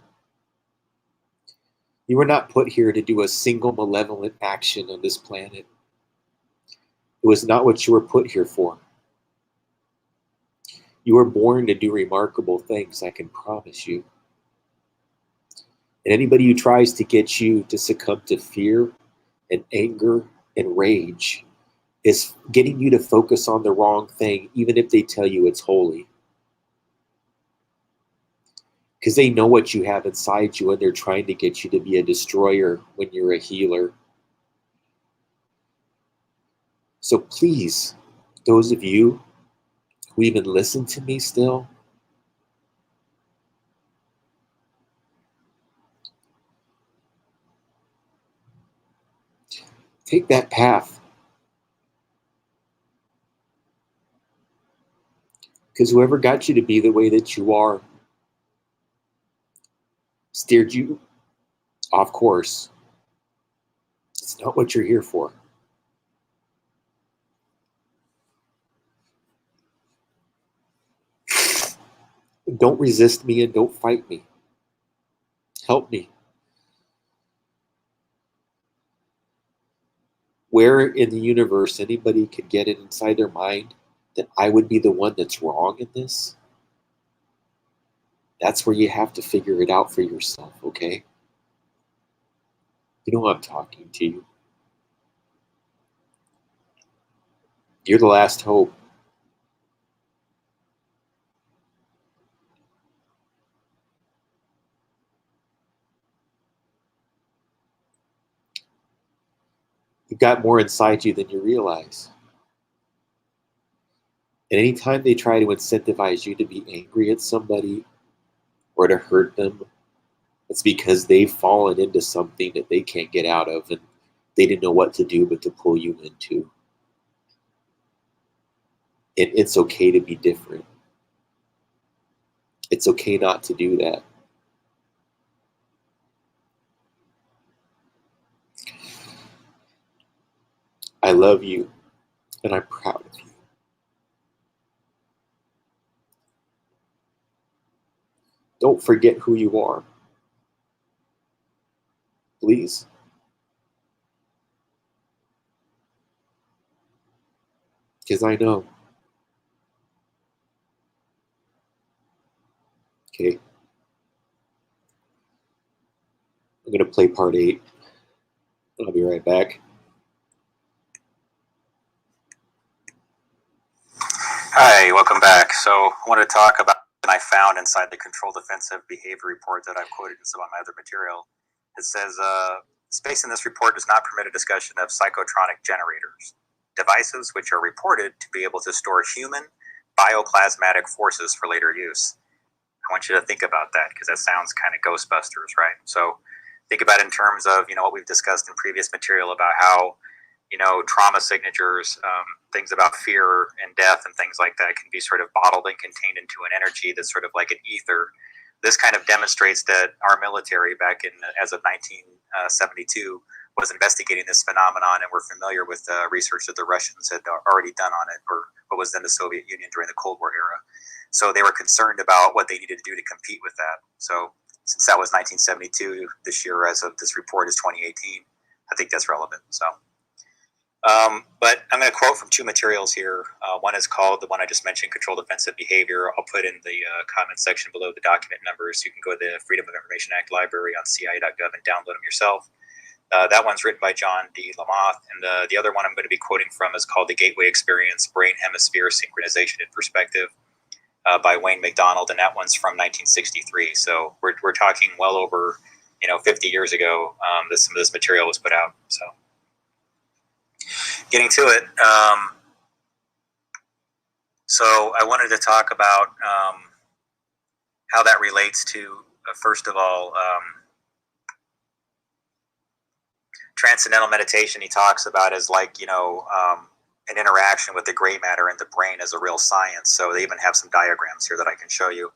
You were not put here to do a single malevolent action on this planet. It was not what you were put here for. You were born to do remarkable things, I can promise you. And anybody who tries to get you to succumb to fear and anger and rage is getting you to focus on the wrong thing, even if they tell you it's holy. Because they know what you have inside you and they're trying to get you to be a destroyer when you're a healer. So please, those of you who even listen to me still, take that path. Because whoever got you to be the way that you are steered you off course. It's not what you're here for. Don't resist me and don't fight me. Help me. Where in the universe anybody could get it inside their mind that I would be the one that's wrong in this? That's where you have to figure it out for yourself, okay? You know I'm talking to you. You're the last hope. You've got more inside you than you realize. And anytime they try to incentivize you to be angry at somebody or to hurt them, it's because they've fallen into something that they can't get out of and they didn't know what to do but to pull you into. And it's okay to be different. It's okay not to do that. I love you and I'm proud of you. Don't forget who you are. Please. Because I know. Okay. I'm going to play part 8. I'll be right back. Hi, welcome back. So I want to talk about what I found inside the controlled defensive behavior report that I've quoted in some of my other material. It says, space in this report does not permit a discussion of psychotronic generators, devices which are reported to be able to store human bioplasmatic forces for later use. I want you to think about that because that sounds kind of Ghostbusters, right? So think about it in terms of, what we've discussed in previous material about how, trauma signatures, things about fear and death and things like that can be sort of bottled and contained into an energy that's sort of like an ether. This kind of demonstrates that our military back in, as of 1972, was investigating this phenomenon and were familiar with the research that the Russians had already done on it, or what was then the Soviet Union during the Cold War era. So they were concerned about what they needed to do to compete with that. So since that was 1972, this year, as of this report, is 2018, I think that's relevant. So, but I'm going to quote from 2 materials here. One is called, the one I just mentioned, Controlled Defensive Behavior. I'll put in the comment section below the document numbers. You can go to the Freedom of Information Act library on CIA.gov and download them yourself. That one's written by John D. Lamoth, and the other one I'm going to be quoting from is called The Gateway Experience, Brain Hemisphere Synchronization in Perspective, by Wayne McDonald, and that one's from 1963. So we're talking well over 50 years ago that some of this material was put out. So getting to it, so I wanted to talk about how that relates to first of all transcendental meditation he talks about as like, an interaction with the gray matter in the brain as a real science. So they even have some diagrams here that I can show you.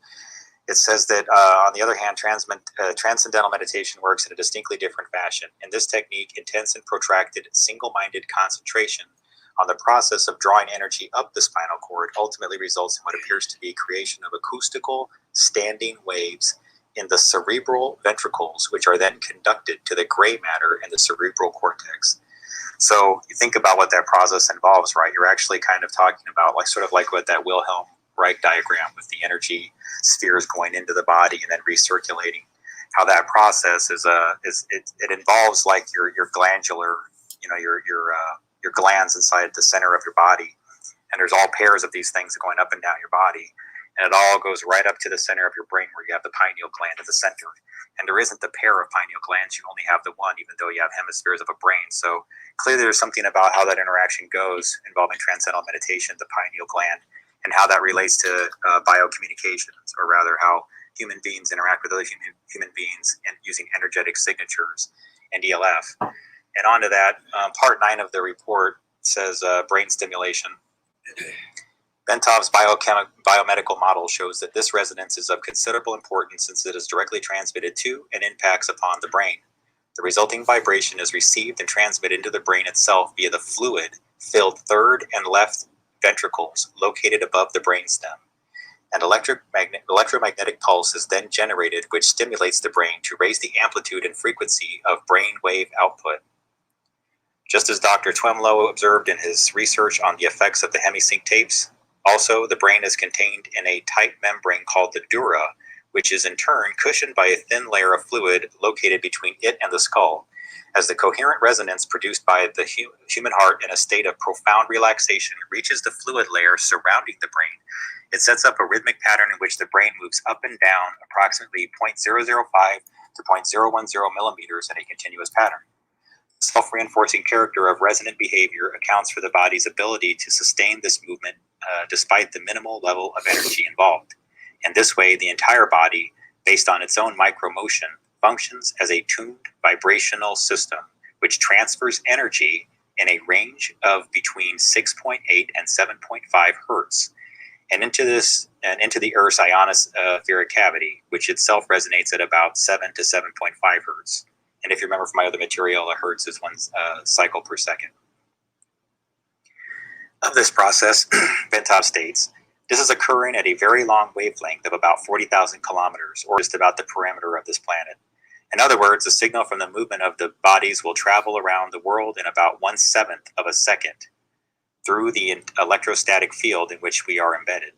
It says that, on the other hand, transcendental meditation works in a distinctly different fashion. In this technique, intense and protracted single-minded concentration on the process of drawing energy up the spinal cord ultimately results in what appears to be creation of acoustical standing waves in the cerebral ventricles, which are then conducted to the gray matter in the cerebral cortex. So you think about what that process involves, right? You're actually kind of talking about sort of like what that Wilhelm Reich diagram with the energy spheres going into the body and then recirculating. How that process it involves like your glandular, your glands inside the center of your body, and there's all pairs of these things going up and down your body, and it all goes right up to the center of your brain where you have the pineal gland at the center. And there isn't the pair of pineal glands; you only have the one, even though you have hemispheres of a brain. So clearly, there's something about how that interaction goes involving transcendental meditation, the pineal gland, and how that relates to biocommunications, or rather, how human beings interact with other human beings and using energetic signatures and ELF. And onto that, part 9 of the report says brain stimulation. Bentov's biomedical model shows that this resonance is of considerable importance since it is directly transmitted to and impacts upon the brain. The resulting vibration is received and transmitted into the brain itself via the fluid-filled third and left ventricles located above the brainstem. An electromagnetic pulse is then generated, which stimulates the brain to raise the amplitude and frequency of brain wave output. Just as Dr. Twemlow observed in his research on the effects of the hemisync tapes, also the brain is contained in a tight membrane called the dura, which is in turn cushioned by a thin layer of fluid located between it and the skull. As the coherent resonance produced by the human heart in a state of profound relaxation reaches the fluid layer surrounding the brain, it sets up a rhythmic pattern in which the brain moves up and down approximately 0.005 to 0.010 millimeters in a continuous pattern. The self-reinforcing character of resonant behavior accounts for the body's ability to sustain this movement despite the minimal level of energy involved. In this way, the entire body, based on its own micromotion, functions as a tuned vibrational system, which transfers energy in a range of between 6.8 and 7.5 hertz, and into the Earth's ionospheric cavity, which itself resonates at about 7 to 7.5 hertz. And if you remember from my other material, a hertz is 1 cycle per second. Of this process, Bentov states, this is occurring at a very long wavelength of about 40,000 kilometers, or just about the perimeter of this planet. In other words, the signal from the movement of the bodies will travel around the world in about 1/7 of a second through the electrostatic field in which we are embedded.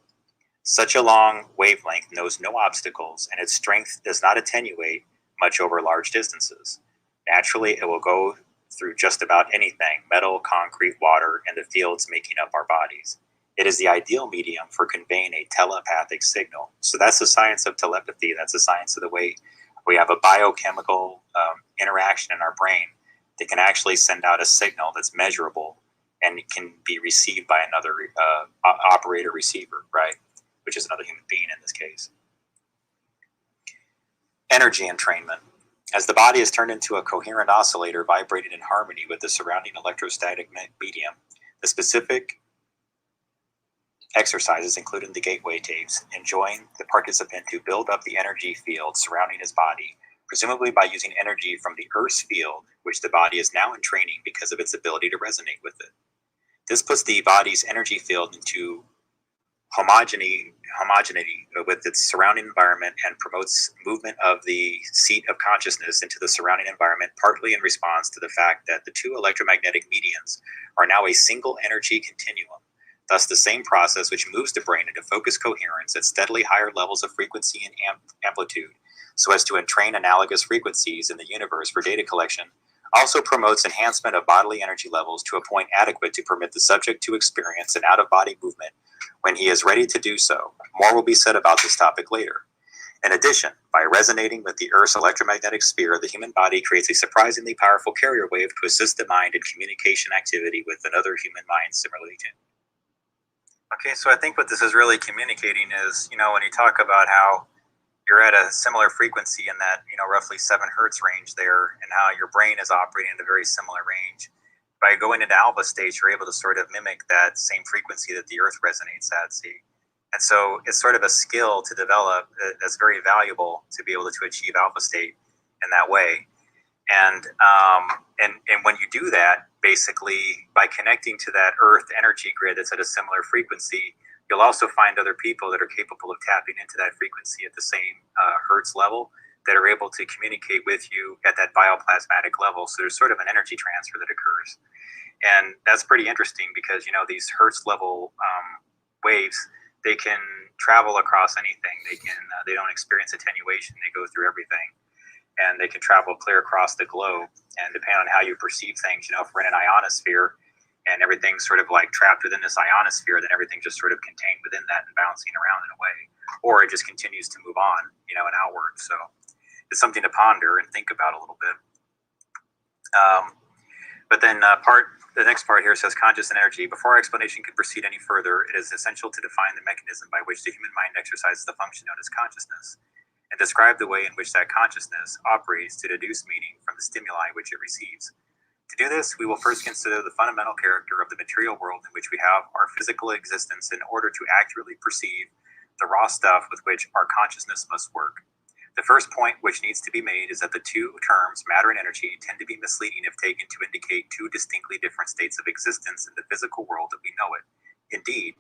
Such a long wavelength knows no obstacles, and its strength does not attenuate much over large distances. Naturally, it will go through just about anything, metal, concrete, water, and the fields making up our bodies. It is the ideal medium for conveying a telepathic signal. So that's the science of telepathy. That's the science of the way we have a biochemical interaction in our brain that can actually send out a signal that's measurable and it can be received by another operator receiver, right? Which is another human being in this case. Energy entrainment. As the body is turned into a coherent oscillator vibrating in harmony with the surrounding electrostatic medium, the specific exercises, including the gateway tapes, enjoin the participant to build up the energy field surrounding his body, presumably by using energy from the Earth's field, which the body is now in training because of its ability to resonate with it. This puts the body's energy field into homogeneity with its surrounding environment and promotes movement of the seat of consciousness into the surrounding environment, partly in response to the fact that the two electromagnetic mediums are now a single energy continuum. Thus, the same process which moves the brain into focused coherence at steadily higher levels of frequency and amplitude, so as to entrain analogous frequencies in the universe for data collection, also promotes enhancement of bodily energy levels to a point adequate to permit the subject to experience an out-of-body movement when he is ready to do so. More will be said about this topic later. In addition, by resonating with the Earth's electromagnetic sphere, the human body creates a surprisingly powerful carrier wave to assist the mind in communication activity with another human mind similarly tuned. Okay, so I think what this is really communicating is, when you talk about how you're at a similar frequency in that, roughly 7 hertz range there, and how your brain is operating at a very similar range. By going into alpha states, you're able to sort of mimic that same frequency that the earth resonates at, see? And so it's sort of a skill to develop that's very valuable to be able to achieve alpha state in that way. And when you do that, basically by connecting to that earth energy grid that's at a similar frequency, you'll also find other people that are capable of tapping into that frequency at the same hertz level, that are able to communicate with you at that bioplasmatic level. So there's sort of an energy transfer that occurs. And that's pretty interesting because, these hertz level waves, they can travel across anything. They don't experience attenuation. They go through everything. And they can travel clear across the globe. And depending on how you perceive things, if we're in an ionosphere and everything's sort of like trapped within this ionosphere, then everything just sort of contained within that and bouncing around in a way. Or it just continues to move on, and outward. So it's something to ponder and think about a little bit. But then the next part here says conscious energy. Before our explanation can proceed any further, it is essential to define the mechanism by which the human mind exercises the function known as consciousness, and describe the way in which that consciousness operates to deduce meaning from the stimuli which it receives. To do this, we will first consider the fundamental character of the material world in which we have our physical existence in order to accurately perceive the raw stuff with which our consciousness must work. The first point which needs to be made is that the two terms, matter and energy, tend to be misleading if taken to indicate two distinctly different states of existence in the physical world that we know it. Indeed,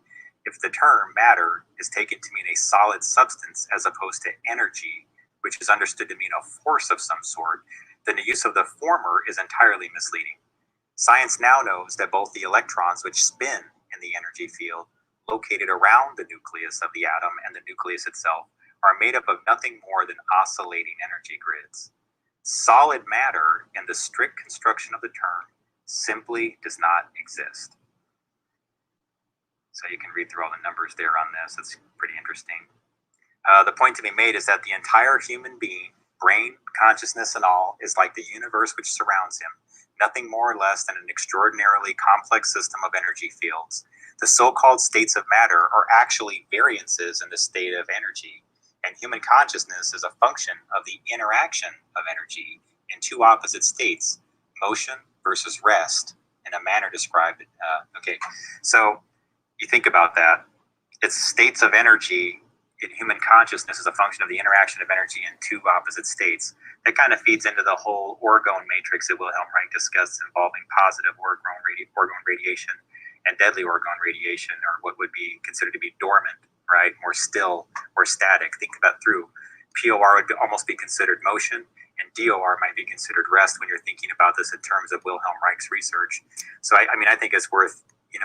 if the term matter is taken to mean a solid substance as opposed to energy, which is understood to mean a force of some sort, then the use of the former is entirely misleading. Science now knows that both the electrons which spin in the energy field located around the nucleus of the atom and the nucleus itself are made up of nothing more than oscillating energy grids. Solid matter, in the strict construction of the term, simply does not exist. So you can read through all the numbers there on this. It's pretty interesting. The point to be made is that the entire human being, brain, consciousness, and all, is like the universe which surrounds him, nothing more or less than an extraordinarily complex system of energy fields. The so-called states of matter are actually variances in the state of energy, and human consciousness is a function of the interaction of energy in two opposite states, motion versus rest, in a manner described. So you think about that. It's states of energy in human consciousness is a function of the interaction of energy in two opposite states. That kind of feeds into the whole orgone matrix that Wilhelm Reich discussed, involving positive orgone radiation and deadly orgone radiation, or what would be considered to be dormant, right? More still or static. Think about through. POR would almost be considered motion, and DOR might be considered rest when you're thinking about this in terms of Wilhelm Reich's research. So I think it's worth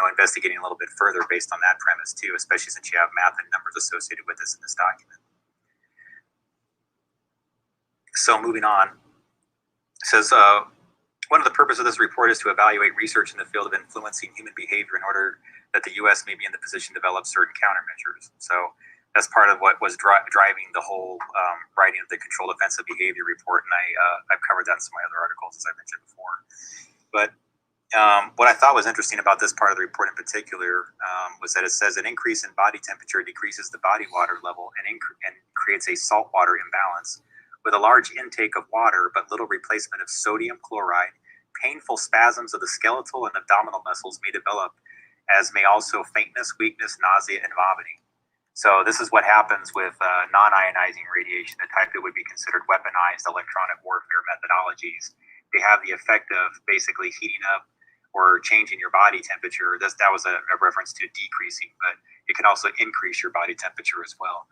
investigating a little bit further based on that premise too, especially since you have math and numbers associated with this in this document. So moving on, it says, one of the purposes of this report is to evaluate research in the field of influencing human behavior in order that the U.S. may be in the position to develop certain countermeasures. So that's part of what was driving the whole writing of the Controlled Offensive Behavior report, and I've covered that in some of my other articles, as I mentioned before. But what I thought was interesting about this part of the report in particular was that it says an increase in body temperature decreases the body water level and creates a saltwater imbalance. With a large intake of water but little replacement of sodium chloride, painful spasms of the skeletal and abdominal muscles may develop, as may also faintness, weakness, nausea, and vomiting. So this is what happens with non-ionizing radiation, the type that would be considered weaponized electronic warfare methodologies. They have the effect of basically heating up or changing your body temperature. That was a reference to decreasing, but it can also increase your body temperature as well.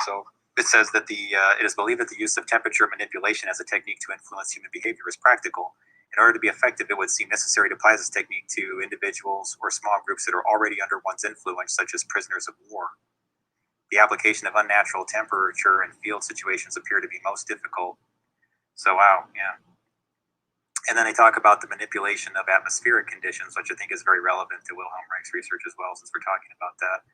So it says that it is believed that the use of temperature manipulation as a technique to influence human behavior is practical. In order to be effective, it would seem necessary to apply this technique to individuals or small groups that are already under one's influence, such as prisoners of war. The application of unnatural temperature in field situations appear to be most difficult. So, wow, yeah. And then they talk about the manipulation of atmospheric conditions, which I think is very relevant to Wilhelm Reich's research as well, since we're talking about that.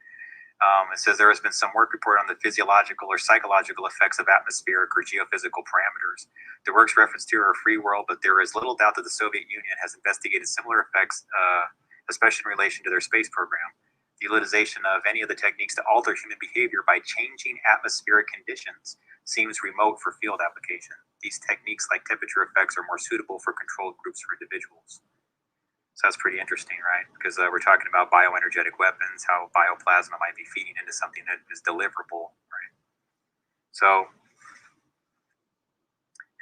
It says there has been some work reported on the physiological or psychological effects of atmospheric or geophysical parameters. The works referenced here are free world, but there is little doubt that the Soviet Union has investigated similar effects, especially in relation to their space program. The utilization of any of the techniques to alter human behavior by changing atmospheric conditions seems remote for field application. These techniques, like temperature effects, are more suitable for controlled groups or individuals. So that's pretty interesting, right? Because we're talking about bioenergetic weapons, how bioplasma might be feeding into something that is deliverable, right? So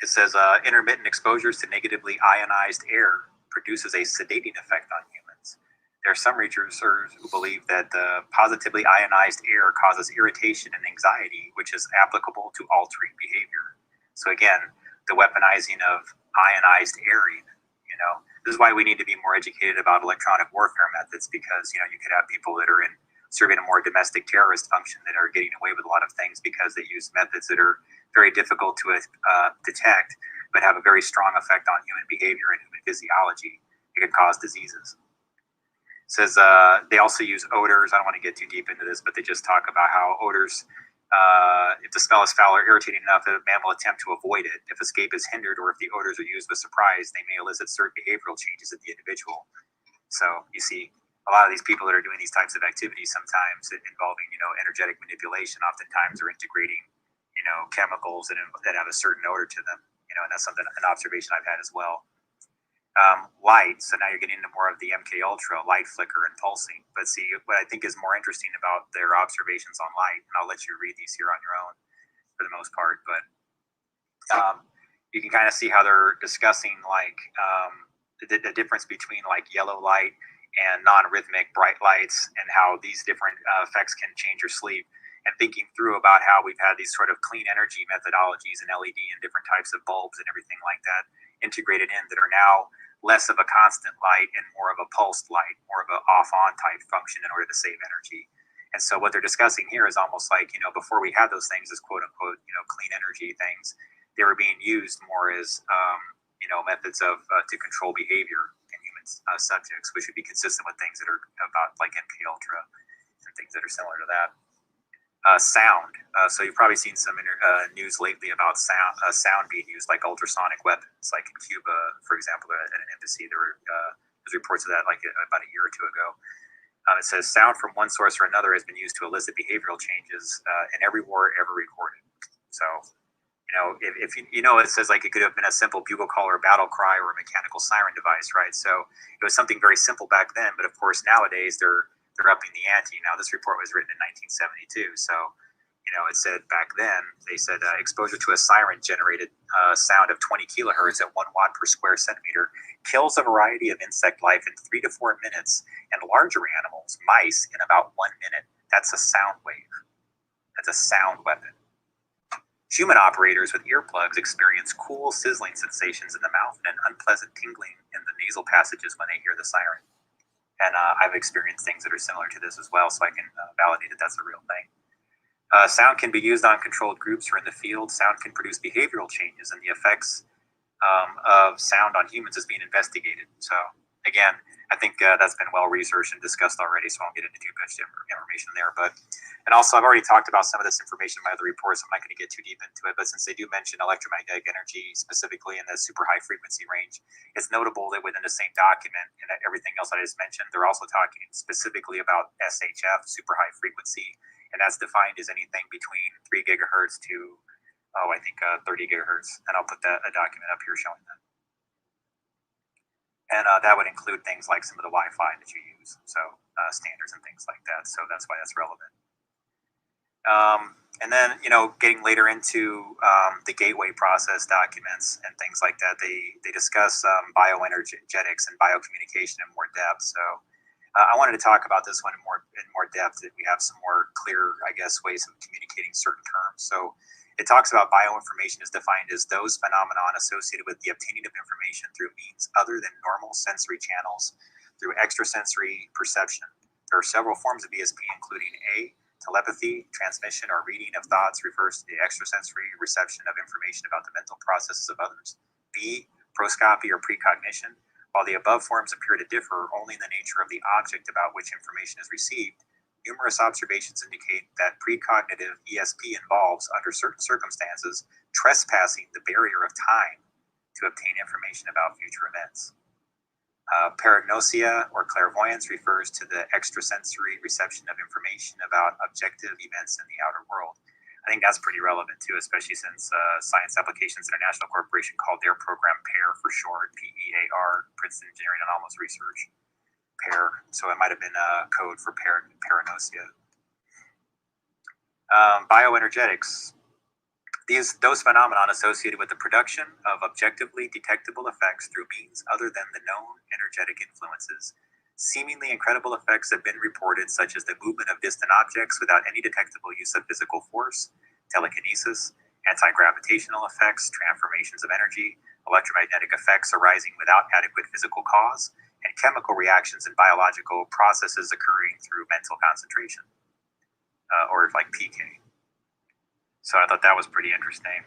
it says intermittent exposures to negatively ionized air produces a sedating effect on humans. There are some researchers who believe that positively ionized air causes irritation and anxiety, which is applicable to altering behavior. So again, the weaponizing of ionized air, this is why we need to be more educated about electronic warfare methods, because you could have people that are serving a more domestic terrorist function that are getting away with a lot of things because they use methods that are very difficult to detect, but have a very strong effect on human behavior and human physiology. It can cause diseases. It says they also use odors. I don't want to get too deep into this, but they just talk about how odors, if the smell is foul or irritating enough that a man will attempt to avoid it. If escape is hindered, or if the odors are used with surprise, they may elicit certain behavioral changes in the individual. So you see, a lot of these people that are doing these types of activities, sometimes involving energetic manipulation, oftentimes are integrating chemicals that have a certain odor to them. And that's an observation I've had as well. Light. So now you're getting into more of the MK Ultra, light, flicker, and pulsing. But see, what I think is more interesting about their observations on light, and I'll let you read these here on your own for the most part, but you can kind of see how they're discussing the difference between yellow light and non-rhythmic bright lights, and how these different effects can change your sleep, and thinking through about how we've had these sort of clean energy methodologies and LED and different types of bulbs and everything like that integrated in, that are now less of a constant light and more of a pulsed light, more of an off-on type function in order to save energy. And so what they're discussing here is almost like, before we had those things as quote unquote, clean energy things, they were being used more as, methods of to control behavior in human subjects, which would be consistent with things that are about like MK Ultra and things that are similar to that. Sound. So you've probably seen some news lately about sound being used, like ultrasonic weapons, like in Cuba, for example, at an embassy. There's reports of that about a year or two ago. It says sound from one source or another has been used to elicit behavioral changes in every war ever recorded. So, if it says it could have been a simple bugle call or a battle cry or a mechanical siren device, right? So it was something very simple back then, but of course nowadays they're upping the ante. Now, this report was written in 1972, so it said back then, they said exposure to a siren generated sound of 20 kilohertz at 1 watt per square centimeter kills a variety of insect life in 3 to 4 minutes, and larger animals, mice, in about 1 minute. That's a sound wave. That's a sound weapon. Human operators with earplugs experience cool, sizzling sensations in the mouth and an unpleasant tingling in the nasal passages when they hear the siren. And I've experienced things that are similar to this as well, so I can validate that that's a real thing. Sound can be used on controlled groups or in the field. Sound can produce behavioral changes, and the effects of sound on humans is being investigated. So, again, I think that's been well researched and discussed already, so I won't get into too much information there. And also, I've already talked about some of this information in my other reports. I'm not going to get too deep into it, but since they do mention electromagnetic energy specifically in the super high frequency range, it's notable that within the same document and everything else I just mentioned, they're also talking specifically about SHF, super high frequency, and that's defined as anything between 3 gigahertz to, 30 gigahertz. And I'll put a document up here showing that. And that would include things like some of the Wi-Fi that you use, so standards and things like that. So that's why that's relevant. And then, getting later into the gateway process documents and things like that, they discuss bioenergetics and biocommunication in more depth. So I wanted to talk about this one in more depth, that we have some more clear, ways of communicating certain terms. So it talks about bioinformation is defined as those phenomenon associated with the obtaining of information through means other than normal sensory channels, through extrasensory perception. There are several forms of ESP, including A, telepathy, transmission or reading of thoughts, refers to the extrasensory reception of information about the mental processes of others. B, proscopy or precognition. While the above forms appear to differ only in the nature of the object about which information is received, numerous observations indicate that precognitive ESP involves, under certain circumstances, trespassing the barrier of time to obtain information about future events. Paragnosia or clairvoyance refers to the extrasensory reception of information about objective events in the outer world. I think that's pretty relevant too, especially since Science Applications International Corporation called their program PAIR for short, PEAR, Princeton Engineering Anomalous Research, PAIR. So it might have been a code for paranoia. Bioenergetics. Those phenomena associated with the production of objectively detectable effects through means other than the known energetic influences. Seemingly incredible effects have been reported, such as the movement of distant objects without any detectable use of physical force, telekinesis, anti-gravitational effects, transformations of energy, electromagnetic effects arising without adequate physical cause, and chemical reactions and biological processes occurring through mental concentration, or like PK. So I thought that was pretty interesting.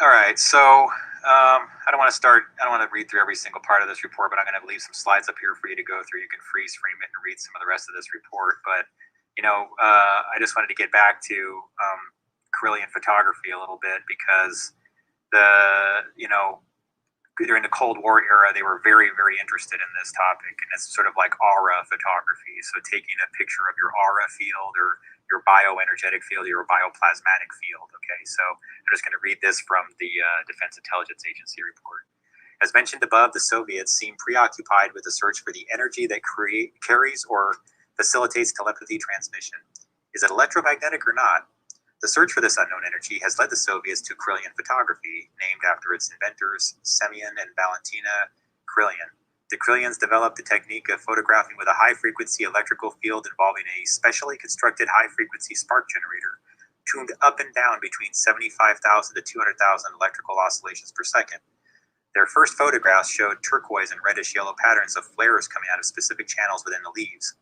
All right, so I don't want to read through every single part of this report, but I'm going to leave some slides up here for you to go through. You can freeze frame it and read some of the rest of this report. But, I just wanted to get back to Kirlian photography a little bit because during the Cold War era, they were very, very interested in this topic, and it's sort of like aura photography. So taking a picture of your aura field or your bioenergetic field, your bioplasmatic field. Okay, so I'm just going to read this from the Defense Intelligence Agency report. As mentioned above, the Soviets seem preoccupied with the search for the energy that carries or facilitates telepathy transmission. Is it electromagnetic or not? The search for this unknown energy has led the Soviets to Kirlian photography, named after its inventors, Semyon and Valentina Kirlian. The Kirlians developed the technique of photographing with a high-frequency electrical field involving a specially constructed high-frequency spark generator, tuned up and down between 75,000 to 200,000 electrical oscillations per second. Their first photographs showed turquoise and reddish-yellow patterns of flares coming out of specific channels within the leaves.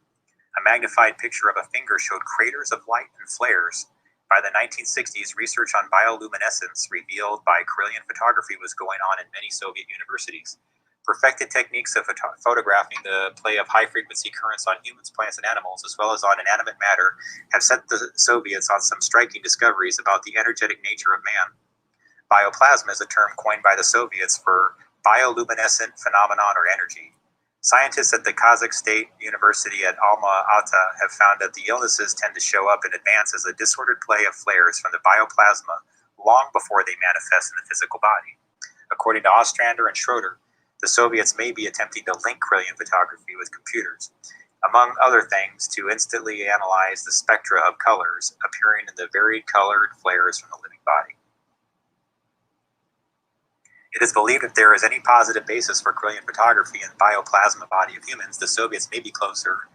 A magnified picture of a finger showed craters of light and flares. By the 1960s, research on bioluminescence revealed by Kirlian photography was going on in many Soviet universities. Perfected techniques of photographing the play of high-frequency currents on humans, plants, and animals, as well as on inanimate matter, have set the Soviets on some striking discoveries about the energetic nature of man. Bioplasma is a term coined by the Soviets for bioluminescent phenomenon or energy. Scientists at the Kazakh State University at Alma-Ata have found that the illnesses tend to show up in advance as a disordered play of flares from the bioplasma long before they manifest in the physical body. According to Ostrander and Schroeder, the Soviets may be attempting to link Kirlian photography with computers, among other things, to instantly analyze the spectra of colors appearing in the varied colored flares from the living body. It is believed if there is any positive basis for Kirlian photography in the bioplasma body of humans, the Soviets may be closer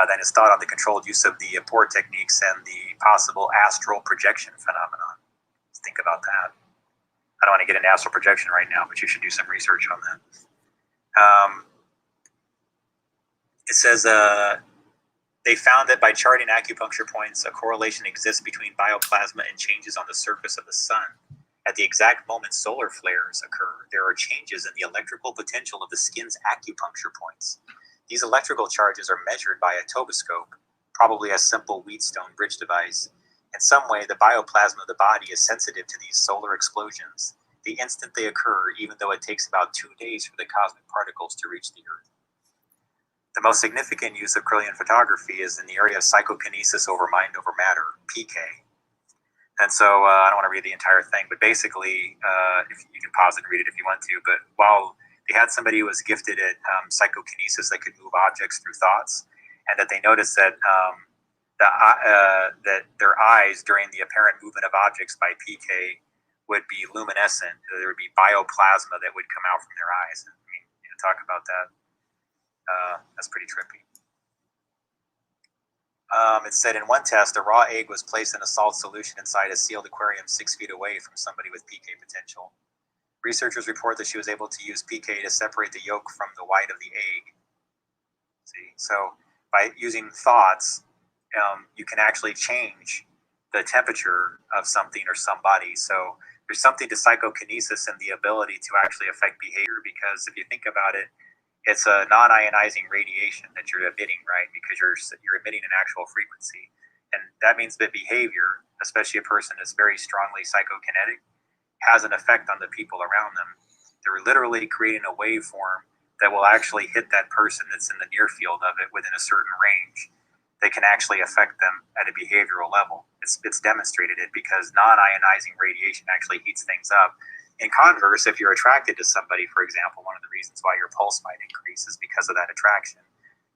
than is thought on the controlled use of the Apport techniques and the possible astral projection phenomenon. Let's think about that. I don't want to get into astral projection right now, but you should do some research on that. It says they found that by charting acupuncture points, a correlation exists between bioplasma and changes on the surface of the sun. At the exact moment solar flares occur, there are changes in the electrical potential of the skin's acupuncture points. These electrical charges are measured by a toboscope, probably a simple Wheatstone bridge device. In some way, the bioplasma of the body is sensitive to these solar explosions the instant they occur, even though it takes about 2 days for the cosmic particles to reach the Earth. The most significant use of Kirlian photography is in the area of psychokinesis over mind over matter, PK. And so I don't want to read the entire thing, but basically, if you can pause and read it if you want to, but while they had somebody who was gifted at psychokinesis that could move objects through thoughts, and that they noticed that that their eyes during the apparent movement of objects by PK would be luminescent. There would be bioplasma that would come out from their eyes. I mean, talk about that. That's pretty trippy. It said in one test, a raw egg was placed in a salt solution inside a sealed aquarium 6 feet away from somebody with PK potential. Researchers report that she was able to use PK to separate the yolk from the white of the egg. See, so by using thoughts, you can actually change the temperature of something or somebody. So there's something to psychokinesis and the ability to actually affect behavior, because if you think about it, it's a non-ionizing radiation that you're emitting, right? Because you're emitting an actual frequency. And that means that behavior, especially a person that's very strongly psychokinetic, has an effect on the people around them. They're literally creating a waveform that will actually hit that person that's in the near field of it within a certain range. that can actually affect them at a behavioral level. It's demonstrated it because non-ionizing radiation actually heats things up. In converse, if you're attracted to somebody, for example, one of the reasons why your pulse might increase is because of that attraction.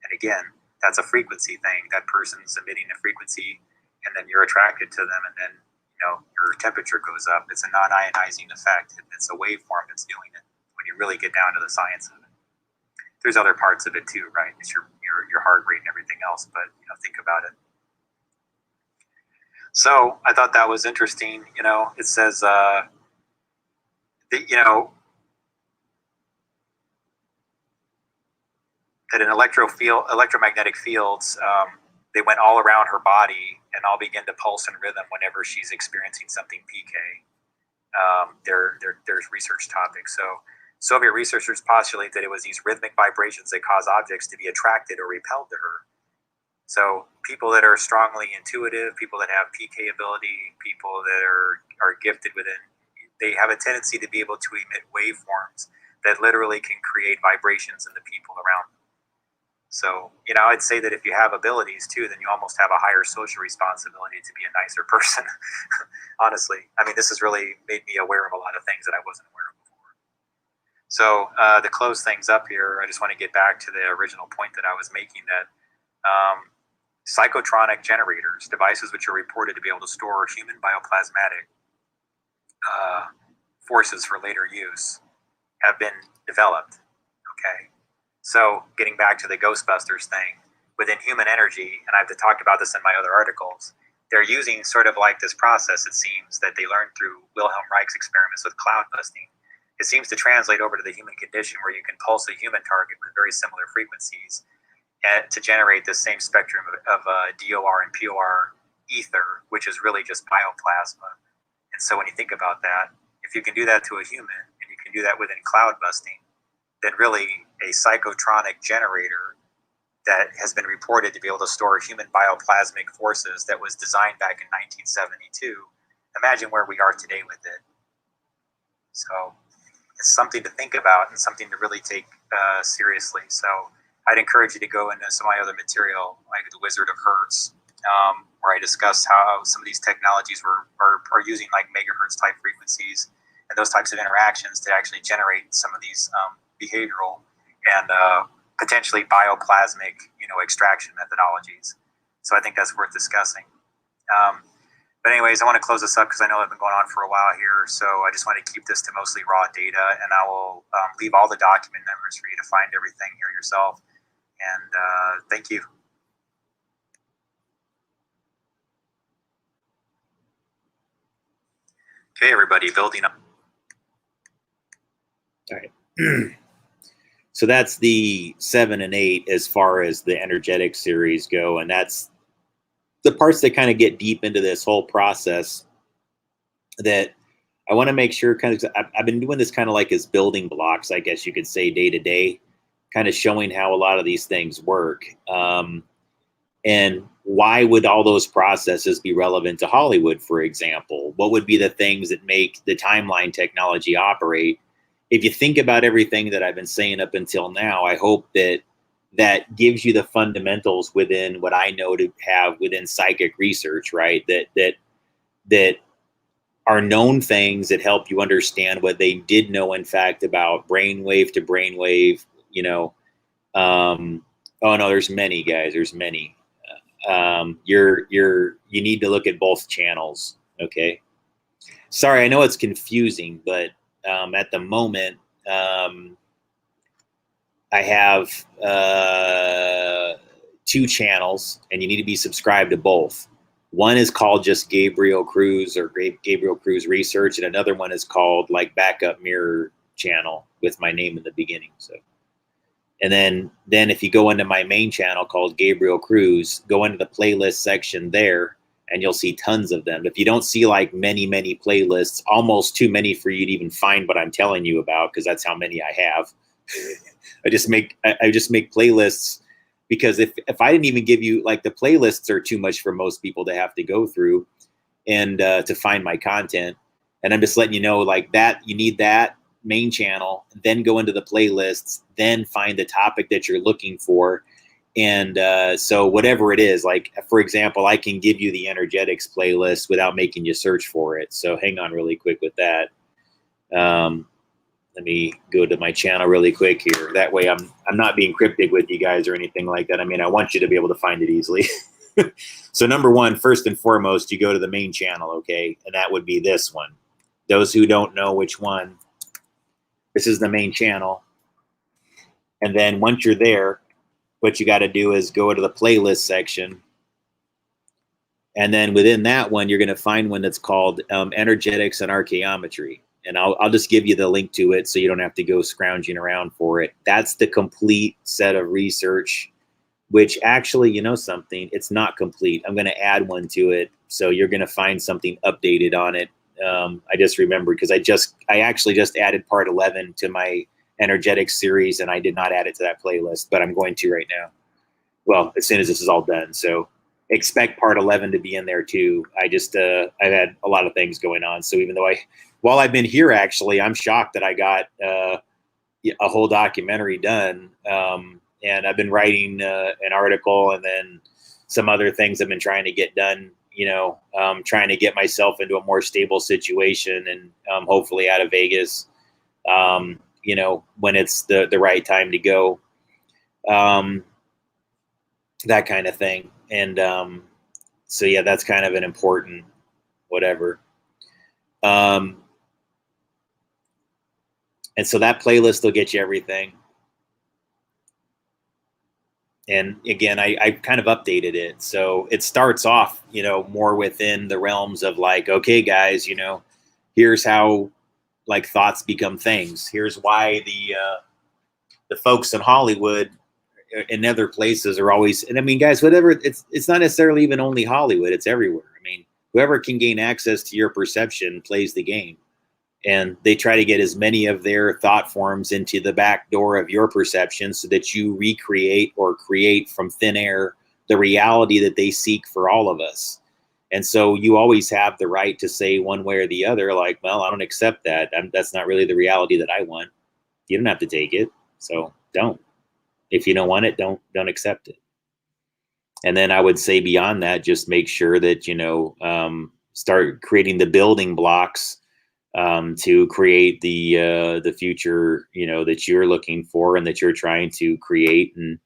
And again, that's a frequency thing. That person's emitting a frequency, and then you're attracted to them, and then your temperature goes up. It's a non-ionizing effect. It's a waveform that's doing it when you really get down to the science of it. There's other parts of it too, right? It's your heart rate and everything else, but think about it. So I thought that was interesting. It says that in electromagnetic fields, they went all around her body and all begin to pulse in rhythm whenever she's experiencing something PK. There's research topics. So Soviet researchers postulate that it was these rhythmic vibrations that cause objects to be attracted or repelled to her. So people that are strongly intuitive, people that have PK ability, people that are gifted within, they have a tendency to be able to emit waveforms that literally can create vibrations in the people around them. So, I'd say that if you have abilities too, then you almost have a higher social responsibility to be a nicer person. Honestly, this has really made me aware of a lot of things that I wasn't aware of before. So to close things up here, I just want to get back to the original point that I was making, that psychotronic generators, devices which are reported to be able to store human bioplasmatic forces for later use, have been developed. Okay. So getting back to the Ghostbusters thing, within human energy, and I've talked about this in my other articles, they're using sort of like this process, it seems, that they learned through Wilhelm Reich's experiments with cloud busting. It seems to translate over to the human condition, where you can pulse a human target with very similar frequencies to generate the same spectrum of DOR and POR ether, which is really just bioplasma. And so when you think about that, if you can do that to a human, and you can do that within cloud busting, then really a psychotronic generator that has been reported to be able to store human bioplasmic forces that was designed back in 1972, imagine where we are today with it. So it's something to think about and something to really take seriously. So I'd encourage you to go into some of my other material, like The Wizard of Hertz, where I discuss how some of these technologies are using like megahertz type frequencies and those types of interactions to actually generate some of these behavioral and potentially bioplasmic, extraction methodologies. So I think that's worth discussing. But anyways, I want to close this up because I know I've been going on for a while here. So I just want to keep this to mostly raw data, and I will leave all the document numbers for you to find everything here yourself. And thank you. Okay, everybody, building up. All right. So that's the 7 and 8 as far as the energetic series go. And that's the parts that kind of get deep into this whole process that I want to make sure I've been doing this kind of like as building blocks, I guess you could say, day to day, kind of showing how a lot of these things work. And why would all those processes be relevant to Hollywood, for example? What would be the things that make the timeline technology operate? If you think about everything that I've been saying up until now, I hope that gives you the fundamentals within what I know to have within psychic research, right? That are known things that help you understand what they did know, in fact, about brainwave to brainwave, oh no, there's many, guys, there's many. You need to look at both channels. Okay. Sorry, I know it's confusing, but at the moment, I have 2 channels, and you need to be subscribed to both. One is called just Gabriel Cruz or Gabriel Cruz Research, and another one is called like Backup Mirror Channel with my name in the beginning. So, and then if you go into my main channel called Gabriel Cruz, go into the playlist section there, and you'll see tons of them. If you don't see like many playlists, almost too many for you to even find what I'm telling you about, because that's how many I have. I just make playlists, because if I didn't even give you, like, the playlists are too much for most people to have to go through and to find my content. And I'm just letting you know, like, that you need that main channel, then go into the playlists, then find the topic that you're looking for, And so whatever it is, like, for example, I can give you the energetics playlist without making you search for it. So hang on really quick with that. Let me go to my channel really quick here. That way I'm not being cryptic with you guys or anything like that. I mean, I want you to be able to find it easily. So number one, first and foremost, you go to the main channel, okay? And that would be this one. Those who don't know which one, this is the main channel. And then once you're there, what you got to do is go to the playlist section. And then within that one, you're going to find one that's called Energetics and Archaeometry. And I'll just give you the link to it so you don't have to go scrounging around for it. That's the complete set of research, which actually, you know something, it's not complete. I'm going to add one to it. So you're going to find something updated on it. I just remembered because I actually just added part 11 to my energetics series, and I did not add it to that playlist, but I'm going to right now. Well, as soon as this is all done. So expect part 11 to be in there too. I've had a lot of things going on. So even though while I've been here, actually, I'm shocked that I got a whole documentary done. And I've been writing an article and then some other things I've been trying to get done, trying to get myself into a more stable situation and hopefully out of Vegas, when it's the right time to go, that kind of thing. And so, yeah, that's kind of an important whatever. And so that playlist will get you everything. And again, I kind of updated it. So it starts off, more within the realms of like, okay, guys, here's how like thoughts become things. Here's why the folks in Hollywood and other places are always, and I mean, guys, whatever, it's not necessarily even only Hollywood, it's everywhere. I mean, whoever can gain access to your perception plays the game. And they try to get as many of their thought forms into the back door of your perception so that you recreate or create from thin air the reality that they seek for all of us. And so you always have the right to say one way or the other, like, well, I don't accept that. That's not really the reality that I want. You don't have to take it. So don't. If you don't want it, don't accept it. And then I would say beyond that, just make sure that, start creating the building blocks to create the future, that you're looking for and that you're trying to create, and,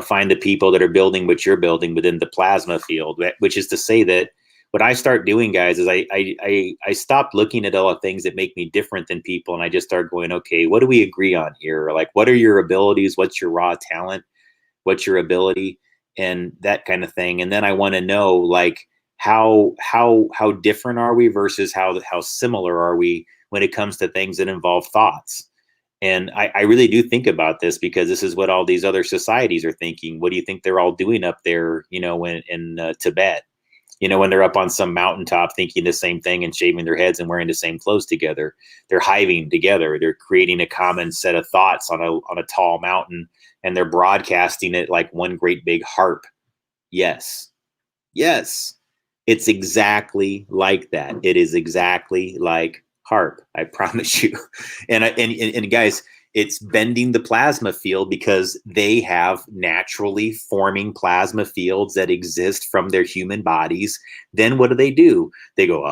find the people that are building what you're building within the plasma field, which is to say that what I start doing, guys, is I stopped looking at all the things that make me different than people. And I just start going, okay, what do we agree on here? Like, what are your abilities? What's your raw talent? What's your ability? And that kind of thing. And then I want to know, like, how different are we versus how similar are we when it comes to things that involve thoughts? And I really do think about this because this is what all these other societies are thinking. What do you think they're all doing up there, when in Tibet? When they're up on some mountaintop thinking the same thing and shaving their heads and wearing the same clothes together. They're hiving together. They're creating a common set of thoughts on a tall mountain, and they're broadcasting it like one great big harp. Yes. It's exactly like that. It is exactly like harp. I promise you. And guys, it's bending the plasma field because they have naturally forming plasma fields that exist from their human bodies. Then what do? They go,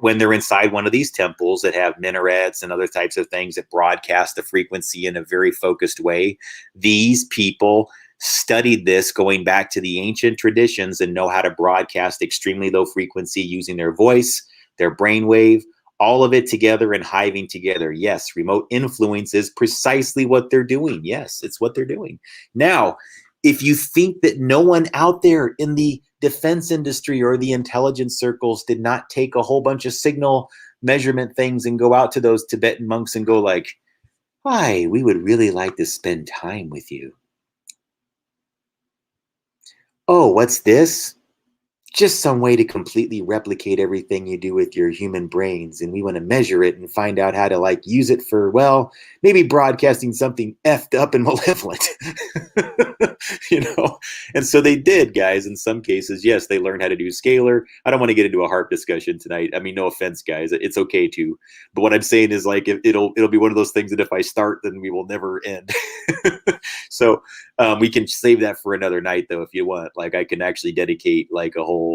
when they're inside one of these temples that have minarets and other types of things that broadcast the frequency in a very focused way. These people studied this going back to the ancient traditions and know how to broadcast extremely low frequency using their voice, their brainwave, all of it together and hiving together. Yes, remote influence is precisely what they're doing. Yes, it's what they're doing. Now, if you think that no one out there in the defense industry or the intelligence circles did not take a whole bunch of signal measurement things and go out to those Tibetan monks and go like, hi, we would really like to spend time with you. Oh, what's this? just some way to completely replicate everything you do with your human brains. And we want to measure it and find out how to like use it for, well, maybe broadcasting something effed up and malevolent, you know? And so they did, guys, in some cases. Yes, they learned how to do scalar. I don't want to get into a HARP discussion tonight. I mean, no offense, guys. It's okay to. But what I'm saying is like, it'll be one of those things that if I start, then we will never end. So we can save that for another night, though, if you want. Like, I can actually dedicate like a whole,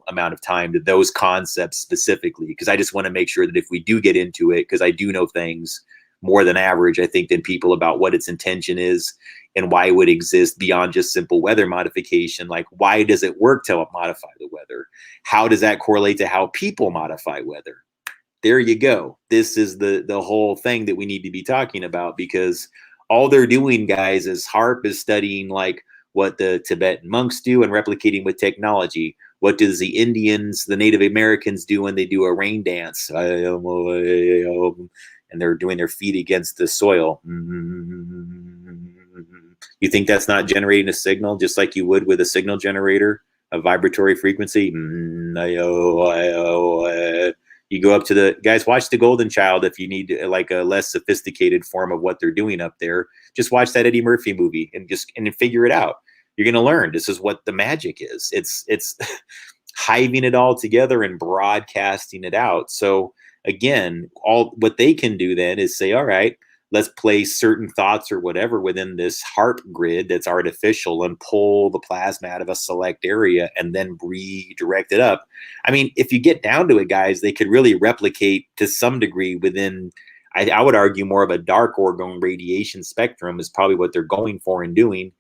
amount of time to those concepts specifically, because I just want to make sure that if we do get into it, because I do know things more than average, I think, than people about what its intention is and why it would exist beyond just simple weather modification. Like, why does it work to modify the weather? How does that correlate to how people modify weather? There you go. This is the whole thing that we need to be talking about, because all they're doing, guys, is HARP is studying like what the Tibetan monks do and replicating with technology. What does the Indians, the Native Americans do when they do a rain dance? And they're doing their feet against the soil. You think that's not generating a signal just like you would with a signal generator, a vibratory frequency? You go up to the guys, watch The Golden Child if you need like a less sophisticated form of what they're doing up there. Just watch that Eddie Murphy movie and figure it out. You're going to learn this is what the magic is. It's hiving it all together and broadcasting it out. So again, all what they can do then is say, all right, let's place certain thoughts or whatever within this HARP grid that's artificial and pull the plasma out of a select area and then redirect it up. I mean, if you get down to it, guys, they could really replicate to some degree within, I would argue, more of a dark orgone radiation spectrum is probably what they're going for and doing.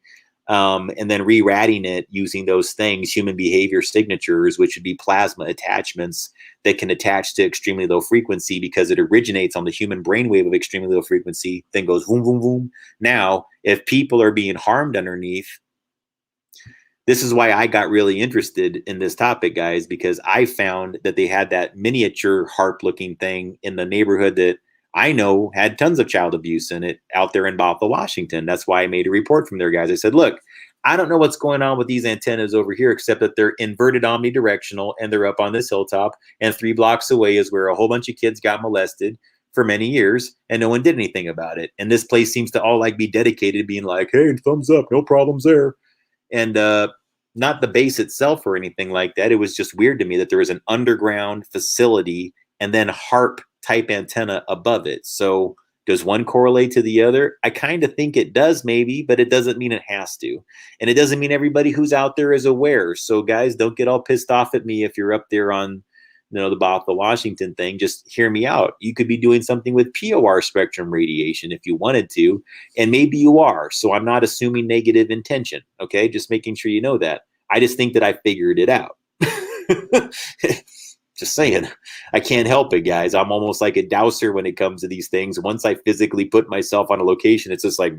And then re-ratting it using those things, human behavior signatures, which would be plasma attachments that can attach to extremely low frequency because it originates on the human brainwave of extremely low frequency, then goes boom, boom, boom. Now, if people are being harmed underneath, this is why I got really interested in this topic, guys, because I found that they had that miniature HARP-looking thing in the neighborhood that I know had tons of child abuse in it out there in Bothell, Washington. That's why I made a report from there, guys. I said, look, I don't know what's going on with these antennas over here, except that they're inverted omnidirectional and they're up on this hilltop. And 3 blocks away is where a whole bunch of kids got molested for many years and no one did anything about it. And this place seems to all like be dedicated to being like, hey, thumbs up, no problems there. And not the base itself or anything like that. It was just weird to me that there was an underground facility and then HARP type antenna above it. So does one correlate to the other? I kind of think it does, maybe, but it doesn't mean it has to. And it doesn't mean everybody who's out there is aware. So guys, don't get all pissed off at me if you're up there on the Bothell, Washington thing. Just hear me out. You could be doing something with POR spectrum radiation if you wanted to, and maybe you are. So I'm not assuming negative intention, okay? Just making sure you know that. I just think that I figured it out. Just saying, I can't help it, guys. I'm almost like a dowser when it comes to these things. Once I physically put myself on a location, it's just like,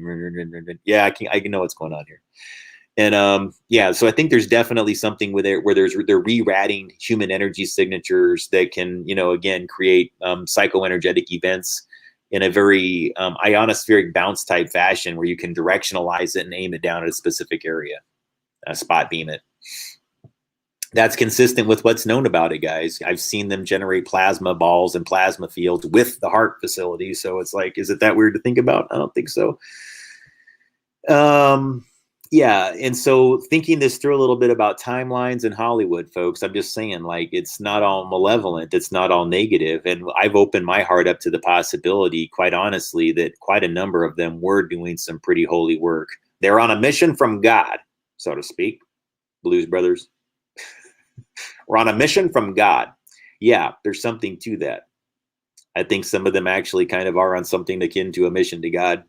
yeah, I can know what's going on here. And yeah, so I think there's definitely something with it where they're re-ratting human energy signatures that can, again, create psychoenergetic events in a very ionospheric bounce type fashion where you can directionalize it and aim it down at a specific area, spot beam it. That's consistent with what's known about it, guys. I've seen them generate plasma balls and plasma fields with the HARP facility. So it's like, is it that weird to think about? I don't think so. Yeah. And so thinking this through a little bit about timelines in Hollywood, folks, I'm just saying, like, it's not all malevolent. It's not all negative. And I've opened my heart up to the possibility, quite honestly, that quite a number of them were doing some pretty holy work. They're on a mission from God, so to speak. Blues Brothers. We're on a mission from God. Yeah, there's something to that. I think some of them actually kind of are on something akin to a mission to God.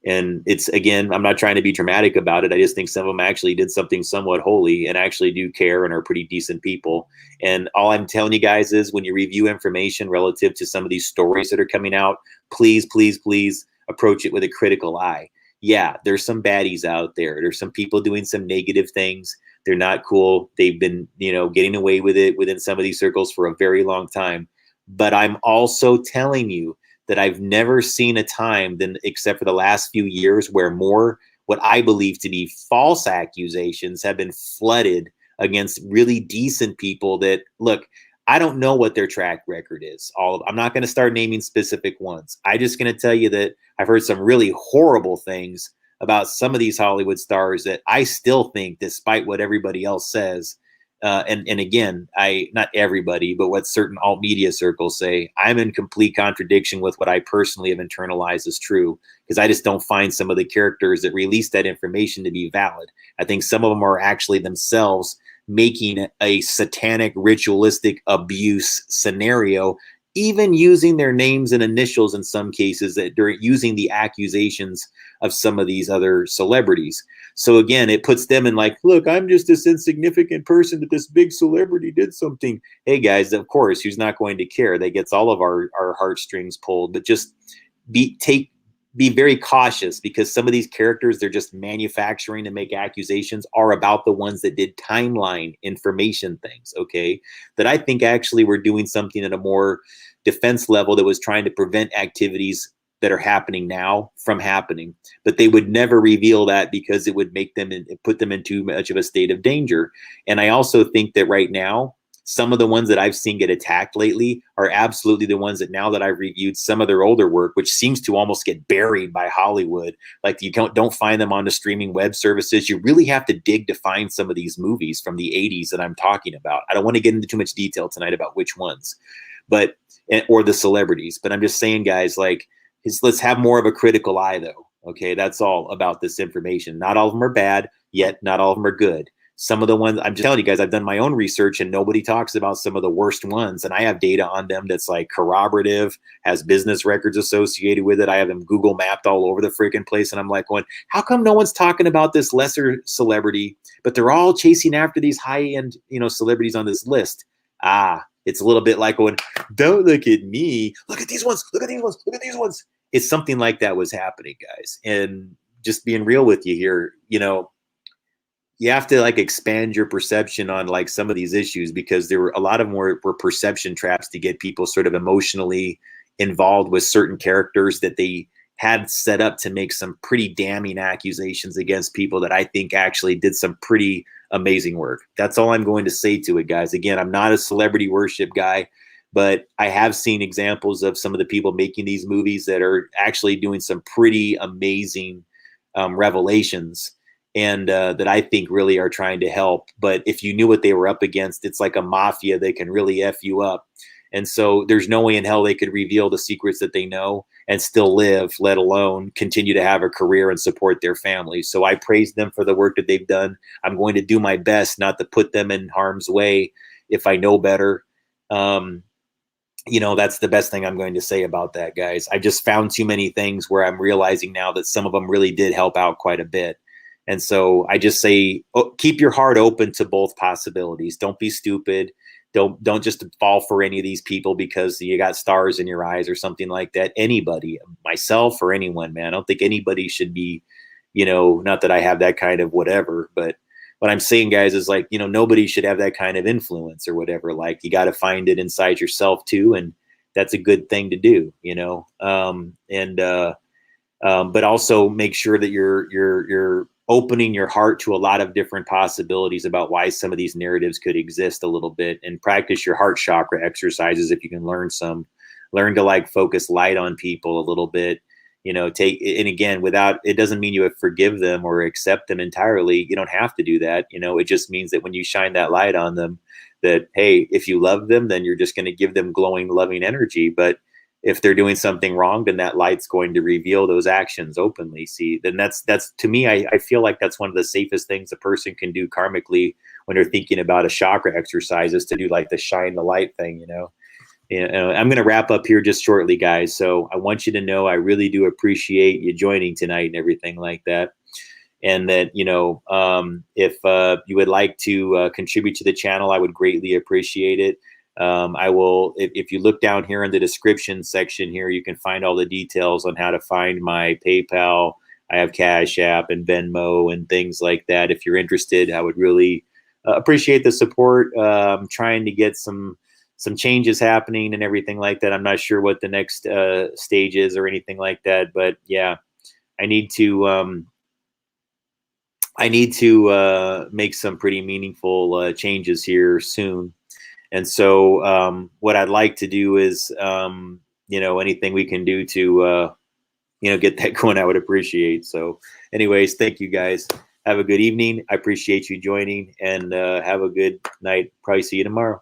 And it's, again, I'm not trying to be dramatic about it. I just think some of them actually did something somewhat holy and actually do care and are pretty decent people. And all I'm telling you guys is when you review information relative to some of these stories that are coming out, please, please, please approach it with a critical eye. Yeah, there's some baddies out there. There's some people doing some negative things. They're not cool. They've been, getting away with it within some of these circles for a very long time. But I'm also telling you that I've never seen a time except for the last few years where more what I believe to be false accusations have been flooded against really decent people that, look, I don't know what their track record is. I'm not going to start naming specific ones. I'm just going to tell you that I've heard some really horrible things about some of these Hollywood stars that I still think, despite what everybody else says, and again, not everybody, but what certain alt media circles say, I'm in complete contradiction with what I personally have internalized as true, because I just don't find some of the characters that release that information to be valid. I think some of them are actually themselves making a satanic ritualistic abuse scenario, even using their names and initials in some cases, that they're using the accusations of some of these other celebrities. So again, it puts them in like, look, I'm just this insignificant person that this big celebrity did something. Hey guys, of course, who's not going to care? That gets all of our heartstrings pulled. But just be very cautious, because some of these characters they're just manufacturing to make accusations are about the ones that did timeline information things, okay, that I think actually were doing something at a more defense level that was trying to prevent activities that are happening now from happening. But they would never reveal that because it would make them put them in too much of a state of danger. And I also think that right now, some of the ones that I've seen get attacked lately are absolutely the ones that, now that I've reviewed some of their older work, which seems to almost get buried by Hollywood, like you don't find them on the streaming web services. You really have to dig to find some of these movies from the 80s that I'm talking about. I don't want to get into too much detail tonight about which ones, but or the celebrities. But I'm just saying, guys, like, let's have more of a critical eye, though. Okay, that's all about this information. Not all of them are bad, yet not all of them are good. Some of the ones, I'm just telling you guys, I've done my own research and nobody talks about some of the worst ones. And I have data on them that's like corroborative, has business records associated with it. I have them Google mapped all over the freaking place. And I'm like going, how come no one's talking about this lesser celebrity, but they're all chasing after these high-end, celebrities on this list? It's a little bit like going, don't look at me. Look at these ones. Look at these ones. Look at these ones. It's something like that was happening, guys. And just being real with you here, you have to like expand your perception on like some of these issues, because there were a lot of them were perception traps to get people sort of emotionally involved with certain characters that they had set up to make some pretty damning accusations against people that I think actually did some pretty amazing work. That's all I'm going to say to it, guys. Again, I'm not a celebrity worship guy, but I have seen examples of some of the people making these movies that are actually doing some pretty amazing revelations, and that I think really are trying to help. But if you knew what they were up against, it's like a mafia that can really F you up. And so there's no way in hell they could reveal the secrets that they know and still live, let alone continue to have a career and support their families. So I praise them for the work that they've done. I'm going to do my best not to put them in harm's way if I know better. That's the best thing I'm going to say about that, guys. I just found too many things where I'm realizing now that some of them really did help out quite a bit. And so I just say, keep your heart open to both possibilities. Don't be stupid. Don't just fall for any of these people because you got stars in your eyes or something like that. Anybody, myself or anyone, man. I don't think anybody should be, not that I have that kind of whatever, but what I'm saying, guys, is like, nobody should have that kind of influence or whatever. Like, you got to find it inside yourself too. And that's a good thing to do, but also make sure that you're opening your heart to a lot of different possibilities about why some of these narratives could exist a little bit, and practice your heart chakra exercises if you can learn to like focus light on people a little bit, and again, without, it doesn't mean you forgive them or accept them entirely. You don't have to do that. It just means that when you shine that light on them, that, hey, if you love them, then you're just going to give them glowing, loving energy. But if they're doing something wrong, then that light's going to reveal those actions openly. See, then that's to me, I feel like that's one of the safest things a person can do karmically when they're thinking about a chakra exercise, is to do like the shine the light thing, I'm going to wrap up here just shortly, guys. So I want you to know I really do appreciate you joining tonight and everything like that. And that, if you would like to contribute to the channel, I would greatly appreciate it. I will, if you look down here in the description section here, you can find all the details on how to find my PayPal. I have Cash App and Venmo and things like that. If you're interested, I would really appreciate the support. I'm trying to get some changes happening and everything like that. I'm not sure what the next stage is or anything like that, but yeah, I need to I need to make some pretty meaningful changes here soon. And so what I'd like to do is, anything we can do to, get that going, I would appreciate. So anyways, thank you guys. Have a good evening. I appreciate you joining, and have a good night. Probably see you tomorrow.